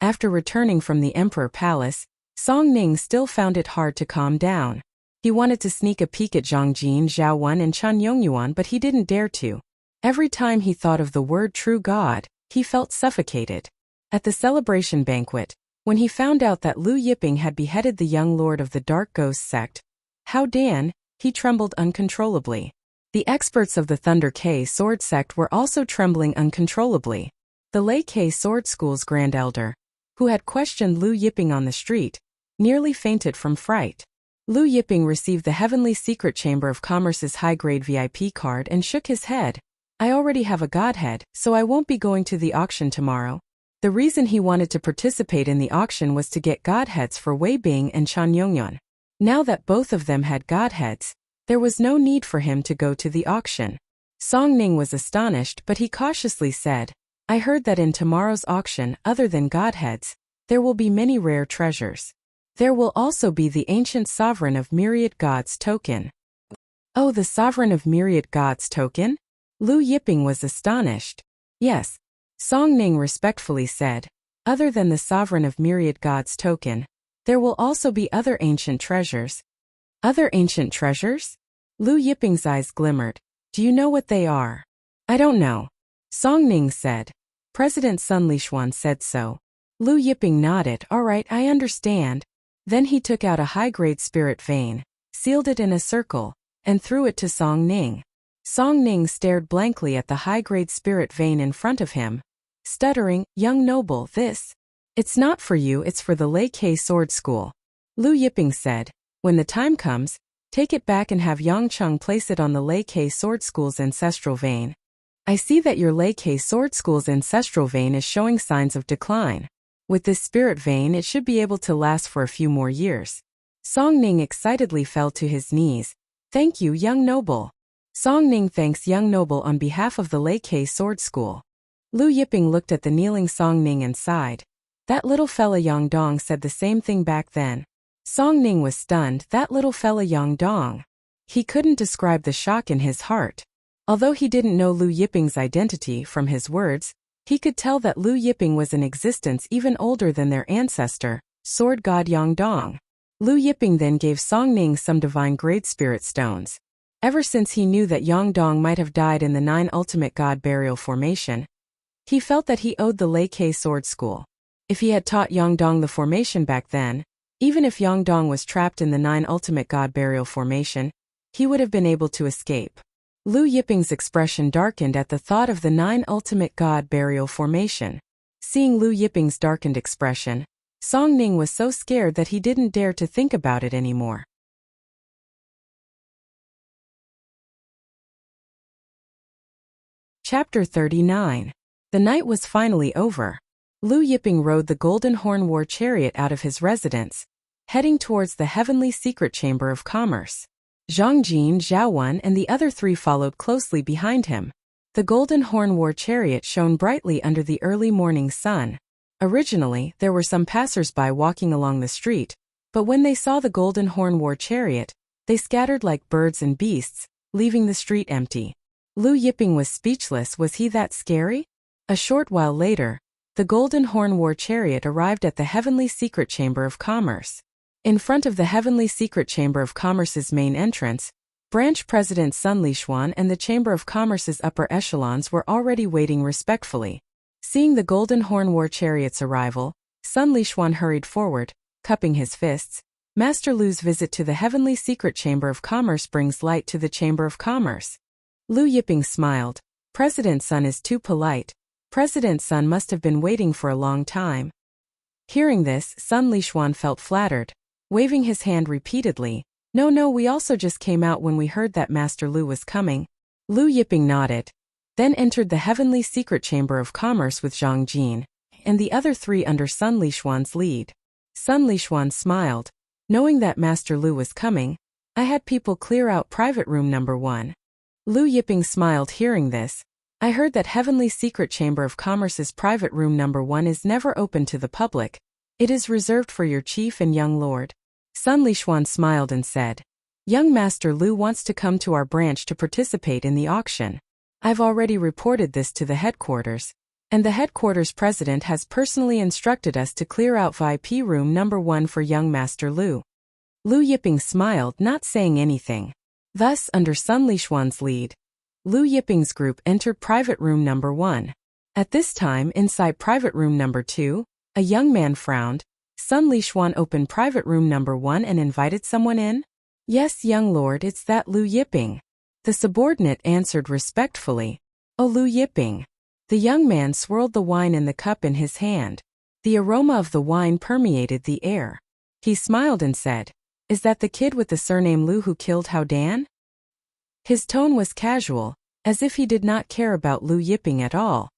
After returning from the Emperor Palace, Song Ning still found it hard to calm down. He wanted to sneak a peek at Zhang Jin, Zhao Wen, and Chan Yongyuan, but he didn't dare to. Every time he thought of the word true God, he felt suffocated. At the celebration banquet, when he found out that Lu Yiping had beheaded the young lord of the Dark Ghost sect, Hao Dan, he trembled uncontrollably. The experts of the Thunder K sword sect were also trembling uncontrollably. The Lei K sword school's grand elder, who had questioned Lu Yiping on the street, nearly fainted from fright. Lu Yiping received the Heavenly Secret Chamber of Commerce's high-grade VIP card and shook his head. I already have a godhead, so I won't be going to the auction tomorrow. The reason he wanted to participate in the auction was to get godheads for Wei Bing and Chan Yongyan. Now that both of them had godheads, there was no need for him to go to the auction. Song Ning was astonished, but he cautiously said, I heard that in tomorrow's auction, other than godheads, there will be many rare treasures. There will also be the ancient Sovereign of Myriad Gods token. Oh, the Sovereign of Myriad Gods token? Lu Yiping was astonished. Yes. Song Ning respectfully said, other than the Sovereign of Myriad Gods token, there will also be other ancient treasures. Other ancient treasures? Lu Yiping's eyes glimmered. Do you know what they are? I don't know. Song Ning said. President Sun Lishuan said so. Lu Yiping nodded. All right, I understand. Then he took out a high-grade spirit vein, sealed it in a circle, and threw it to Song Ning. Song Ning stared blankly at the high-grade spirit vein in front of him, stuttering, young noble, it's not for you, it's for the Lei K sword school. Lu Yiping said, when the time comes, take it back and have Yang Cheng place it on the Lei K sword school's ancestral vein. I see that your Lei K sword school's ancestral vein is showing signs of decline. With this spirit vein, it should be able to last for a few more years. Song Ning excitedly fell to his knees. Thank you, young noble. Song Ning thanks young noble on behalf of the Lei K sword school. Lu Yiping looked at the kneeling Song Ning and sighed. That little fella Yang Dong said the same thing back then. Song Ning was stunned. That little fella Yang Dong. He couldn't describe the shock in his heart. Although he didn't know Lu Yiping's identity from his words, he could tell that Lu Yiping was in existence even older than their ancestor, sword god Yang Dong. Lu Yiping then gave Song Ning some divine grade spirit stones. Ever since he knew that Yang Dong might have died in the 9 ultimate god burial formation, he felt that he owed the Lei K sword school. If he had taught Yang Dong the formation back then, even if Yang Dong was trapped in the 9 ultimate god burial formation, he would have been able to escape. Lu Yiping's expression darkened at the thought of the 9 ultimate god burial formation. Seeing Lu Yiping's darkened expression, Song Ning was so scared that he didn't dare to think about it anymore. Chapter 39. The night was finally over. Lu Yiping rode the Golden Horn War Chariot out of his residence, heading towards the Heavenly Secret Chamber of Commerce. Zhang Jin, Zhao Wen, and the other 3 followed closely behind him. The Golden Horn War Chariot shone brightly under the early morning sun. Originally, there were some passers-by walking along the street, but when they saw the Golden Horn War Chariot, they scattered like birds and beasts, leaving the street empty. Lu Yiping was speechless. Was he that scary? A short while later, the Golden Horn War Chariot arrived at the Heavenly Secret Chamber of Commerce. In front of the Heavenly Secret Chamber of Commerce's main entrance, Branch President Sun Lishuan and the Chamber of Commerce's upper echelons were already waiting respectfully. Seeing the Golden Horn War Chariot's arrival, Sun Lishuan hurried forward, cupping his fists. Master Lu's visit to the Heavenly Secret Chamber of Commerce brings light to the Chamber of Commerce. Lu Yiping smiled. President Sun is too polite. President Sun must have been waiting for a long time. Hearing this, Sun Lishuan felt flattered, waving his hand repeatedly. No, we also just came out when we heard that Master Lu was coming. Lu Yiping nodded, then entered the Heavenly Secret Chamber of Commerce with Zhang Jin, and the other 3 under Sun Lishuan's lead. Sun Lishuan smiled. Knowing that Master Lu was coming, I had people clear out private room number 1. Lu Yiping smiled hearing this. I heard that Heavenly Secret Chamber of Commerce's private room number 1 is never open to the public. It is reserved for your chief and young lord. Sun Lishuan smiled and said, Young Master Lu wants to come to our branch to participate in the auction. I've already reported this to the headquarters, and the headquarters president has personally instructed us to clear out VIP room number 1 for young Master Lu. Lu Yiping smiled, not saying anything. Thus, under Sun Lishuan's lead, Lu Yiping's group entered private room number 1. At this time, inside private room number 2, a young man frowned. Sun Lishuan opened private room number 1 and invited someone in? Yes, young lord, it's that Lu Yiping. The subordinate answered respectfully, "Oh, Lu Yiping." The young man swirled the wine in the cup in his hand. The aroma of the wine permeated the air. He smiled and said, "Is that the kid with the surname Lu who killed Hao Dan?" His tone was casual, as if he did not care about Lu Yiping at all.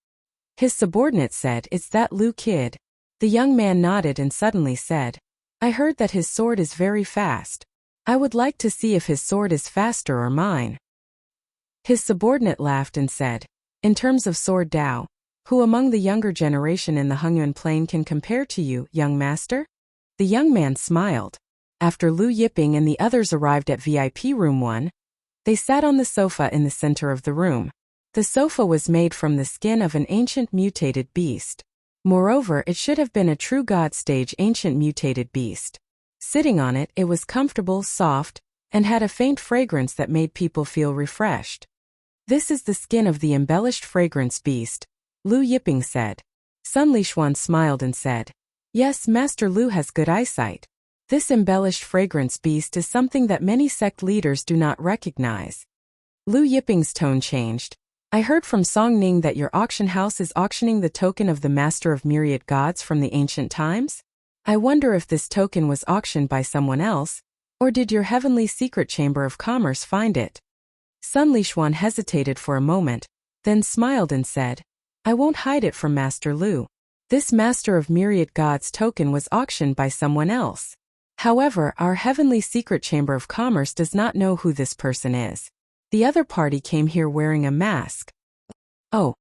His subordinate said, "It's that Lu kid." The young man nodded and suddenly said, "I heard that his sword is very fast. I would like to see if his sword is faster or mine." His subordinate laughed and said, "In terms of sword Dao, who among the younger generation in the Hengyuan Plain can compare to you, young master?" The young man smiled. After Lu Yiping and the others arrived at VIP room 1, they sat on the sofa in the center of the room. The sofa was made from the skin of an ancient mutated beast. Moreover, it should have been a true god stage ancient mutated beast. Sitting on it, it was comfortable, soft, and had a faint fragrance that made people feel refreshed. "This is the skin of the embellished fragrance beast," Lu Yiping said. Sun Lishuan smiled and said, "Yes, Master Lu has good eyesight. This embellished fragrance beast is something that many sect leaders do not recognize." Lu Yiping's tone changed. "I heard from Song Ning that your auction house is auctioning the token of the Master of Myriad Gods from the ancient times. I wonder if this token was auctioned by someone else, or did your heavenly secret chamber of commerce find it?" Sun Lishuan hesitated for a moment, then smiled and said, "I won't hide it from Master Lu. This Master of Myriad Gods token was auctioned by someone else. However, our heavenly secret chamber of commerce does not know who this person is. The other party came here wearing a mask." Oh.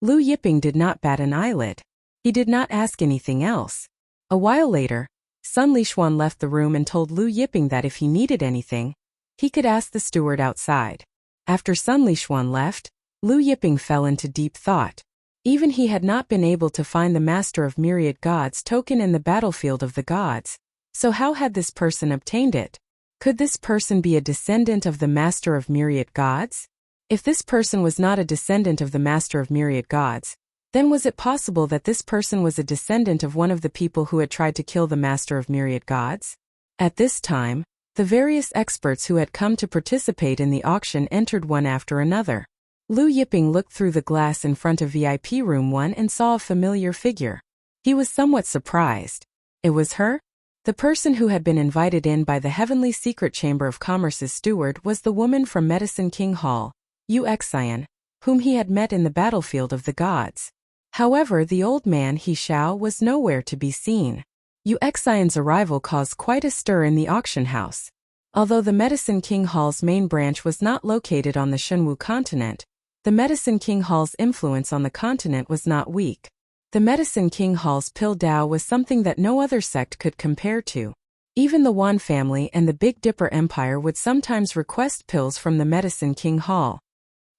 Lu Yiping did not bat an eyelid. He did not ask anything else. A while later, Sun Lishuan left the room and told Lu Yiping that if he needed anything, he could ask the steward outside. After Sun Lishuan left, Lu Yiping fell into deep thought. Even he had not been able to find the Master of Myriad Gods token in the battlefield of the gods. So how had this person obtained it? Could this person be a descendant of the Master of Myriad Gods? If this person was not a descendant of the Master of Myriad Gods, then was it possible that this person was a descendant of one of the people who had tried to kill the Master of Myriad Gods? At this time, the various experts who had come to participate in the auction entered one after another. Lu Yiping looked through the glass in front of VIP room 1 and saw a familiar figure. He was somewhat surprised. It was her? The person who had been invited in by the Heavenly Secret Chamber of Commerce's steward was the woman from Medicine King Hall, Wuxia, whom he had met in the battlefield of the gods. However, the old man He Xiao was nowhere to be seen. Wuxia's arrival caused quite a stir in the auction house. Although the Medicine King Hall's main branch was not located on the Shenwu continent, the Medicine King Hall's influence on the continent was not weak. The Medicine King Hall's pill Dao was something that no other sect could compare to. Even the Wan family and the Big Dipper Empire would sometimes request pills from the Medicine King Hall.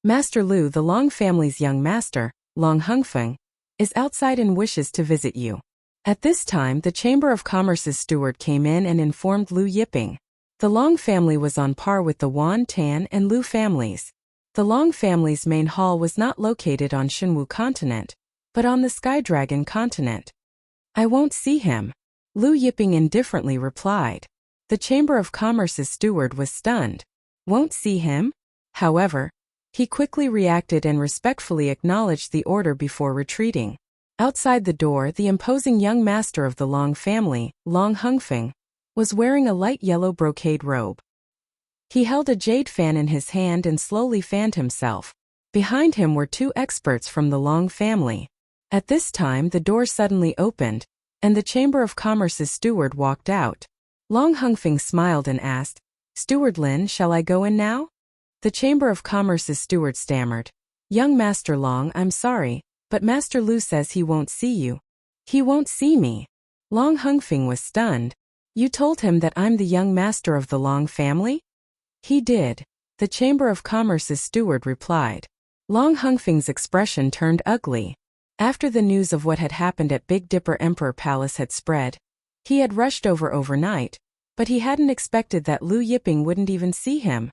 Master Lu, the Long family's young master, Long Hengfeng, is outside and wishes to visit you. At this time, the Chamber of Commerce's steward came in and informed Lu Yiping. The Long family was on par with the Wan, Tan, and Lu families. The Long family's main hall was not located on Shenwu continent, but on the Sky Dragon continent. "I won't see him," Lu Yiping indifferently replied. The Chamber of Commerce's steward was stunned. "Won't see him?" However, he quickly reacted and respectfully acknowledged the order before retreating. Outside the door, the imposing young master of the Long family, Long Hengfeng, was wearing a light yellow brocade robe. He held a jade fan in his hand and slowly fanned himself. Behind him were two experts from the Long family. At this time, the door suddenly opened, and the Chamber of Commerce's steward walked out. Long Hengfeng smiled and asked, "Steward Lin, shall I go in now?" The Chamber of Commerce's steward stammered, "Young Master Long, I'm sorry, but Master Lu says he won't see you." "He won't see me?" Long Hengfeng was stunned. "You told him that I'm the young master of the Long family?" "He did," the Chamber of Commerce's steward replied. Long Hengfeng's expression turned ugly. After the news of what had happened at Big Dipper Emperor Palace had spread, he had rushed over overnight, but he hadn't expected that Lu Yiping wouldn't even see him.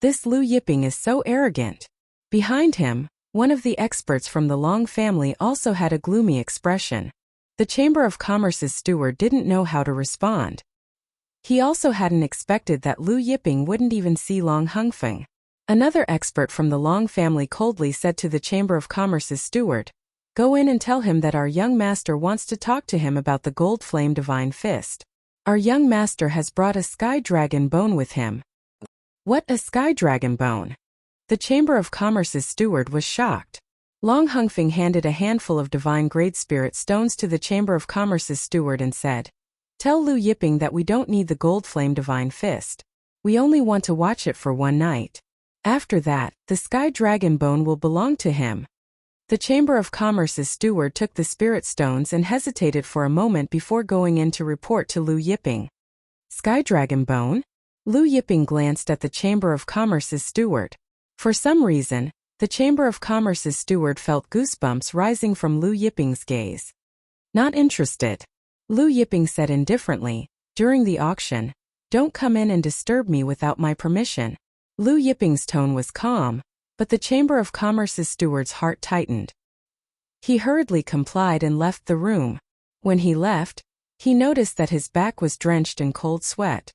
This Lu Yiping is so arrogant. Behind him, one of the experts from the Long family also had a gloomy expression. The Chamber of Commerce's steward didn't know how to respond. He also hadn't expected that Lu Yiping wouldn't even see Long Hengfeng. Another expert from the Long family coldly said to the Chamber of Commerce's steward, "Go in and tell him that our young master wants to talk to him about the gold flame divine fist. Our young master has brought a sky dragon bone with him." What, a sky dragon bone? The Chamber of Commerce's steward was shocked. Long Hungfeng handed a handful of divine grade spirit stones to the Chamber of Commerce's steward and said, "Tell Lu Yiping that we don't need the gold flame divine fist. We only want to watch it for one night. After that, the sky dragon bone will belong to him." The Chamber of Commerce's steward took the spirit stones and hesitated for a moment before going in to report to Lu Yiping. "Sky dragon bone?" Lu Yiping glanced at the Chamber of Commerce's steward. For some reason, the Chamber of Commerce's steward felt goosebumps rising from Lu Yiping's gaze. "Not interested," Lu Yiping said indifferently. "During the auction, don't come in and disturb me without my permission." Lu Yiping's tone was calm, but the Chamber of Commerce's steward's heart tightened. He hurriedly complied and left the room. When he left, he noticed that his back was drenched in cold sweat.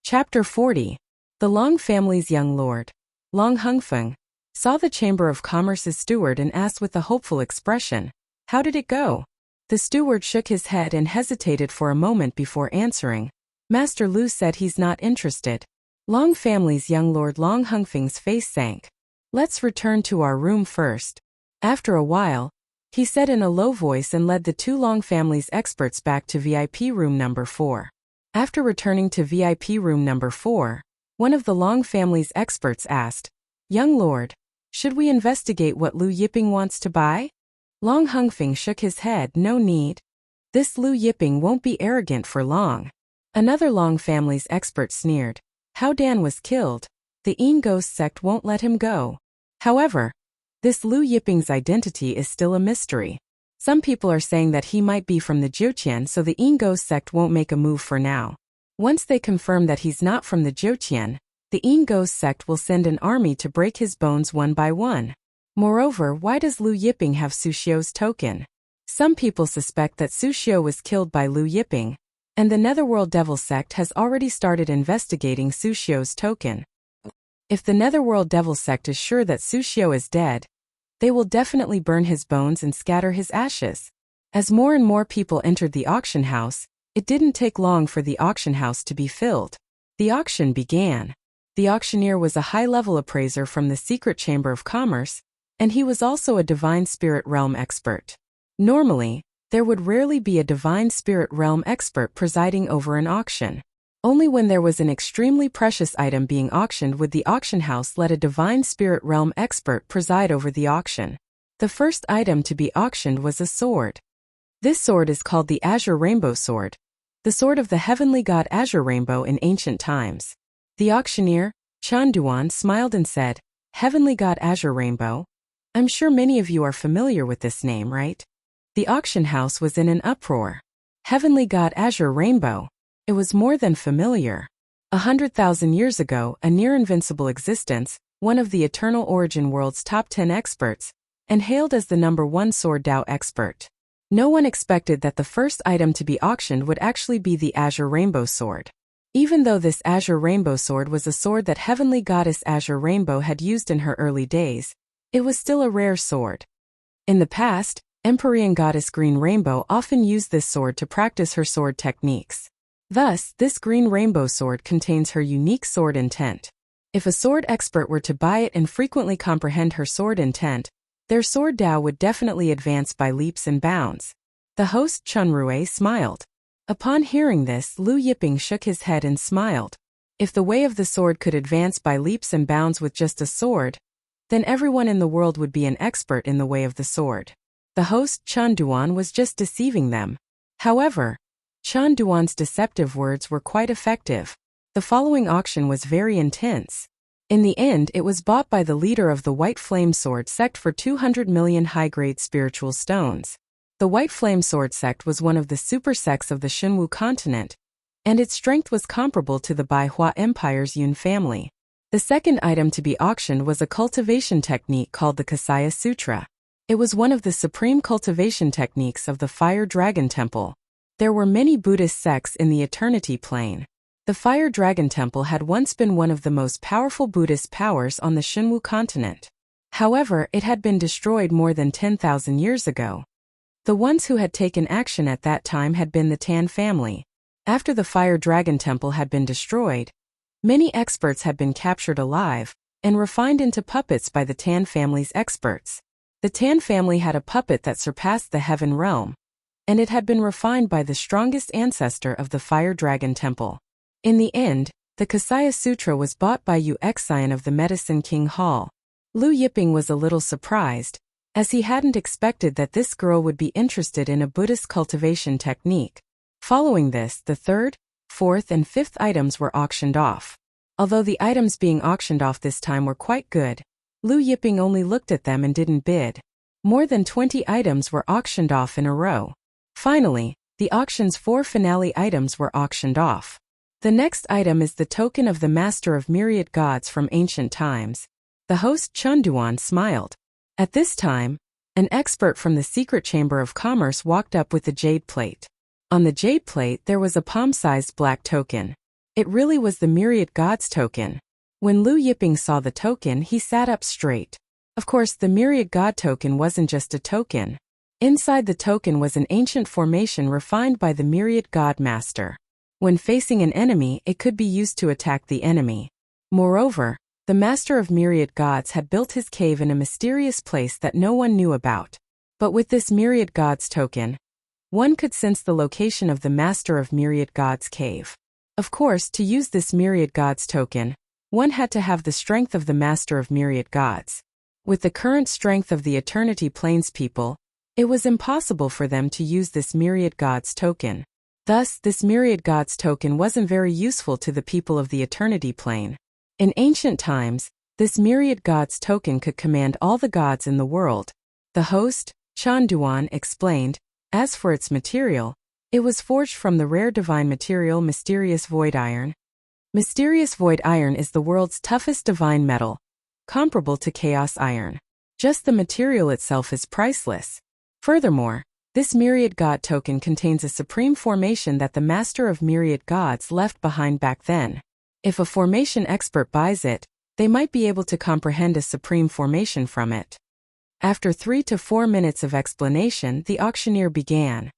Chapter 40. The Long family's young lord, Long Hungfeng, saw the Chamber of Commerce's steward and asked with a hopeful expression, "How did it go?" The steward shook his head and hesitated for a moment before answering. "Master Lu said he's not interested." Long family's young lord Long Hungfeng's face sank. "Let's return to our room first." After a while, he said in a low voice and led the two Long family's experts back to VIP room number 4. After returning to VIP room number 4, one of the Long family's experts asked, "Young lord, should we investigate what Lu Yiping wants to buy?" Long Hungfeng shook his head. "No need. This Lu Yiping won't be arrogant for long." Another Long family's expert sneered, "How Dan was killed, the Yin Ghost sect won't let him go." However, this Lu Yiping's identity is still a mystery. Some people are saying that he might be from the Jiutian, so the Yin Ghost sect won't make a move for now. Once they confirm that he's not from the Jiutian, the Yin Ghost sect will send an army to break his bones one by one. Moreover, why does Lu Yiping have Su Xiu's token? Some people suspect that Su Xiu was killed by Lu Yiping, and the Netherworld Devil sect has already started investigating Su Xiu's token. If the Netherworld Devil sect is sure that Su Xiu is dead, they will definitely burn his bones and scatter his ashes. As more and more people entered the auction house, it didn't take long for the auction house to be filled. The auction began. The auctioneer was a high-level appraiser from the Secret Chamber of Commerce, and he was also a Divine Spirit Realm expert. Normally, there would rarely be a Divine Spirit Realm expert presiding over an auction. Only when there was an extremely precious item being auctioned would the auction house let a Divine Spirit Realm expert preside over the auction. The first item to be auctioned was a sword. This sword is called the Azure Rainbow Sword, the sword of the heavenly god Azure Rainbow in ancient times. The auctioneer, Chan Duan, smiled and said, "Heavenly god Azure Rainbow? I'm sure many of you are familiar with this name, right?" The auction house was in an uproar. Heavenly god Azure Rainbow. It was more than familiar. 100,000 years ago, a near-invincible existence, one of the Eternal Origin world's top 10 experts, and hailed as the #1 sword Dao expert. No one expected that the first item to be auctioned would actually be the Azure Rainbow Sword. Even though this Azure Rainbow Sword was a sword that Heavenly Goddess Azure Rainbow had used in her early days, it was still a rare sword. In the past, Empyrean Goddess Green Rainbow often used this sword to practice her sword techniques. Thus, this Green Rainbow Sword contains her unique sword intent. If a sword expert were to buy it and frequently comprehend her sword intent, their sword Dao would definitely advance by leaps and bounds. The host Chunrui smiled. Upon hearing this, Lu Yiping shook his head and smiled. If the way of the sword could advance by leaps and bounds with just a sword, then everyone in the world would be an expert in the way of the sword. The host Chan Duan was just deceiving them. However, Chan Duan's deceptive words were quite effective. The following auction was very intense. In the end, it was bought by the leader of the White Flame Sword sect for 200 million high-grade spiritual stones. The White Flame Sword sect was one of the super sects of the Xinwu continent, and its strength was comparable to the Baihua Empire's Yun family. The second item to be auctioned was a cultivation technique called the Kasaya Sutra. It was one of the supreme cultivation techniques of the Fire Dragon Temple. There were many Buddhist sects in the Eternity Plane. The Fire Dragon Temple had once been one of the most powerful Buddhist powers on the Shinwu continent. However, it had been destroyed more than 10,000 years ago. The ones who had taken action at that time had been the Tan family. After the Fire Dragon Temple had been destroyed, many experts had been captured alive and refined into puppets by the Tan family's experts. The Tan family had a puppet that surpassed the heaven realm, and it had been refined by the strongest ancestor of the Fire Dragon Temple. In the end, the Kasaya Sutra was bought by Wuxia of the Medicine King Hall. Lu Yiping was a little surprised, as he hadn't expected that this girl would be interested in a Buddhist cultivation technique. Following this, the third, fourth and fifth items were auctioned off. Although the items being auctioned off this time were quite good, Lu Yiping only looked at them and didn't bid. More than 20 items were auctioned off in a row. Finally, the auction's 4 finale items were auctioned off. The next item is the token of the Master of Myriad Gods from ancient times. The host Chunduan smiled. At this time, an expert from the secret chamber of commerce walked up with the jade plate. On the jade plate there was a palm-sized black token. It really was the Myriad Gods token. When Lu Yiping saw the token, he sat up straight. Of course, the Myriad God token wasn't just a token. Inside the token was an ancient formation refined by the Myriad God Master. When facing an enemy, it could be used to attack the enemy. Moreover, the Master of Myriad Gods had built his cave in a mysterious place that no one knew about. But with this Myriad Gods token, one could sense the location of the Master of Myriad Gods cave. Of course, to use this Myriad Gods token, one had to have the strength of the Master of Myriad Gods. With the current strength of the Eternity Plains people, it was impossible for them to use this Myriad Gods token. Thus, this Myriad Gods token wasn't very useful to the people of the Eternity Plane. In ancient times, this Myriad Gods token could command all the gods in the world. The host, Chanduan, explained. As for its material, it was forged from the rare divine material Mysterious Void Iron. Mysterious Void Iron is the world's toughest divine metal, comparable to Chaos Iron. Just the material itself is priceless. Furthermore, this Myriad God token contains a supreme formation that the Master of Myriad Gods left behind back then. If a formation expert buys it, they might be able to comprehend a supreme formation from it. After 3 to 4 minutes of explanation, the auctioneer began.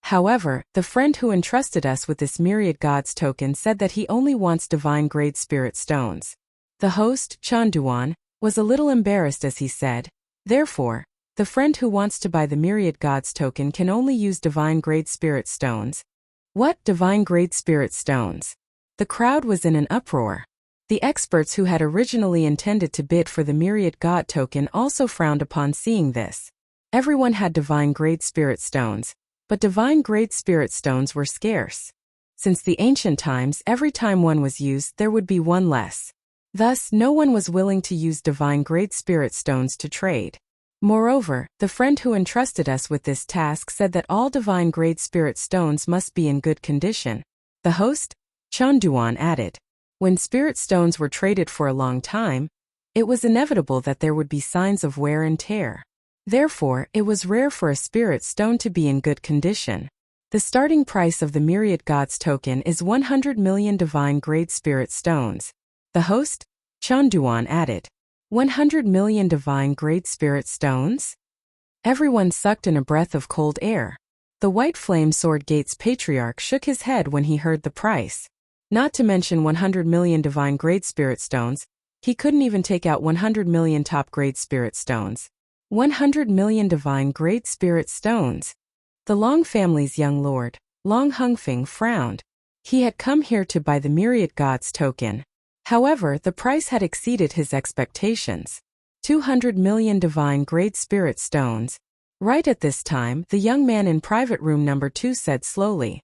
However, the friend who entrusted us with this Myriad Gods token said that he only wants divine grade spirit stones. The host, Chanduan, was a little embarrassed as he said, therefore, the friend who wants to buy the Myriad Gods token can only use divine grade spirit stones. What divine grade spirit stones? The crowd was in an uproar. The experts who had originally intended to bid for the Myriad God token also frowned upon seeing this. Everyone had divine grade spirit stones, but divine grade spirit stones were scarce. Since the ancient times, every time one was used, there would be one less. Thus, no one was willing to use divine grade spirit stones to trade. Moreover, the friend who entrusted us with this task said that all divine grade spirit stones must be in good condition. The host, Chanduan, added. When spirit stones were traded for a long time, it was inevitable that there would be signs of wear and tear. Therefore, it was rare for a spirit stone to be in good condition. The starting price of the Myriad Gods token is 100 million divine grade spirit stones. The host, Chanduan, added. 100 million divine grade spirit stones? Everyone sucked in a breath of cold air. The White Flame Sword Gate's patriarch shook his head when he heard the price. Not to mention 100 million divine grade spirit stones, he couldn't even take out 100 million top grade spirit stones. 100 million divine grade spirit stones. The Long family's young lord, Long Hungfing, frowned. He had come here to buy the Myriad Gods token. However, the price had exceeded his expectations. 200 million divine grade spirit stones. Right at this time, the young man in private room number 2 said slowly,